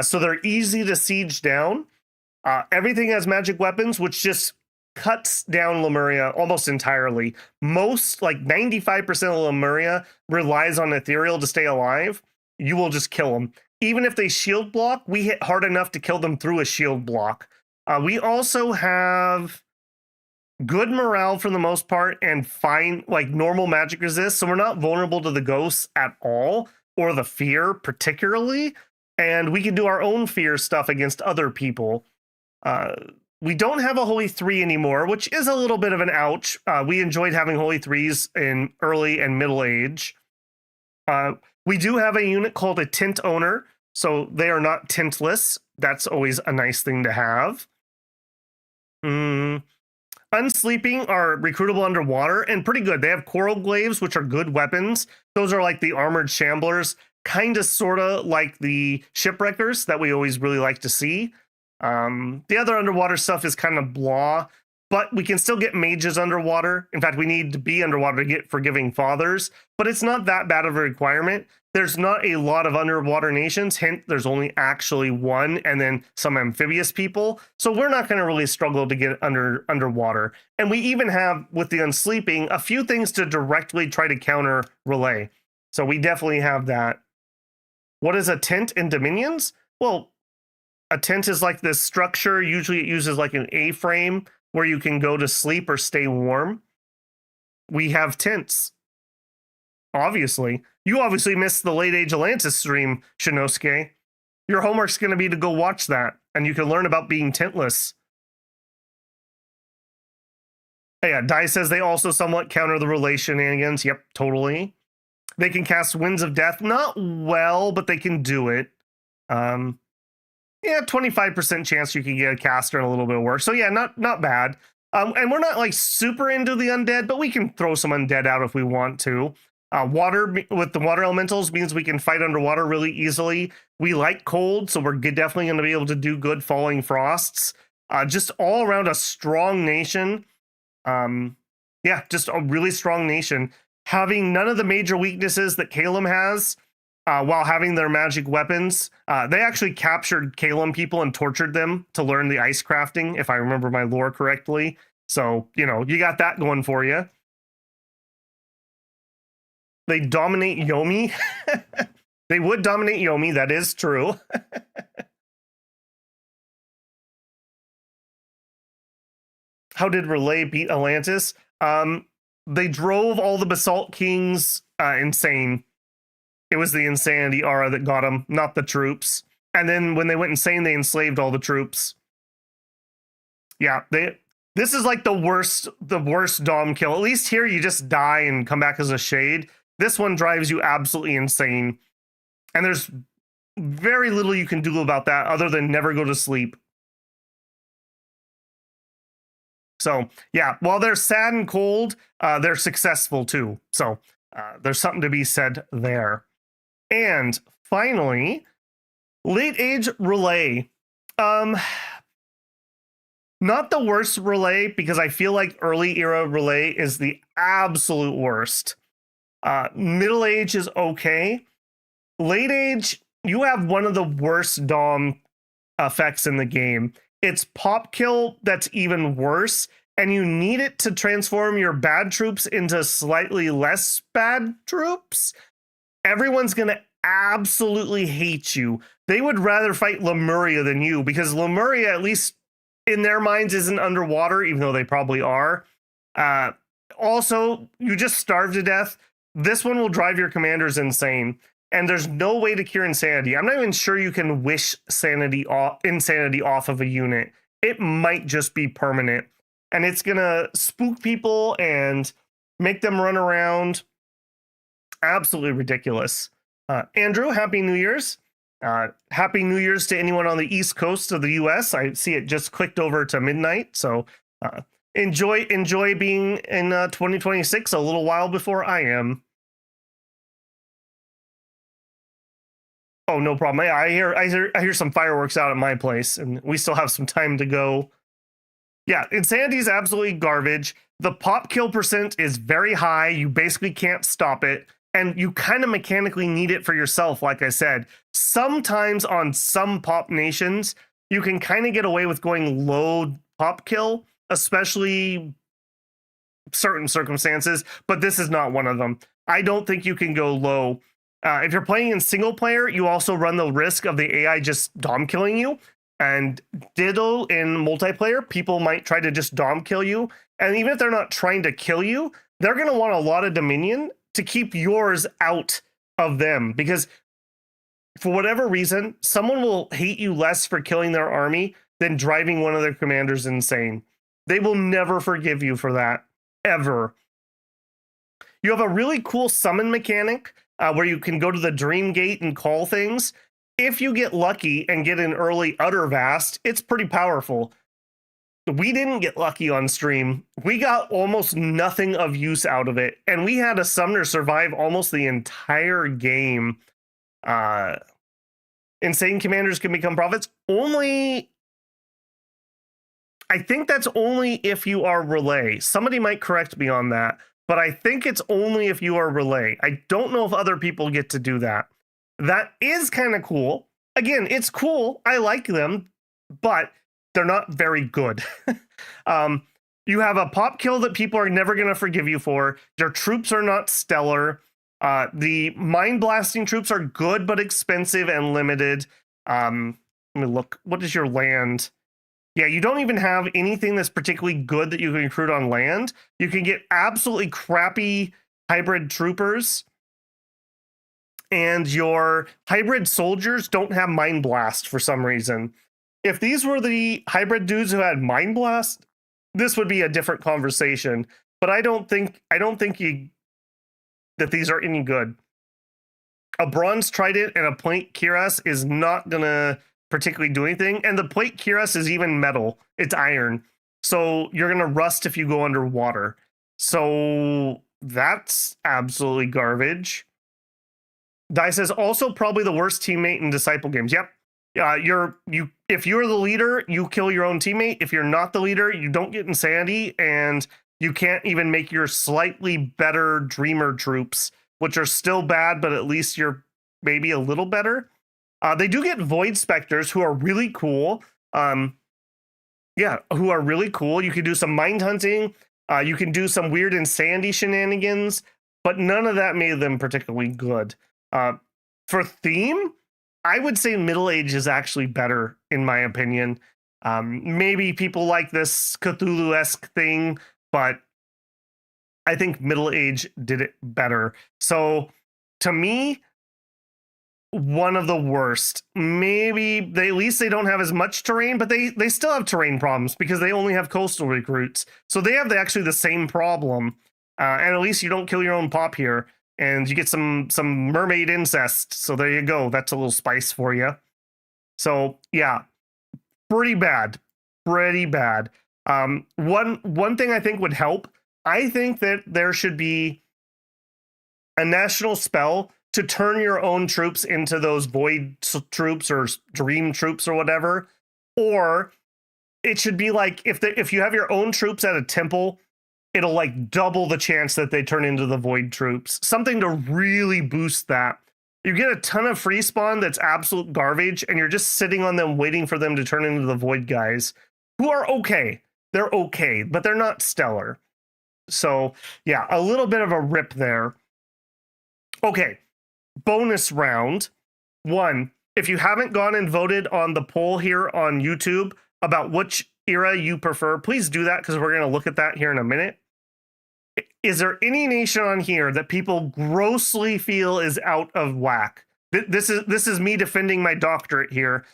so they're easy to siege down. Everything has magic weapons, which just cuts down Lemuria almost entirely. Most, like 95% of Lemuria, relies on ethereal to stay alive. You will just kill them. Even if they shield block, we hit hard enough to kill them through a shield block. We also have good morale for the most part and fine, like normal magic resist. So we're not vulnerable to the ghosts at all, or the fear particularly. And we can do our own fear stuff against other people. We don't have a Holy 3 anymore, which is a little bit of an ouch. We enjoyed having Holy 3s in early and middle age. We do have a unit called a Tint Owner, so they are not tintless. That's always a nice thing to have. Unsleeping are recruitable underwater and pretty good. They have Coral Glaives, which are good weapons. Those are like the armored shamblers, kind of sort of like the shipwreckers that we always really like to see. The other underwater stuff is kind of blah, but we can still get mages underwater. In fact, we need to be underwater to get Forgiving Fathers, but it's not that bad of a requirement. There's not a lot of underwater nations. Hint, there's only actually one, and then some amphibious people. So we're not going to really struggle to get underwater. And we even have, with the Unsleeping, a few things to directly try to counter Relay. So we definitely have that. What is a tent in Dominions? Well, a tent is like this structure. Usually it uses like an A-frame where you can go to sleep or stay warm. We have tents. Obviously. You obviously missed the Late Age Atlantis stream, Shinosuke. Your homework's going to be to go watch that, and you can learn about being tentless. Hey, yeah, Dai says they also somewhat counter the relay shenanigans. Yep, totally. They can cast Winds of Death. Not well, but they can do it. Yeah, 25% chance you can get a caster and a little bit of work. So yeah, not bad. And we're not like super into the undead, but we can throw some undead out if we want to. Water with the water elementals means we can fight underwater really easily. We like cold, so we're definitely going to be able to do good falling frosts. Just all around a strong nation. Yeah, just a really strong nation. Having none of the major weaknesses that Caelum has, while having their magic weapons. They actually captured Caelum people and tortured them to learn the ice crafting, if I remember my lore correctly. So, you know, you got that going for you. They dominate Yomi. They would dominate Yomi, that is true. How did Relay beat Atlantis? They drove all the Basalt Kings insane. It was the insanity aura that got them, not the troops. And then when they went insane, they enslaved all the troops. Yeah, this is like the worst Dom kill. At least here you just die and come back as a shade. This one drives you absolutely insane. And there's very little you can do about that other than never go to sleep. So, yeah, while they're sad and cold, they're successful too. So, there's something to be said there. And finally, Late Age Relay. Not the worst Relay, because I feel like early era Relay is the absolute worst. Middle Age is okay. Late Age, you have one of the worst Dom effects in the game. It's pop kill that's even worse, and you need it to transform your bad troops into slightly less bad troops. Everyone's going to absolutely hate you. They would rather fight Lemuria than you, because Lemuria, at least in their minds, isn't underwater, even though they probably are. Also, you just starve to death. This one will drive your commanders insane, and there's no way to cure insanity. I'm not even sure you can wish insanity off of a unit. It might just be permanent, and it's going to spook people and make them run around. Absolutely ridiculous. Andrew, Happy New Year's. Happy New Year's to anyone on the East Coast of the US. I see it just clicked over to midnight. So enjoy being in 2026 a little while before I am. Oh, no problem. I hear some fireworks out at my place, and we still have some time to go. Yeah, insanity is absolutely garbage. The pop kill percent is very high. You basically can't stop it. And you kind of mechanically need it for yourself, like I said. Sometimes on some pop nations, you can kind of get away with going low pop kill, especially certain circumstances, but this is not one of them. I don't think you can go low. If you're playing in single player, you also run the risk of the AI just dom killing you. And ditto in multiplayer, people might try to just dom kill you. And even if they're not trying to kill you, they're going to want a lot of dominion to keep yours out of them. Because for whatever reason, someone will hate you less for killing their army than driving one of their commanders insane. They will never forgive you for that, ever. You have a really cool summon mechanic where you can go to the Dream Gate and call things. If you get lucky and get an early Uttervast, it's pretty powerful. We didn't get lucky on stream. We got almost nothing of use out of it. And we had a summoner survive almost the entire game. Insane commanders can become prophets. Only, I think that's only if you are relay. Somebody might correct me on that, but I think it's only if you are relay. I don't know if other people get to do that. That is kind of cool. Again, it's cool. I like them, but they're not very good. You have a pop kill that people are never going to forgive you for. Your troops are not stellar. The mind blasting troops are good, but expensive and limited. Let me look. What is your land? Yeah, you don't even have anything that's particularly good that you can recruit on land. You can get absolutely crappy hybrid troopers. And your hybrid soldiers don't have Mind Blast for some reason. If these were the hybrid dudes who had Mind Blast, this would be a different conversation. But I don't think that these are any good. A bronze trident and a plate cuirass is not gonna particularly do anything. And the plate cuirass is even metal. It's iron. So you're gonna rust if you go underwater. So that's absolutely garbage. Dai says also probably the worst teammate in Disciple games. Yep. If you're the leader, you kill your own teammate. If you're not the leader, you don't get insanity, and you can't even make your slightly better Dreamer troops, which are still bad, but at least you're maybe a little better. They do get Void Specters, who are really cool. Who are really cool. You can do some mind hunting. You can do some weird insanity shenanigans, but none of that made them particularly good. For theme, I would say Middle Age is actually better, in my opinion. Maybe people like this Cthulhu-esque thing, but I think Middle Age did it better. So, to me, one of the worst. Maybe at least they don't have as much terrain, but they still have terrain problems because they only have coastal recruits. So they have actually the same problem. And at least you don't kill your own pop here. And you get some mermaid incest. So there you go. That's a little spice for you. So yeah, pretty bad. Pretty bad. One thing I think would help, I think that there should be a national spell to turn your own troops into those void troops or dream troops or whatever. Or it should be like if you have your own troops at a temple, it'll like double the chance that they turn into the void troops. Something to really boost that. You get a ton of free spawn that's absolute garbage, and you're just sitting on them waiting for them to turn into the void guys, who are okay. They're okay, but they're not stellar. So yeah, a little bit of a rip there. Okay, bonus round. One, if you haven't gone and voted on the poll here on YouTube about which era you prefer, please do that, because we're going to look at that here in a minute. Is there any nation on here that people grossly feel is out of whack? This is me defending my doctorate here.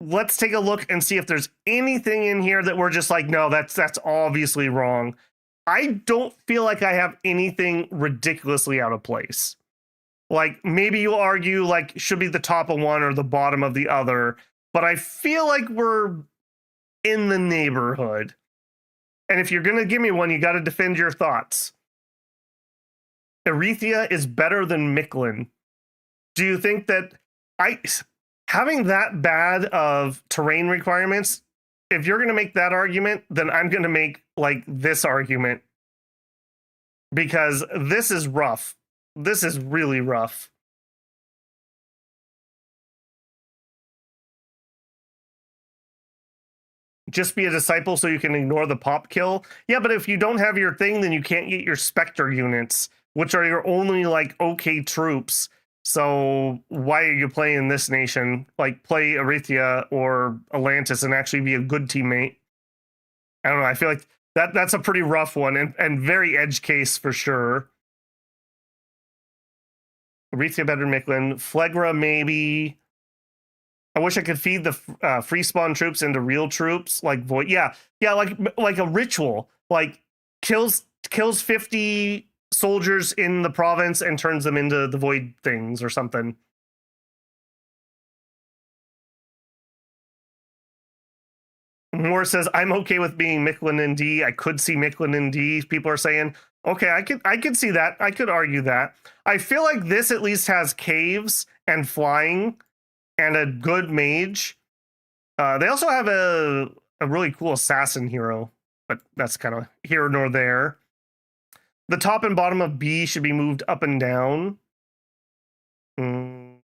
Let's take a look and see if there's anything in here that we're just like, no, that's obviously wrong. I don't feel like I have anything ridiculously out of place. Like, maybe you'll argue like should be the top of one or the bottom of the other, but I feel like we're in the neighborhood. And if you're going to give me one, you got to defend your thoughts. Erythia is better than Mictlan. Do you think that having that bad of terrain requirements if you're going to make that argument, then I'm going to make like this argument, because this is rough. This is really rough. Just be a disciple so you can ignore the pop kill. Yeah, but if you don't have your thing, then you can't get your Spectre units, which are your only like okay troops. So why are you playing this nation? Like, play Abysia or Atlantis and actually be a good teammate. I don't know. I feel like that's a pretty rough one, and very edge case for sure. Abysia better than Mictlan. Phlegra maybe. I wish I could feed the free spawn troops into real troops, like Void. Yeah, like a ritual, like kills 50 soldiers in the province and turns them into the Void things or something. Moore says, I'm okay with being Mictlan in D. I could see Mictlan in D. People are saying, okay, I could see that. I could argue that. I feel like this at least has caves and flying and a good mage. They also have a really cool assassin hero, but that's kind of here nor there. The top and bottom of B should be moved up and down. So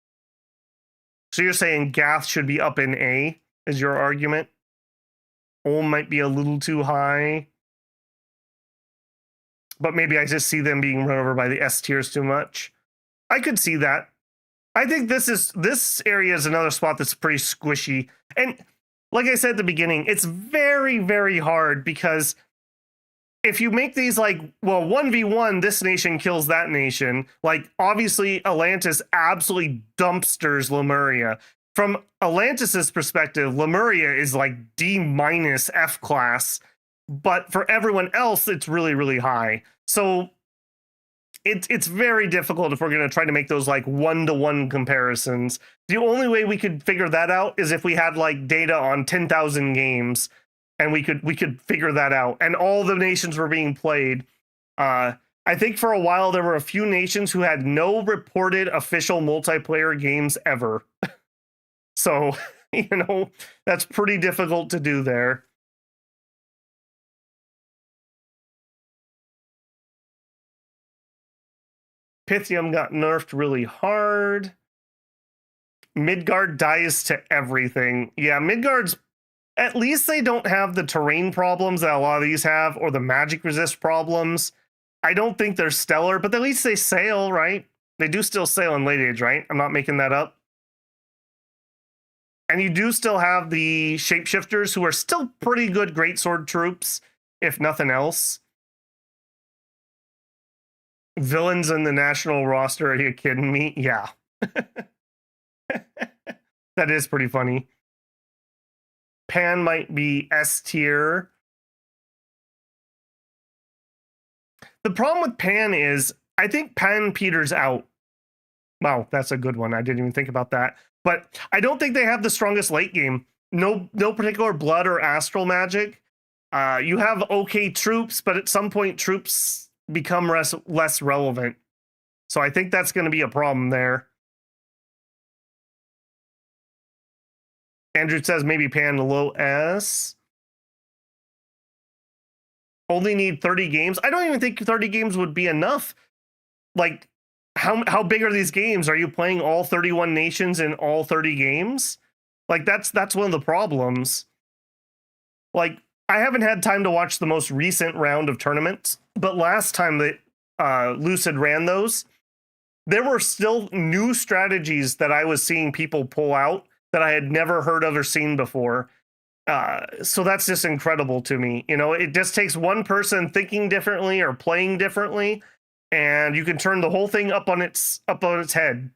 you're saying Gath should be up in A, is your argument? Ulm might be a little too high. But maybe I just see them being run over by the S tiers too much. I could see that. I think this area is another spot that's pretty squishy. And like I said at the beginning, it's very, very hard, because if you make these like, well, 1v1, this nation kills that nation. Like, obviously, Atlantis absolutely dumpsters Lemuria. From Atlantis's perspective, Lemuria is like D- F class. But for everyone else, it's really, really high. So it's very difficult if we're going to try to make those like one-to-one comparisons. The only way we could figure that out is if we had like data on 10,000 games, and we could figure that out. And all the nations were being played. I think for a while there were a few nations who had no reported official multiplayer games ever. So, that's pretty difficult to do there. Pythium got nerfed really hard. Midgård dies to everything. Yeah, Midgård's, at least they don't have the terrain problems that a lot of these have, or the magic resist problems. I don't think they're stellar, but at least they sail, right? They do still sail in late age, right? I'm not making that up. And you do still have the shapeshifters, who are still pretty good greatsword troops, if nothing else. Villains in the national roster, are you kidding me? Yeah. That is pretty funny. Pan might be S tier. The problem with Pan is, I think Pan peters out. Wow, that's a good one. I didn't even think about that. But I don't think they have the strongest late game. No particular blood or astral magic. You have okay troops, but at some point troops become less relevant. So I think that's going to be a problem there. Andrew says maybe Pan low S. Only need 30 games. I don't even think 30 games would be enough. Like, how big are these games? Are you playing all 31 nations in all 30 games? Like, that's one of the problems. Like, I haven't had time to watch the most recent round of tournaments, but last time that Lucid ran those, there were still new strategies that I was seeing people pull out that I had never heard of or seen before. So that's just incredible to me. It just takes one person thinking differently or playing differently, and you can turn the whole thing up on its head.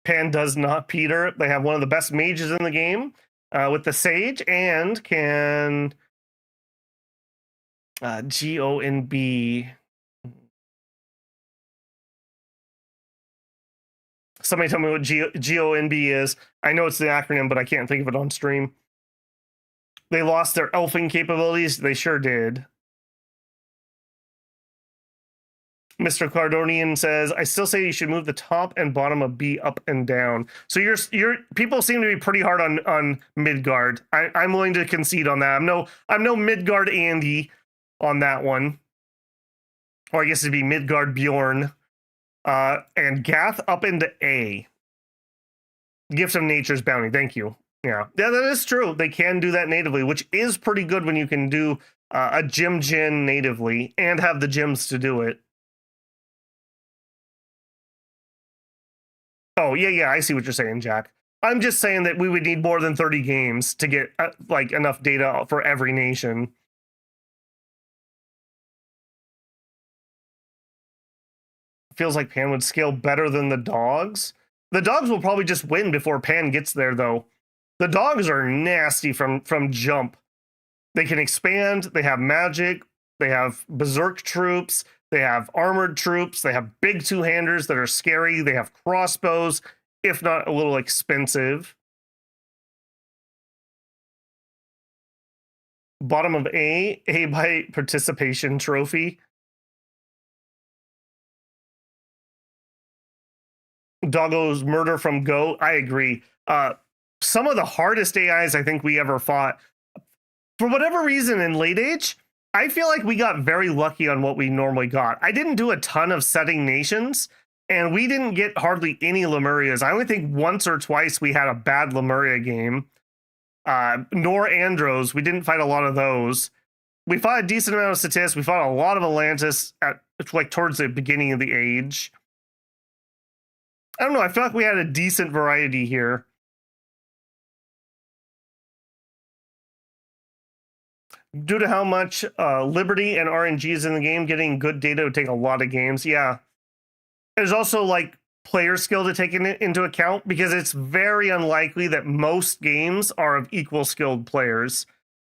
Pan does not peter. They have one of the best mages in the game with the Sage, and can GONB. Somebody tell me what GONB is. I know it's the acronym, but I can't think of it on stream. They lost their elfing capabilities. They sure did. Mr. Cardonian says, I still say you should move the top and bottom of B up and down. So you're people seem to be pretty hard on Midgård. I'm willing to concede on that. I'm no Midgård Andy on that one. Or I guess it'd be Midgård Bjorn. And Gath up into A. Gift of Nature's Bounty. Thank you. Yeah, that is true. They can do that natively, which is pretty good when you can do a gym gen natively and have the gyms to do it. Oh, yeah, I see what you're saying, Jack. I'm just saying that we would need more than 30 games to get like enough data for every nation. Feels like Pan would scale better than the dogs. The dogs will probably just win before Pan gets there, though. The dogs are nasty from jump. They can expand, they have magic, they have berserk troops, they have armored troops, they have big two-handers that are scary, they have crossbows, if not a little expensive. Bottom of A by participation trophy. Doggo's murder from Go, I agree. Some of the hardest AIs I think we ever fought, for whatever reason in late age, I feel like we got very lucky on what we normally got. I didn't do a ton of setting nations, and we didn't get hardly any Lemurias. I only think once or twice we had a bad Lemuria game. Nor Andros, we didn't fight a lot of those. We fought a decent amount of Satis. We fought a lot of Atlantis at like towards the beginning of the age. I don't know. I feel like we had a decent variety here. Due to how much Liberty and RNG is in the game, getting good data would take a lot of games. Yeah. There's also like player skill to take into account, because it's very unlikely that most games are of equal skilled players.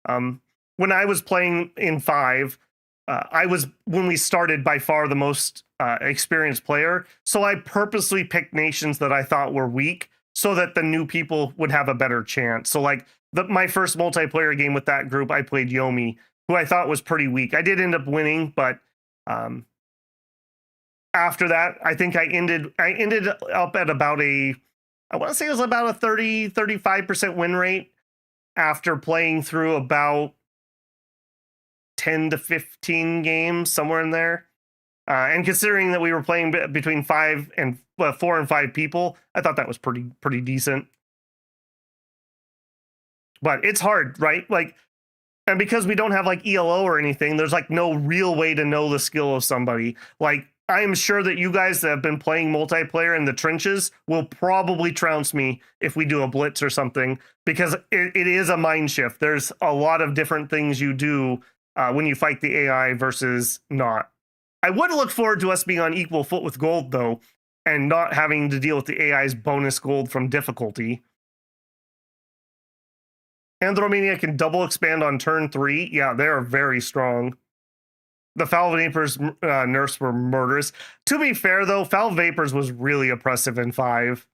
When I was playing in 5, I was, when we started, by far the most experienced player. So I purposely picked nations that I thought were weak so that the new people would have a better chance. So like my first multiplayer game with that group, I played Yomi, who I thought was pretty weak. I did end up winning, but after that, I think I ended up at about I want to say it was about a 35% win rate after playing through about 10 to 15 games, somewhere in there. And considering that we were playing between 4 and 5 people, I thought that was pretty decent. But it's hard, right? Like, and because we don't have like ELO or anything, there's like no real way to know the skill of somebody. Like, I am sure that you guys that have been playing multiplayer in the trenches will probably trounce me if we do a blitz or something, because it is a mind shift. There's a lot of different things you do when you fight the AI versus not. I would look forward to us being on equal foot with gold, though, and not having to deal with the AI's bonus gold from difficulty. Andromeda can double expand on turn 3. Yeah, they are very strong. The Foul Vapors nerfs were murderous. To be fair, though, Foul Vapors was really oppressive in 5.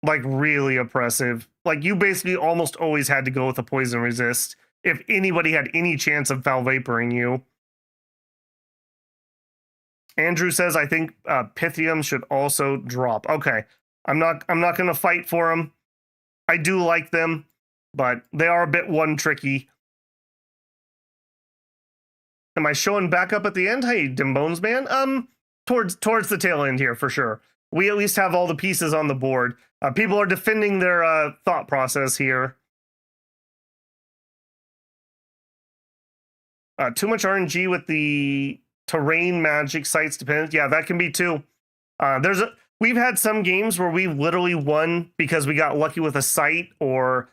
Like, really oppressive. Like, you basically almost always had to go with a poison resist if anybody had any chance of Foul Vaporing you. Andrew says, I think Pythium should also drop. Okay, I'm not going to fight for them. I do like them, but they are a bit one tricky. Am I showing back up at the end? Hey, Dimbones man. Towards the tail end here for sure. We at least have all the pieces on the board. People are defending their thought process here. Too much RNG with the terrain magic sites dependent. Yeah, that can be too. We've had some games where we literally won because we got lucky with a site, or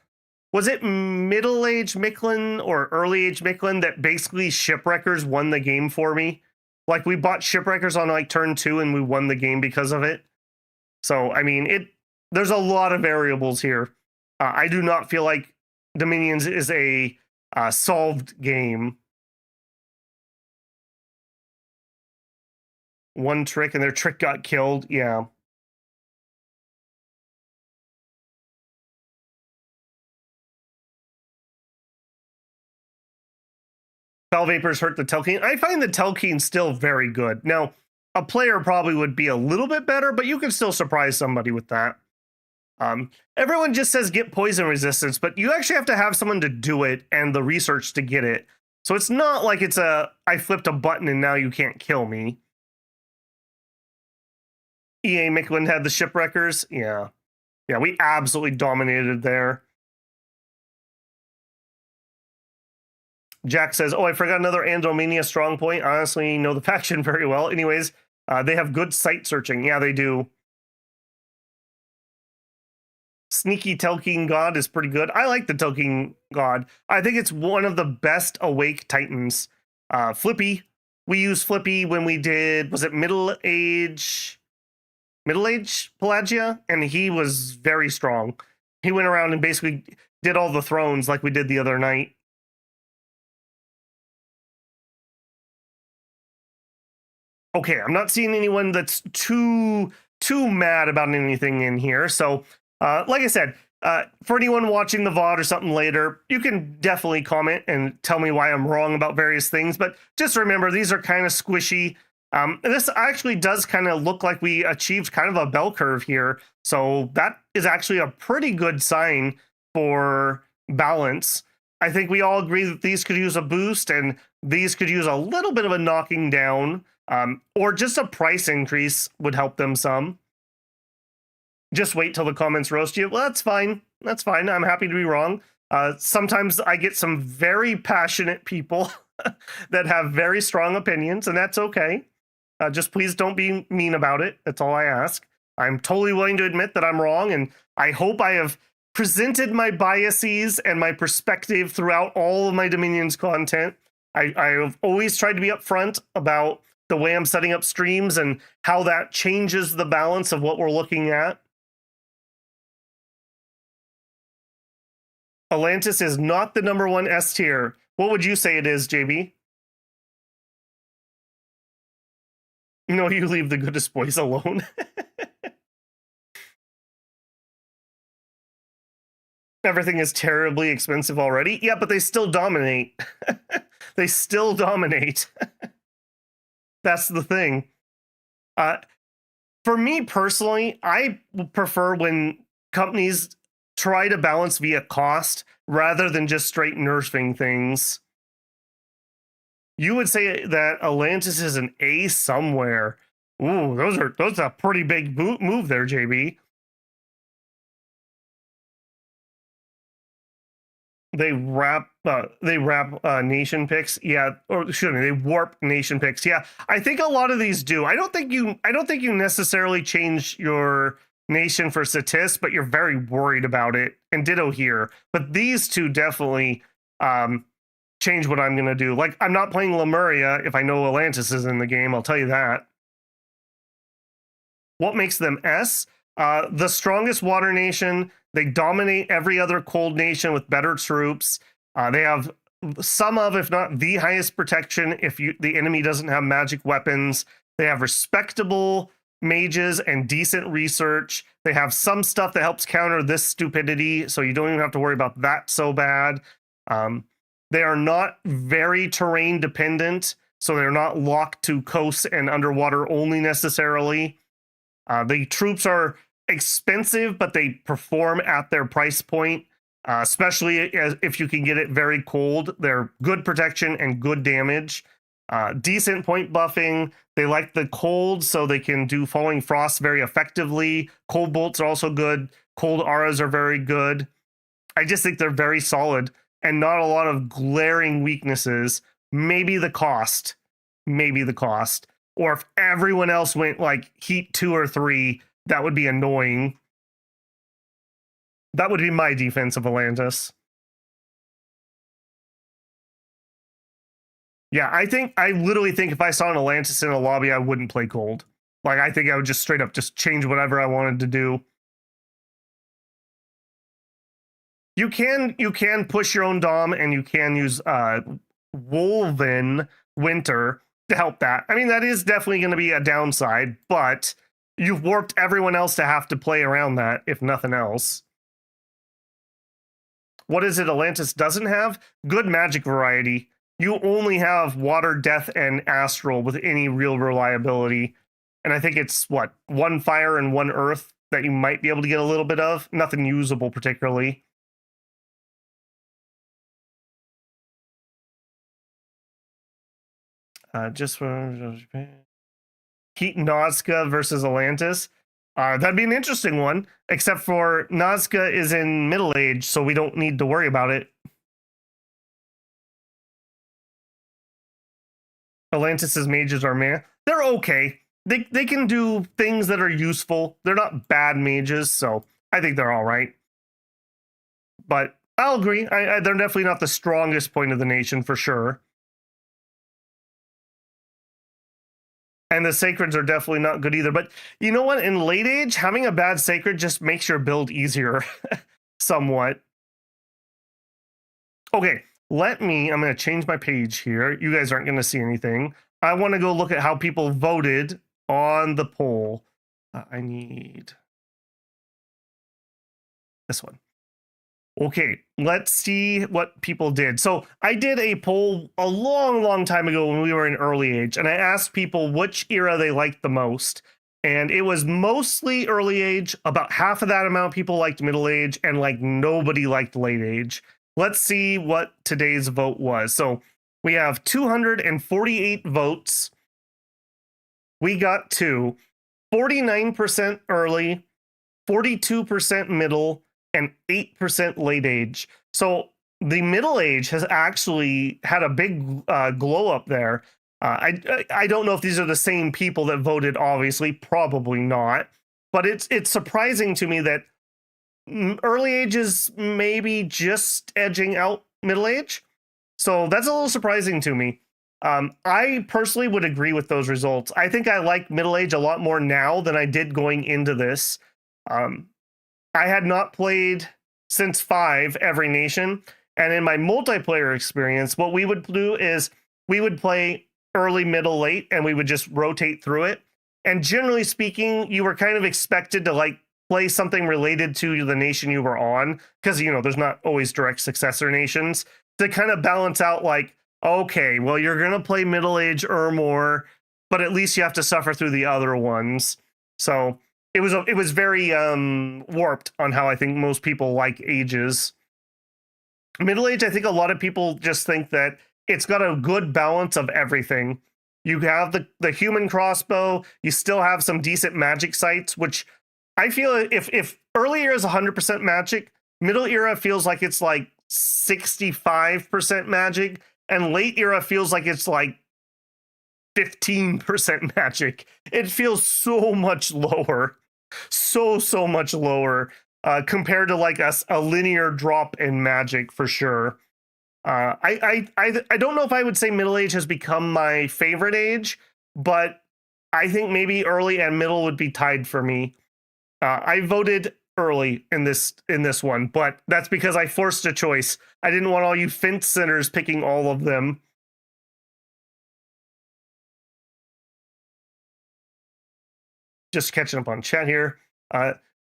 was it middle-aged Mictlan or early-age Mictlan that basically Shipwreckers won the game for me? Like, we bought Shipwreckers on like turn 2 and we won the game because of it. So, I mean, there's a lot of variables here. I do not feel like Dominions is a solved game. One trick and their trick got killed. Yeah. Foul Vapors hurt the Telkine. I find the Telkine still very good. Now, a player probably would be a little bit better, but you can still surprise somebody with that. Everyone just says get poison resistance, but you actually have to have someone to do it and the research to get it. So it's not like it's I flipped a button and now you can't kill me. EA Mictlan had the shipwreckers. Yeah. Yeah, we absolutely dominated there. Jack says, oh, I forgot another Andomania strong point. Honestly, know the faction very well. Anyways, they have good site searching. Yeah, they do. Sneaky Telking God is pretty good. I like the Telking God. I think it's one of the best awake titans. Flippy. We used Flippy when we did, was it Middle Age Pelagia? And he was very strong. He went around and basically did all the thrones like we did the other night. Okay, I'm not seeing anyone that's too mad about anything in here. So, like I said, for anyone watching the VOD or something later, you can definitely comment and tell me why I'm wrong about various things. But just remember, these are kind of squishy. This actually does kind of look like we achieved kind of a bell curve here. So that is actually a pretty good sign for balance. I think we all agree that these could use a boost and these could use a little bit of a knocking down. Or just a price increase would help them some. Just wait till the comments roast you. Well, that's fine. That's fine. I'm happy to be wrong. Sometimes I get some very passionate people that have very strong opinions, and that's okay. Just please don't be mean about it. That's all I ask. I'm totally willing to admit that I'm wrong, and I hope I have presented my biases and my perspective throughout all of my Dominions content. I have always tried to be upfront about the way I'm setting up streams and how that changes the balance of what we're looking at. Atlantis is not the #1 S tier. What would you say it is, JB? No, you leave the goodest boys alone. Everything is terribly expensive already. Yeah, but they still dominate. They still dominate. That's the thing. For me personally, I prefer when companies try to balance via cost rather than just straight nerfing things. You would say that Atlantis is an A somewhere. Ooh, those are a pretty big move there, JB. They wrap nation picks, yeah, or excuse me, they warp nation picks, yeah. I think a lot of these do. I don't think you necessarily change your nation for Satis, but you're very worried about it. And ditto here. But these two definitely change what I'm gonna do. Like, I'm not playing Lemuria if I know Atlantis is in the game. I'll tell you that. What makes them S? The strongest water nation. They dominate every other cold nation with better troops. They have some of, if not the highest protection if the enemy doesn't have magic weapons. They have respectable mages and decent research. They have some stuff that helps counter this stupidity, so you don't even have to worry about that so bad. They are not very terrain dependent, so they're not locked to coasts and underwater only necessarily. The troops are expensive, but they perform at their price point, especially if you can get it very cold. They're good protection and good damage. Decent point buffing. They like the cold, so they can do Falling Frost very effectively. Cold bolts are also good. Cold auras are very good. I just think they're very solid and not a lot of glaring weaknesses. Maybe the cost. Maybe the cost. Or if everyone else went like Heat 2 or 3, that would be annoying. That would be my defense of Atlantis. Yeah, I literally think if I saw an Atlantis in a lobby, I wouldn't play cold. Like, I think I would just straight up just change whatever I wanted to do. You can push your own Dom, and you can use Woven Winter to help that. I mean, that is definitely going to be a downside, but you've warped everyone else to have to play around that, if nothing else. What is it Atlantis doesn't have? Good magic variety. You only have Water, Death, and Astral with any real reliability. And I think it's, what, 1 fire and 1 earth that you might be able to get a little bit of. Nothing usable particularly. Just for Heat Nazca versus Atlantis. That'd be an interesting one, except for Nazca is in Middle Age, so we don't need to worry about it. Atlantis's mages are meh. They're okay. They can do things that are useful. They're not bad mages, so I think they're all right. But I'll agree. They're definitely not the strongest point of the nation for sure. And the sacreds are definitely not good either. But you know what? In late age, having a bad sacred just makes your build easier somewhat. Okay, I'm going to change my page here. You guys aren't going to see anything. I want to go look at how people voted on the poll. I need this one. Okay, let's see what people did. So I did a poll a long time ago when we were in early age, and I asked people which era they liked the most. And it was mostly early age. About half of that amount of people liked middle age, and like nobody liked late age. Let's see what today's vote was. So we have 248 votes. We got to 49% early, 42% middle, and 8% late age. So the middle age has actually had a big glow up there. I don't know if these are the same people that voted, obviously, probably not. But it's surprising to me that early age is maybe just edging out middle age. So that's a little surprising to me. I personally would agree with those results. I think I like middle age a lot more now than I did going into this. I had not played since 5 every nation. And in my multiplayer experience, what we would do is we would play early, middle, late, and we would just rotate through it. And generally speaking, you were kind of expected to like play something related to the nation you were on, because, you know, there's not always direct successor nations, to kind of balance out like, okay, well, you're going to play middle age or more, but at least you have to suffer through the other ones. So it was very warped on how I think most people like ages. Middle age, I think a lot of people just think that it's got a good balance of everything. You have the human crossbow, you still have some decent magic sites, which I feel if early era is 100% magic, middle era feels like it's like 65% magic, and late era feels like it's like 15% magic. It feels so much lower. So much lower compared to like a linear drop in magic for sure. I don't know if I would say middle age has become my favorite age, but I think maybe early and middle would be tied for me. I voted early in this one, but that's because I forced a choice. I didn't want all you fence sinners picking all of them. Just catching up on chat here.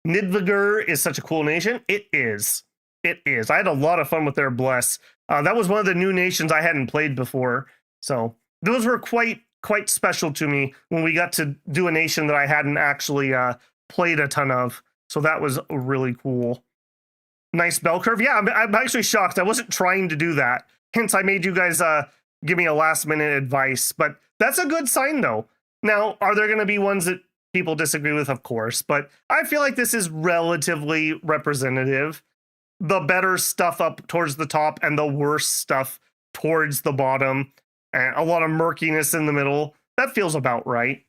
Midgård is such a cool nation. It is. It is. I had a lot of fun with their bless. That was one of the new nations I hadn't played before. So those were quite special to me when we got to do a nation that I hadn't actually played a ton of. So that was really cool. Nice bell curve. Yeah, I'm actually shocked. I wasn't trying to do that. Hence, I made you guys give me a last minute advice. But that's a good sign, though. Now, are there going to be ones that people disagree with? Of course. But I feel like this is relatively representative. The better stuff up towards the top and the worse stuff towards the bottom. And a lot of murkiness in the middle. That feels about right.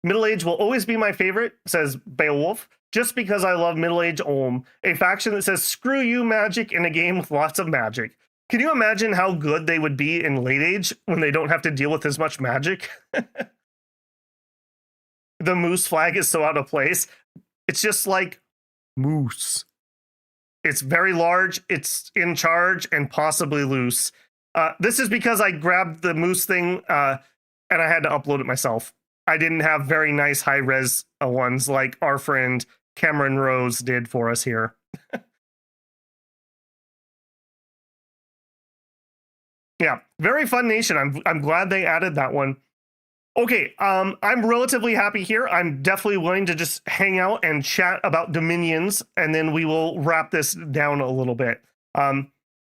Middle Age will always be my favorite, says Beowulf, just because I love Middle Age Ulm, a faction that says, screw you, magic, in a game with lots of magic. Can you imagine how good they would be in Late Age when they don't have to deal with as much magic? The moose flag is so out of place. It's just like moose. It's very large, it's in charge, and possibly loose. This is because I grabbed the moose thing and I had to upload it myself. I didn't have very nice high-res ones like our friend Cameron Rose did for us here. Yeah, very fun nation. I'm glad they added that one. Okay, I'm relatively happy here. I'm definitely willing to just hang out and chat about Dominions, and then we will wrap this down a little bit.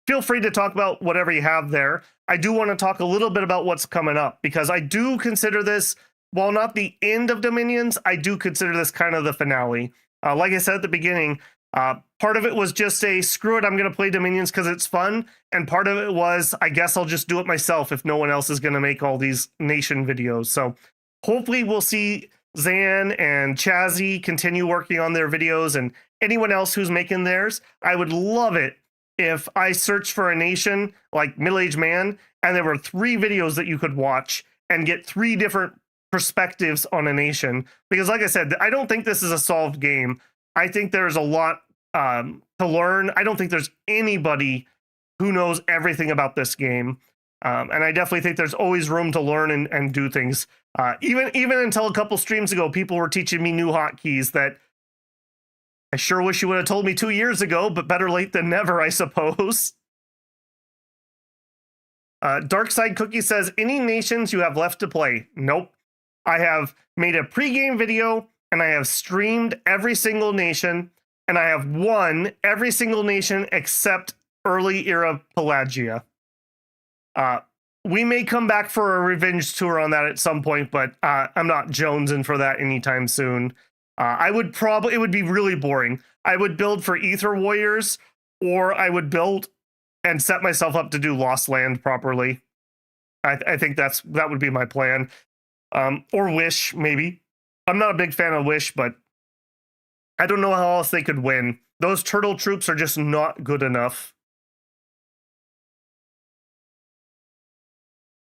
Feel free to talk about whatever you have there. I do want to talk a little bit about what's coming up, because I do consider this, while not the end of Dominions, I do consider this kind of the finale. Like I said at the beginning, part of it was just a screw it, I'm going to play Dominions because it's fun. And part of it was, I guess I'll just do it myself if no one else is going to make all these nation videos. So hopefully we'll see Zan and Chazzy continue working on their videos, and anyone else who's making theirs. I would love it if I searched for a nation like Middle-Aged Man and there were 3 videos that you could watch and get 3 different perspectives on a nation. Because like I said, I don't think this is a solved game. I think there's a lot to learn. I don't think there's anybody who knows everything about this game. And I definitely think there's always room to learn and do things. Even until a couple streams ago, people were teaching me new hotkeys that I sure wish you would have told me 2 years ago, but better late than never, I suppose. Darkside Cookie says, any nations you have left to play? Nope. I have made a pregame video, and I have streamed every single nation, and I have won every single nation except early era Pelagia. We may come back for a revenge tour on that at some point, but I'm not jonesing for that anytime soon. It would be really boring. I would build for Ether Warriors, or I would build and set myself up to do Lost Land properly. I think that would be my plan. Or Wish, maybe. I'm not a big fan of Wish, but I don't know how else they could win. Those turtle troops are just not good enough.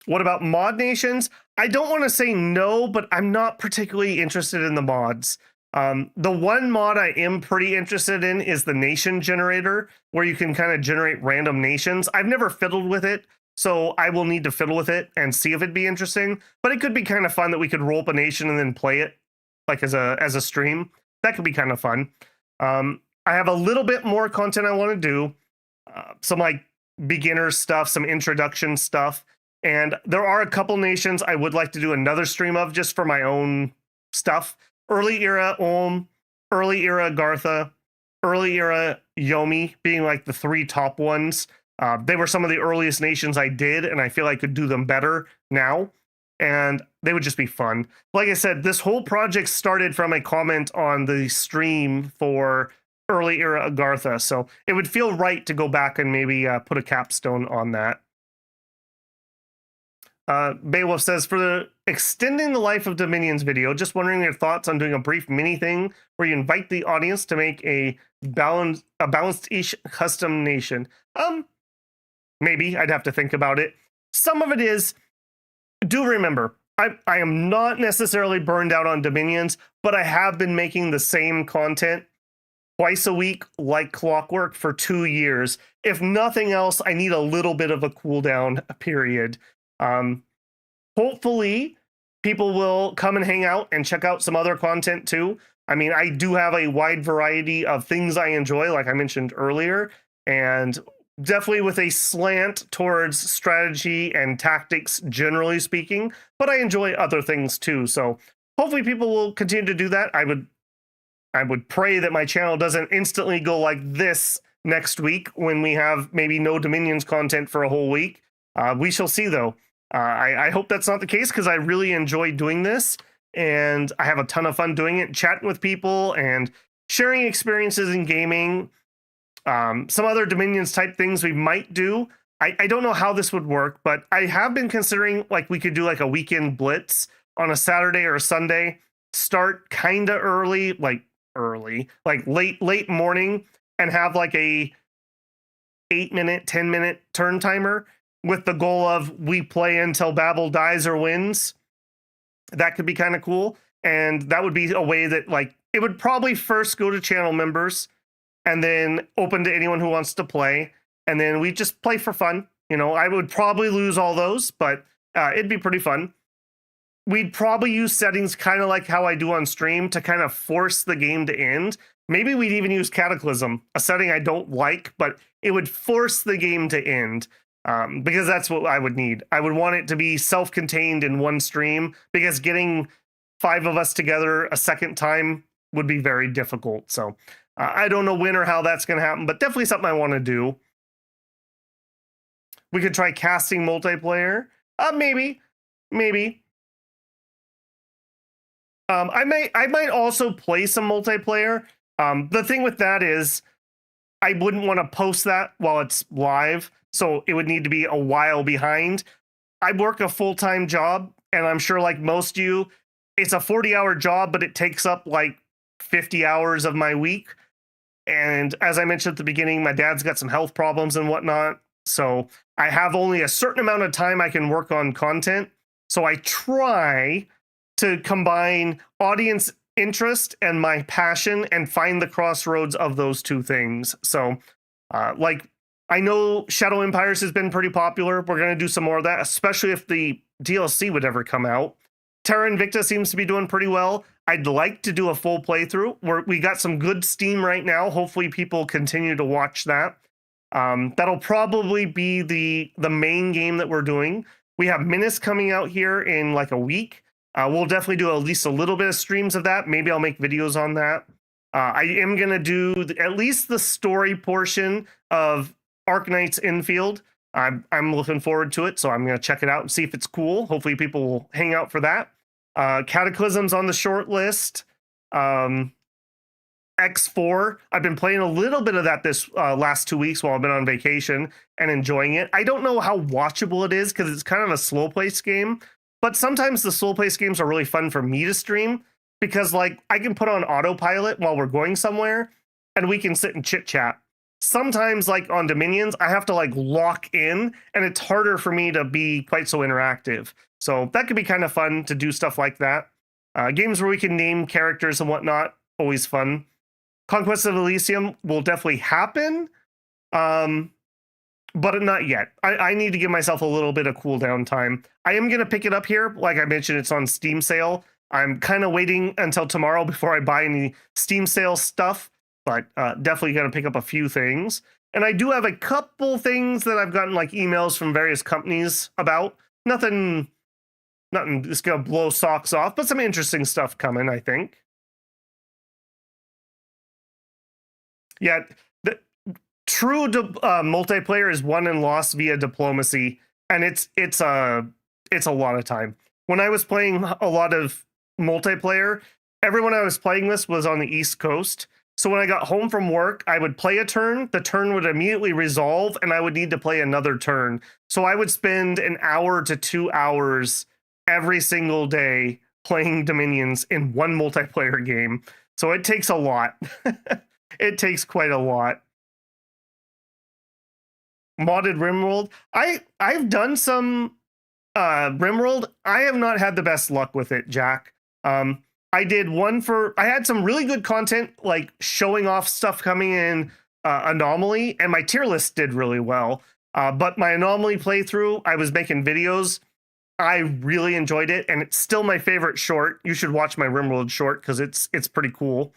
What about mod nations? I don't want to say no, but I'm not particularly interested in the mods. The one mod I am pretty interested in is the nation generator, where you can kind of generate random nations. I've never fiddled with it, so I will need to fiddle with it and see if it'd be interesting. But it could be kind of fun that we could roll up a nation and then play it like as a stream. That could be kind of fun. I have a little bit more content I want to do. Some like beginner stuff, some introduction stuff. And there are a couple nations I would like to do another stream of just for my own stuff. Early era Ulm, early era Agartha, early era Yomi being like the 3 top ones. They were some of the earliest nations I did, and I feel I could do them better now. And they would just be fun. Like I said, this whole project started from a comment on the stream for early era Agartha. So it would feel right to go back and maybe put a capstone on that. Beowulf says, for the extending the life of Dominions video, just wondering your thoughts on doing a brief mini thing where you invite the audience to make a balanced-ish custom nation. Maybe I'd have to think about it. Some of it is, do remember, I am not necessarily burned out on Dominions, but I have been making the same content twice a week like clockwork for 2 years. If nothing else, I need a little bit of a cooldown period. Hopefully people will come and hang out and check out some other content too. I mean, I do have a wide variety of things I enjoy, like I mentioned earlier, and definitely with a slant towards strategy and tactics, generally speaking, but I enjoy other things too. So hopefully people will continue to do that. I would pray that my channel doesn't instantly go like this next week when we have maybe no Dominions content for a whole week. We shall see though. I hope that's not the case, because I really enjoy doing this, and I have a ton of fun doing it, chatting with people and sharing experiences in gaming. Some other Dominions type things we might do. I don't know how this would work, but I have been considering like we could do like a weekend blitz on a Saturday or a Sunday, start kind of early, like late morning, and have like a 8-minute, 10-minute turn timer, with the goal of we play until Babel dies or wins. That could be kind of cool. And that would be a way that, like, it would probably first go to channel members and then open to anyone who wants to play. And then we just play for fun. You know, I would probably lose all those, but it'd be pretty fun. We'd probably use settings kind of like how I do on stream to kind of force the game to end. Maybe we'd even use Cataclysm, a setting I don't like, but it would force the game to end. because that's what I would need. I would want it to be self-contained in one stream, because getting 5 of us together a second time would be very difficult. So I don't know when or how that's going to happen, but definitely something I want to do. We could try casting multiplayer. Maybe. I might also play some multiplayer. The thing with that is I wouldn't want to post that while it's live, so it would need to be a while behind. I work a full-time job, and I'm sure like most of you, it's a 40-hour job, but it takes up like 50 hours of my week. And as I mentioned at the beginning, my dad's got some health problems and whatnot, so I have only a certain amount of time I can work on content. So I try to combine audience interest and my passion and find the crossroads of those two things. So like, I know Shadow Empires has been pretty popular. We're going to do some more of that, especially if the DLC would ever come out. Terra Invicta seems to be doing pretty well. I'd like to do a full playthrough. We got some good steam right now. Hopefully people continue to watch that. That'll probably be the main game that we're doing. We have Menace coming out here in like a week. We'll definitely do at least a little bit of streams of that. Maybe I'll make videos on that. I am going to do at least the story portion of Arknight's Infield. I'm looking forward to it, so I'm going to check it out and see if it's cool. Hopefully people will hang out for that. Cataclysm's on the short list. X4, I've been playing a little bit of that this last 2 weeks while I've been on vacation and enjoying it. I don't know how watchable it is because it's kind of a slow-paced game, but sometimes the slow-paced games are really fun for me to stream because, like, I can put on autopilot while we're going somewhere and we can sit and chit-chat. Sometimes, like, on Dominions, I have to, like, lock in, and it's harder for me to be quite so interactive. So that could be kind of fun to do stuff like that. Games where we can name characters and whatnot, always fun. Conquest of Elysium will definitely happen, but not yet. I need to give myself a little bit of cooldown time. I am going to pick it up here. Like I mentioned, it's on Steam sale. I'm kind of waiting until tomorrow before I buy any Steam sale stuff, but definitely going to pick up a few things. And I do have a couple things that I've gotten like emails from various companies about. Nothing that's going to blow socks off, but some interesting stuff coming, I think. Yeah, the true multiplayer is won and lost via diplomacy, and it's a lot of time. When I was playing a lot of multiplayer, everyone I was playing with was on the East Coast. So when I got home from work, I would play a turn, the turn would immediately resolve, and I would need to play another turn. So I would spend an hour to 2 hours every single day playing Dominions in one multiplayer game. So it takes a lot. It takes quite a lot. Modded RimWorld. I've done some RimWorld. I have not had the best luck with it, Jack. I did one I had some really good content, like showing off stuff coming in Anomaly, and my tier list did really well. But my Anomaly playthrough, I was making videos. I really enjoyed it, and it's still my favorite short. You should watch my RimWorld short because it's pretty cool.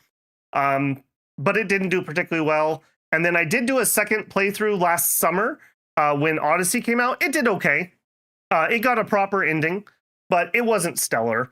But it didn't do particularly well. And then I did do a second playthrough last summer when Odyssey came out. It did okay. It got a proper ending, but it wasn't stellar.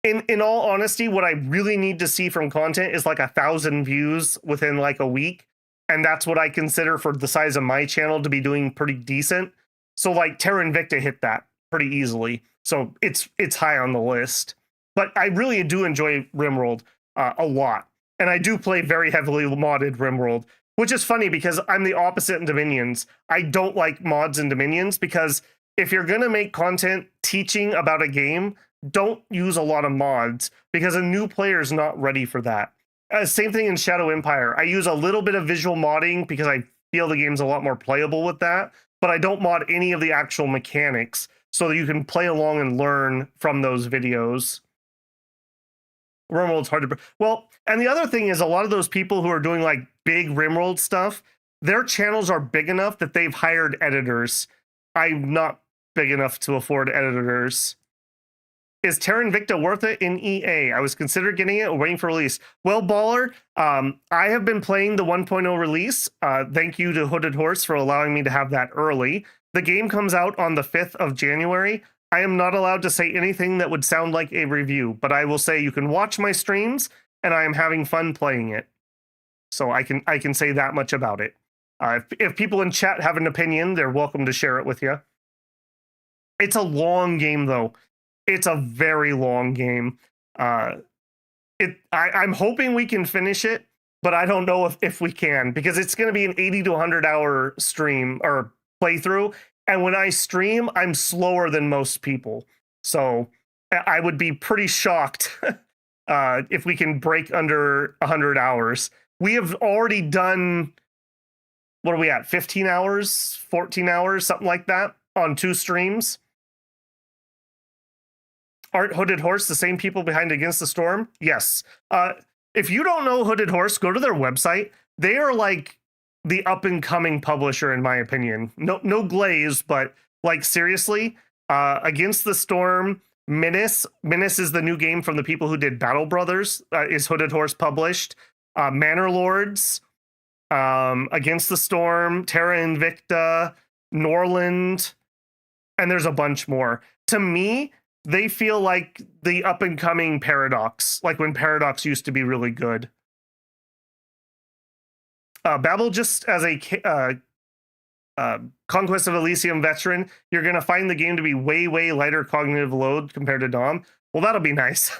In all honesty, what I really need to see from content is like 1,000 views within like a week. And that's what I consider for the size of my channel to be doing pretty decent. So like Terra Invicta hit that pretty easily. So it's high on the list. But I really do enjoy RimWorld a lot. And I do play very heavily modded RimWorld, which is funny because I'm the opposite in Dominions. I don't like mods in Dominions because if you're going to make content teaching about a game, don't use a lot of mods because a new player is not ready for that. Same thing in Shadow Empire. I use a little bit of visual modding because I feel the game's a lot more playable with that, but I don't mod any of the actual mechanics so that you can play along and learn from those videos. RimWorld's hard to... Well, and the other thing is a lot of those people who are doing like big RimWorld stuff, their channels are big enough that they've hired editors. I'm not big enough to afford editors. Is Terra Invicta worth it in EA? I was considering getting it or waiting for release. Well, Baller, I have been playing the 1.0 release. Thank you to Hooded Horse for allowing me to have that early. The game comes out on the 5th of January. I am not allowed to say anything that would sound like a review, but I will say you can watch my streams, and I am having fun playing it. So I can say that much about it. If people in chat have an opinion, they're welcome to share it with you. It's a long game, though. It's a very long game. I'm hoping we can finish it, but I don't know if we can, because it's going to be an 80 to 100 hour stream or playthrough. And when I stream, I'm slower than most people. So I would be pretty shocked if we can break under 100 hours. We have already done, what are we at? 15 hours, 14 hours, something like that on 2 streams. Aren't Hooded Horse the same people behind Against the Storm? Yes. If you don't know Hooded Horse, go to their website. They are like the up-and-coming publisher, in my opinion. No glaze, but like seriously, Against the Storm, Menace is the new game from the people who did Battle Brothers, is Hooded Horse published. Manor Lords, Against the Storm, Terra Invicta, Norland, and there's a bunch more. To me, they feel like the up-and-coming Paradox, like when Paradox used to be really good. Babel, just as a Conquest of Elysium veteran, you're going to find the game to be way, way lighter cognitive load compared to Dom. Well, that'll be nice.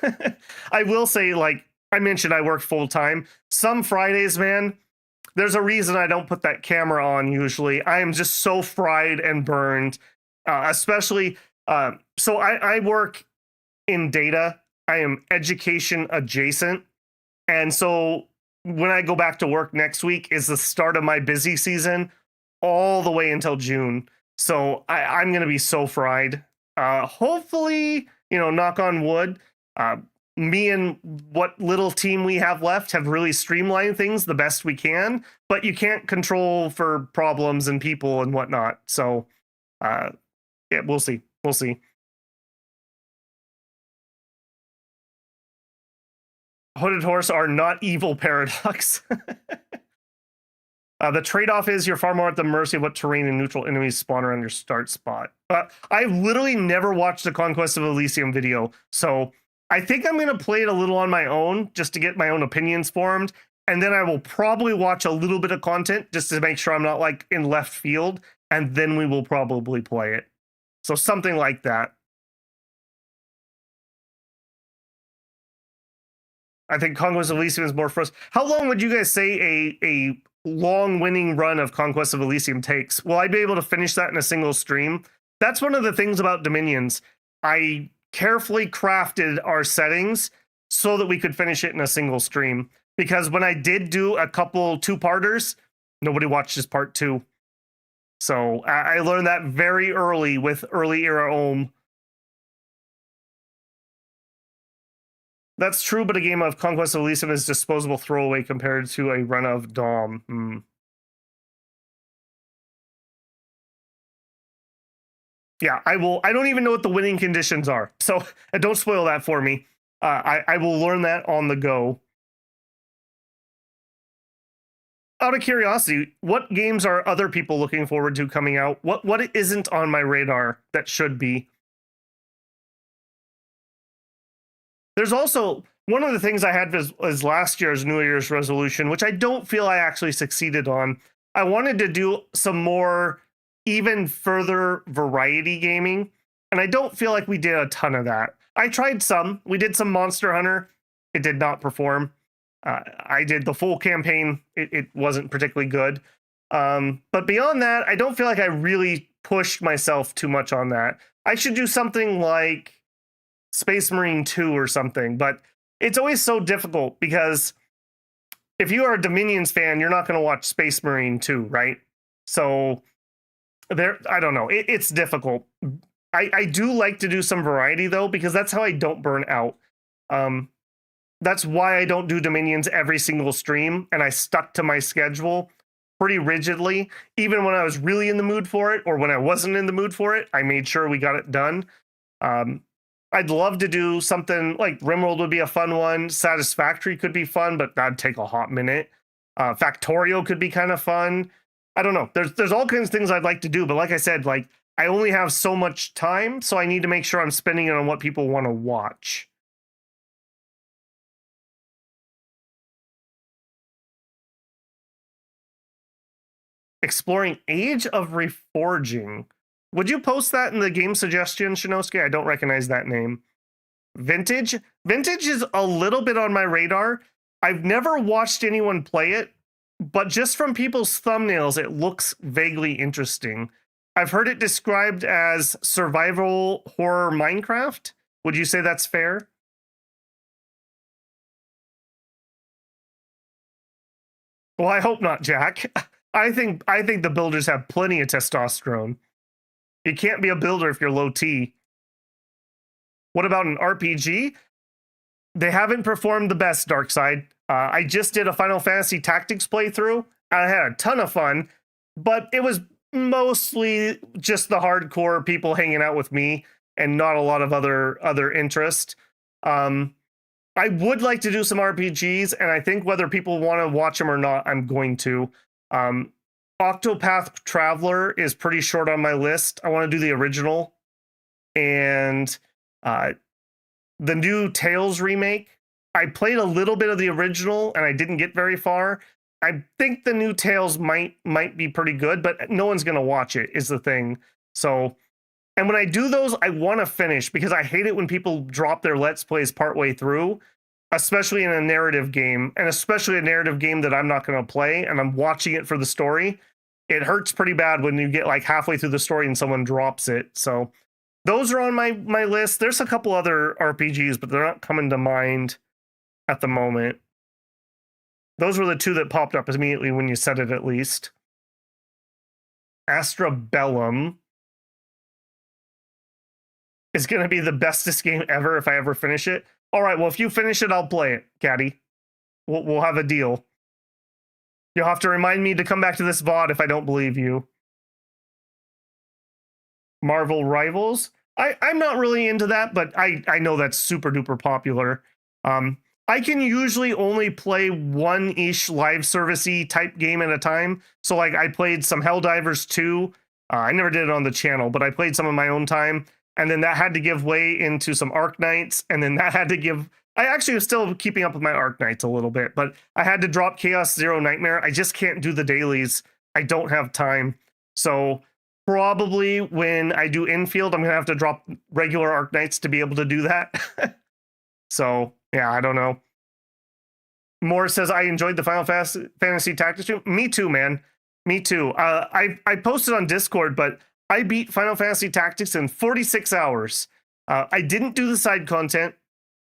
I will say, like I mentioned, I work full-time. Some Fridays, man, there's a reason I don't put that camera on usually. I am just so fried and burned, especially... So I work in data. I am education adjacent. And so when I go back to work next week is the start of my busy season all the way until June. So I'm going to be so fried. Hopefully, knock on wood, me and what little team we have left have really streamlined things the best we can, but you can't control for problems and people and whatnot. So, yeah, we'll see. We'll see. Hooded Horse are not evil, Paradox. The trade-off is you're far more at the mercy of what terrain and neutral enemies spawn around your start spot. I've literally never watched a Conquest of Elysium video, so I think I'm going to play it a little on my own just to get my own opinions formed, and then I will probably watch a little bit of content just to make sure I'm not like in left field, and then we will probably play it. So something like that. I think Conquest of Elysium is more first. How long would you guys say a long winning run of Conquest of Elysium takes? Will I be able to finish that in a single stream? That's one of the things about Dominions. I carefully crafted our settings so that we could finish it in a single stream. Because when I did do a couple 2-parters, nobody watched this part 2. So I learned that very early with early era Ohm. That's true, but a game of Conquest of Elysium is disposable throwaway compared to a run of Dom. Yeah, I will. I don't even know what the winning conditions are, so don't spoil that for me. I will learn that on the go. Out of curiosity, what games are other people looking forward to coming out? What isn't on my radar that should be? There's also one of the things I had was last year's New Year's resolution, which I don't feel I actually succeeded on. I wanted to do some more, even further variety gaming, and I don't feel like we did a ton of that. I tried some. We did some Monster Hunter. It did not perform. I did the full campaign. It wasn't particularly good. But beyond that, I don't feel like I really pushed myself too much on that. I should do something like Space Marine 2 or something, but it's always so difficult because if you are a Dominions fan, you're not going to watch Space Marine 2, right? So I don't know. It's difficult. I do like to do some variety though, because that's how I don't burn out. That's why I don't do Dominions every single stream, and I stuck to my schedule pretty rigidly. Even when I was really in the mood for it, or when I wasn't in the mood for it, I made sure we got it done. I'd love to do something like Rimworld would be a fun one. Satisfactory could be fun, but that'd take a hot minute. Factorio could be kind of fun. I don't know. There's all kinds of things I'd like to do, but like I said, like I only have so much time, so I need to make sure I'm spending it on what people want to watch. Exploring Age of Reforging. Would you post that in the game suggestion, Shinosuke? I don't recognize that name. Vintage? Vintage is a little bit on my radar. I've never watched anyone play it, but just from people's thumbnails, it looks vaguely interesting. I've heard it described as survival horror Minecraft. Would you say that's fair? Well, I hope not, Jack. I think the builders have plenty of testosterone. You can't be a builder if you're low T. What about an RPG? They haven't performed the best, Darkside. I just did a Final Fantasy Tactics playthrough. I had a ton of fun, but it was mostly just the hardcore people hanging out with me and not a lot of other interest. I would like to do some RPGs, and I think whether people want to watch them or not, I'm going to. Octopath Traveler is pretty short on my list. I want to do the original. And the new Tales remake. I played a little bit of the original, and I didn't get very far. I think the new Tales might be pretty good, but no one's going to watch it, is the thing. So, and when I do those, I want to finish, because I hate it when people drop their Let's Plays partway through, especially in a narrative game, and especially a narrative game that I'm not going to play, and I'm watching it for the story. It hurts pretty bad when you get like halfway through the story and someone drops it. So those are on my list. There's a couple other RPGs, but they're not coming to mind at the moment. Those were the two that popped up immediately when you said it, at least. Astrabellum is going to be the bestest game ever if I ever finish it. All right, well, if you finish it, I'll play it, Caddy. We'll have a deal. You'll have to remind me to come back to this VOD if I don't believe you. Marvel Rivals. I'm not really into that, but I know that's super duper popular. I can usually only play one-ish live service-y type game at a time. So like I played some Helldivers 2. I never did it on the channel, but I played some of my own time. And then that had to give way into some Arknights. And then that had to give... I actually was still keeping up with my Arknights a little bit, but I had to drop Chaos Zero Nightmare. I just can't do the dailies. I don't have time. So probably when I do infield, I'm going to have to drop regular Arknights to be able to do that. So, yeah, I don't know. Moore says, I enjoyed the Final Fantasy Tactics stream. Me too, man. Me too. I posted on Discord, but I beat Final Fantasy Tactics in 46 hours. I didn't do the side content,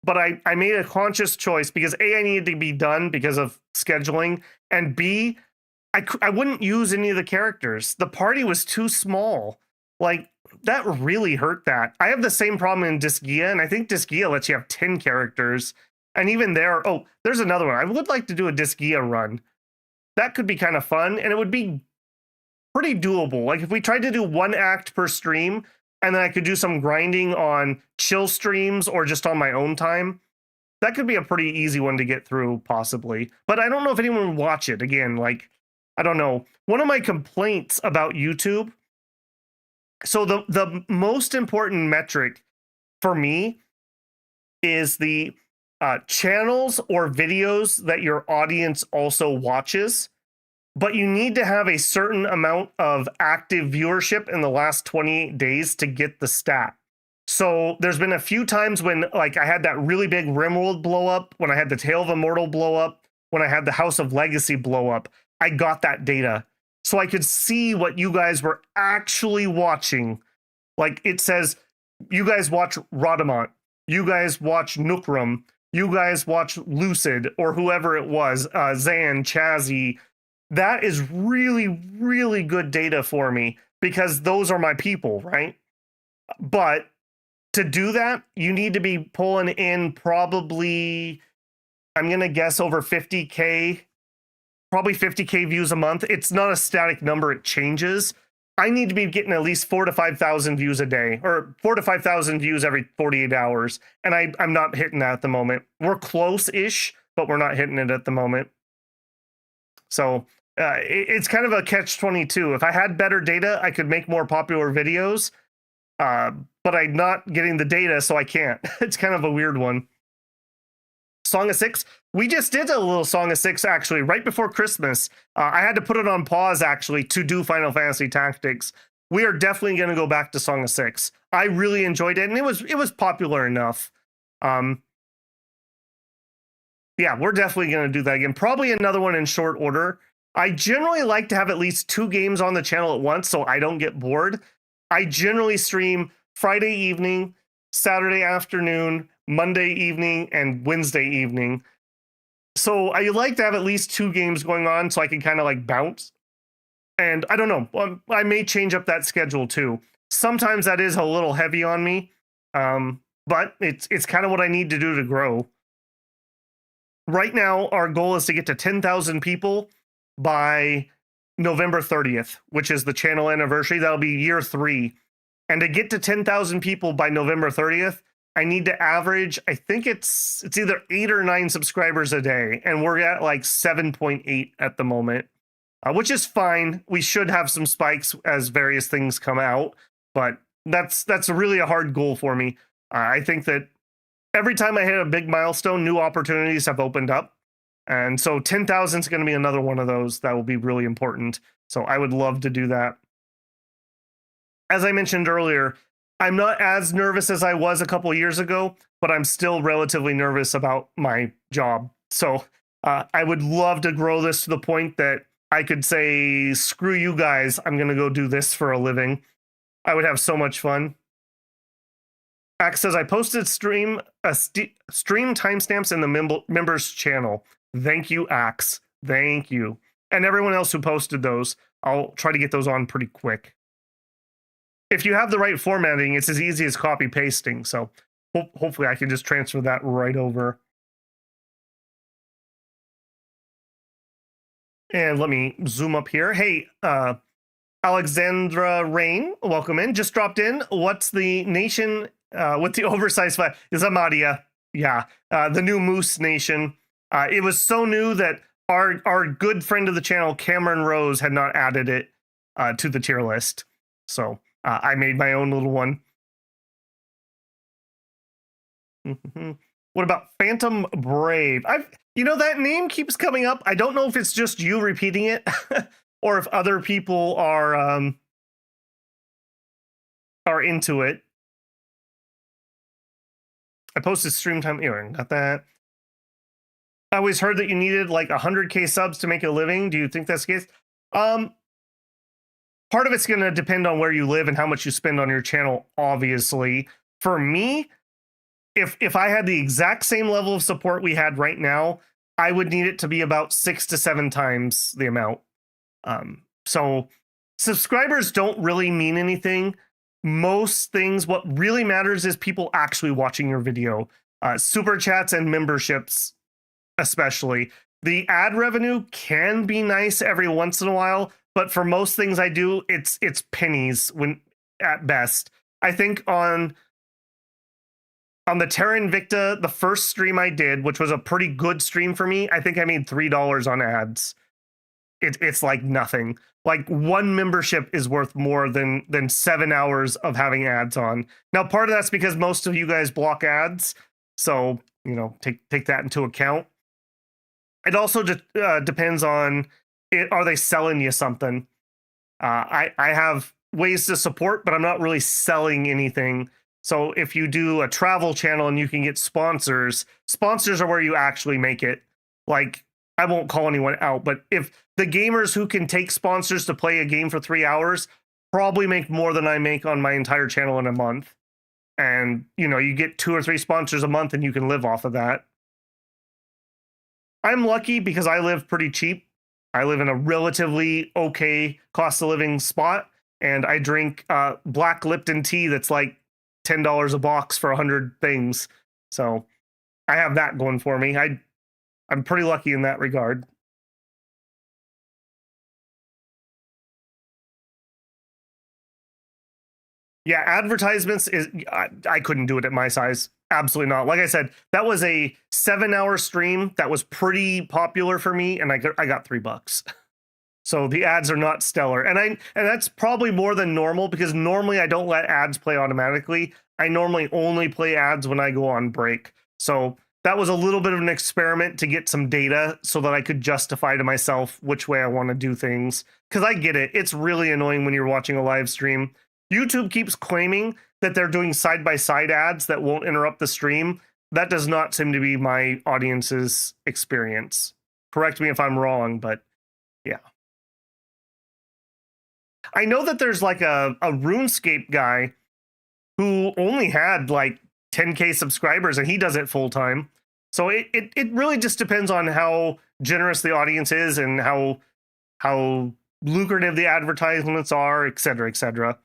but I made a conscious choice because A, I needed to be done because of scheduling, and B, I wouldn't use any of the characters. The party was too small. Like, that really hurt that. I have the same problem in Disgaea, and I think Disgaea lets you have 10 characters. And even there, oh, there's another one. I would like to do a Disgaea run. That could be kind of fun, and it would be pretty doable. Like, if we tried to do one act per stream, and then I could do some grinding on chill streams or just on my own time, that could be a pretty easy one to get through, possibly. But I don't know if anyone would watch it. Again, like, I don't know. One of my complaints about YouTube, so the most important metric for me is the channels or videos that your audience also watches. But you need to have a certain amount of active viewership in the last 28 days to get the stat. So there's been a few times when like I had that really big Rimworld blow up, when I had the Tale of Immortal blow up, when I had the House of Legacy blow up, I got that data. So I could see what you guys were actually watching. Like it says, you guys watch Rodamont, you guys watch Nukrum, you guys watch Lucid, or whoever it was, Zan, Chazzy. That is really, really good data for me because those are my people, right? But to do that, you need to be pulling in probably, I'm going to guess over 50K, probably 50K views a month. It's not a static number, it changes. I need to be getting at least 4,000 to 5,000 views a day, or 4,000 to 5,000 views every 48 hours. And I'm not hitting that at the moment. We're close-ish, but we're not hitting it at the moment. So it's kind of a catch-22. If I had better data, I could make more popular videos, but I'm not getting the data, so I can't. It's kind of a weird one. Song of Six. We just did a little Song of Six, actually, right before Christmas. I had to put it on pause, actually, to do Final Fantasy Tactics. We are definitely going to go back to Song of Six. I really enjoyed it, and it was popular enough. Yeah, we're definitely going to do that again. Probably another one in short order. I generally like to have at least 2 games on the channel at once so I don't get bored. I generally stream Friday evening, Saturday afternoon, Monday evening, and Wednesday evening. So I like to have at least 2 games going on so I can kind of like bounce. And I don't know, I may change up that schedule too. Sometimes that is a little heavy on me, but it's kind of what I need to do to grow. Right now, our goal is to get to 10,000 people by November 30th, which is the channel anniversary. That'll be year 3. And to get to 10,000 people by November 30th, I need to average, I think it's either 8 or 9 subscribers a day. And we're at like 7.8 at the moment, which is fine. We should have some spikes as various things come out, but that's really a hard goal for me. I think that every time I hit a big milestone, new opportunities have opened up. And so 10,000 is going to be another one of those that will be really important. So I would love to do that. As I mentioned earlier, I'm not as nervous as I was a couple of years ago, but I'm still relatively nervous about my job. So I would love to grow this to the point that I could say, screw you guys, I'm going to go do this for a living. I would have so much fun. Axe says, I posted stream timestamps in the members channel. Thank you, Axe. Thank you. And everyone else who posted those, I'll try to get those on pretty quick. If you have the right formatting, it's as easy as copy pasting. So hopefully I can just transfer that right over. And let me zoom up here. Hey, Alexandra Rain, welcome in. Just dropped in. What's the nation with the oversized flag? Is Amadia. Yeah, the new Moose Nation. It was so new that our good friend of the channel, Cameron Rose, had not added it to the tier list. So I made my own little one. What about Phantom Brave? You know, that name keeps coming up. I don't know if it's just you repeating it or if other people are into it. I posted stream time. Anyway, got that. I always heard that you needed like 100K subs to make a living. Do you think that's the case? Part of it's going to depend on where you live and how much you spend on your channel, obviously. For me, if I had the exact same level of support we had right now, I would need it to be about 6 to 7 times the amount. So subscribers don't really mean anything. Most things, what really matters is people actually watching your video. Super chats and memberships, especially. The ad revenue can be nice every once in a while, but for most things I do, it's pennies when at best. I think on the Terra Invicta, the first stream I did, which was a pretty good stream for me, I think I made $3 on ads. It's like nothing. Like one membership is worth more than 7 hours of having ads on. Now, part of that's because most of you guys block ads, so you know, take that into account. It also depends on are they selling you something. I have ways to support, but I'm not really selling anything. So if you do a travel channel and you can get sponsors are where you actually make it. Like, I won't call anyone out, but if the gamers who can take sponsors to play a game for 3 hours probably make more than I make on my entire channel in a month. And, you know, you get 2 or 3 sponsors a month and you can live off of that. I'm lucky because I live pretty cheap. I live in a relatively okay cost of living spot, and I drink black Lipton tea that's like $10 a box for 100 things. So I have that going for me. I'm pretty lucky in that regard. Yeah, advertisements is I couldn't do it at my size. Absolutely not. Like I said, that was a 7-hour stream that was pretty popular for me, and I got $3. So the ads are not stellar. And that's probably more than normal, because normally I don't let ads play automatically. I normally only play ads when I go on break. So that was a little bit of an experiment to get some data so that I could justify to myself which way I want to do things. Because I get it. It's really annoying when you're watching a live stream. YouTube keeps claiming that they're doing side-by-side ads that won't interrupt the stream. That does not seem to be my audience's experience. Correct me if I'm wrong, but yeah. I know that there's like a RuneScape guy who only had like 10K subscribers, and he does it full time. So it really just depends on how generous the audience is and how lucrative the advertisements are, et cetera, et cetera.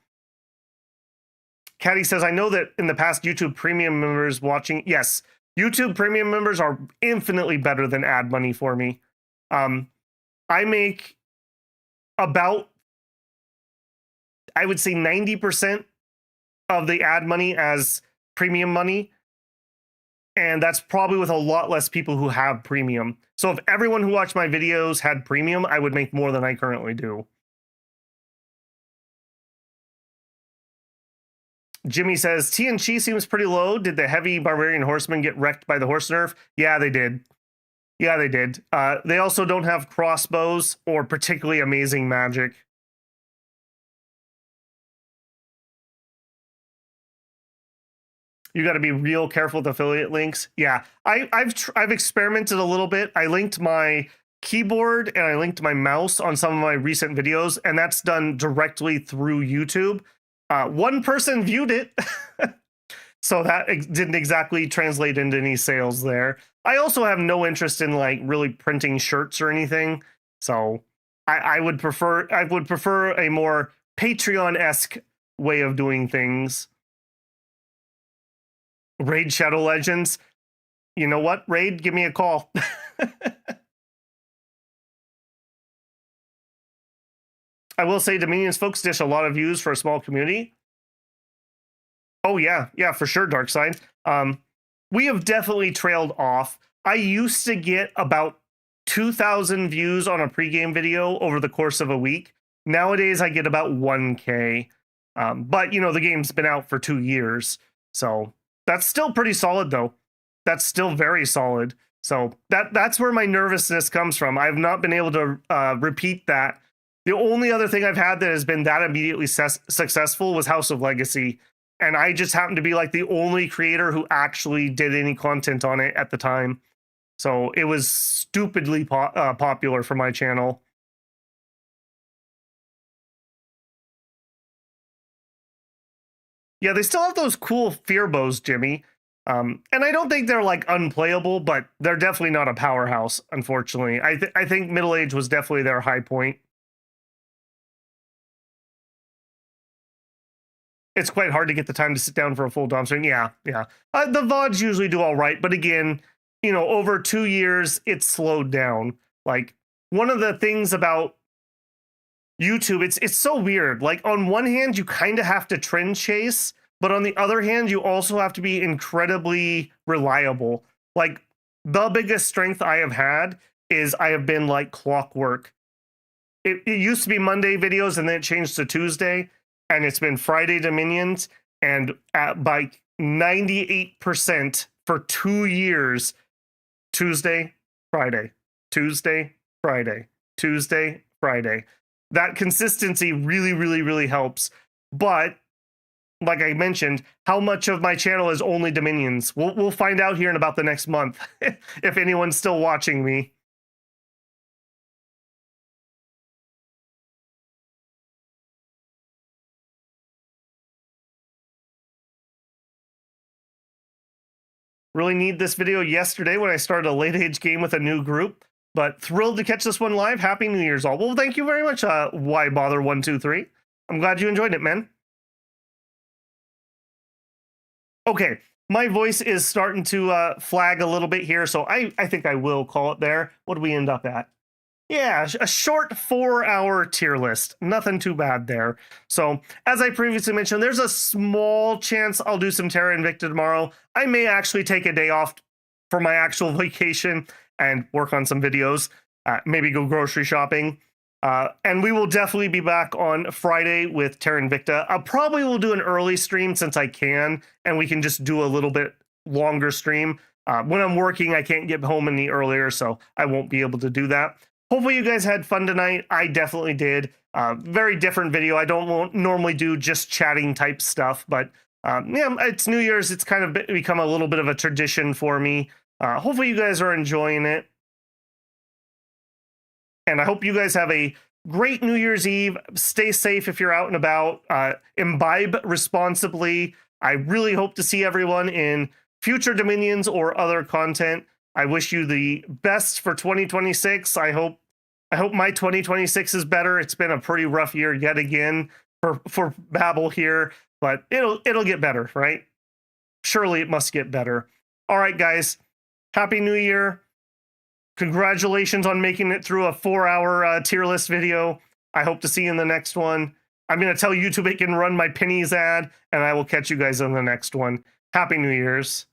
Caddy says, I know that in the past YouTube Premium members watching, yes, YouTube Premium members are infinitely better than ad money for me. I make about, I would say 90% of the ad money as premium money. And that's probably with a lot less people who have premium. So if everyone who watched my videos had premium, I would make more than I currently do. Jimmy says, TNC seems pretty low. Did the heavy barbarian horsemen get wrecked by the horse nerf? Yeah, they did. Yeah, they did. They also don't have crossbows or particularly amazing magic. You got to be real careful with affiliate links. Yeah, I've experimented a little bit. I linked my keyboard and I linked my mouse on some of my recent videos, and that's done directly through YouTube. One person viewed it, so that didn't exactly translate into any sales there. I also have no interest in like really printing shirts or anything, so I would prefer a more Patreon-esque way of doing things. Raid Shadow Legends. You know what, Raid? Give me a call. I will say Dominion's folks dish a lot of views for a small community. Oh, yeah. Yeah, for sure, Darkside. We have definitely trailed off. I used to get about 2,000 views on a pregame video over the course of a week. Nowadays, I get about 1K. But, you know, the game's been out for 2 years. So that's still pretty solid, though. That's still very solid. So that's where my nervousness comes from. I've not been able to repeat that. The only other thing I've had that has been that immediately successful was House of Legacy. And I just happened to be like the only creator who actually did any content on it at the time. So it was stupidly popular for my channel. Yeah, they still have those cool fear bows, Jimmy. And I don't think they're like unplayable, but they're definitely not a powerhouse, unfortunately. I think Middle Age was definitely their high point. It's quite hard to get the time to sit down for a full Dom stream. Yeah. The VODs usually do all right, but again, you know, over 2 years, it's slowed down. Like, one of the things about YouTube, it's so weird. Like, on one hand, you kind of have to trend chase, but on the other hand, you also have to be incredibly reliable. Like, the biggest strength I have had is I have been like clockwork. It used to be Monday videos, and then it changed to Tuesday. And it's been Friday Dominions, and by 98% for 2 years, Tuesday, Friday, Tuesday, Friday, Tuesday, Friday. That consistency really, really, really helps. But like I mentioned, how much of my channel is only Dominions? We'll find out here in about the next month if anyone's still watching me. Really need this video yesterday when I started a late age game with a new group, but thrilled to catch this one live. Happy New Year's all. Well, thank you very much, Why Bother 123. I'm glad you enjoyed it, man. Okay, my voice is starting to flag a little bit here, so I think I will call it there. What do we end up at? Yeah, a short 4-hour tier list. Nothing too bad there. So, as I previously mentioned, there's a small chance I'll do some Terra Invicta tomorrow. I may actually take a day off for my actual vacation and work on some videos. Maybe go grocery shopping. And we will definitely be back on Friday with Terra Invicta. I probably will do an early stream since I can, and we can just do a little bit longer stream. When I'm working, I can't get home any earlier, so I won't be able to do that. Hopefully you guys had fun tonight. I definitely did. Very different video. I don't normally do just chatting type stuff, but yeah, it's New Year's. It's kind of become a little bit of a tradition for me. Hopefully you guys are enjoying it. And I hope you guys have a great New Year's Eve. Stay safe if you're out and about. Imbibe responsibly. I really hope to see everyone in future Dominions or other content. I wish you the best for 2026. I hope my 2026 is better. It's been a pretty rough year yet again for Babel here, but it'll get better, right? Surely it must get better. All right, guys. Happy New Year. Congratulations on making it through a 4-hour tier list video. I hope to see you in the next one. I'm going to tell YouTube it can run my pennies ad, and I will catch you guys in the next one. Happy New Year's.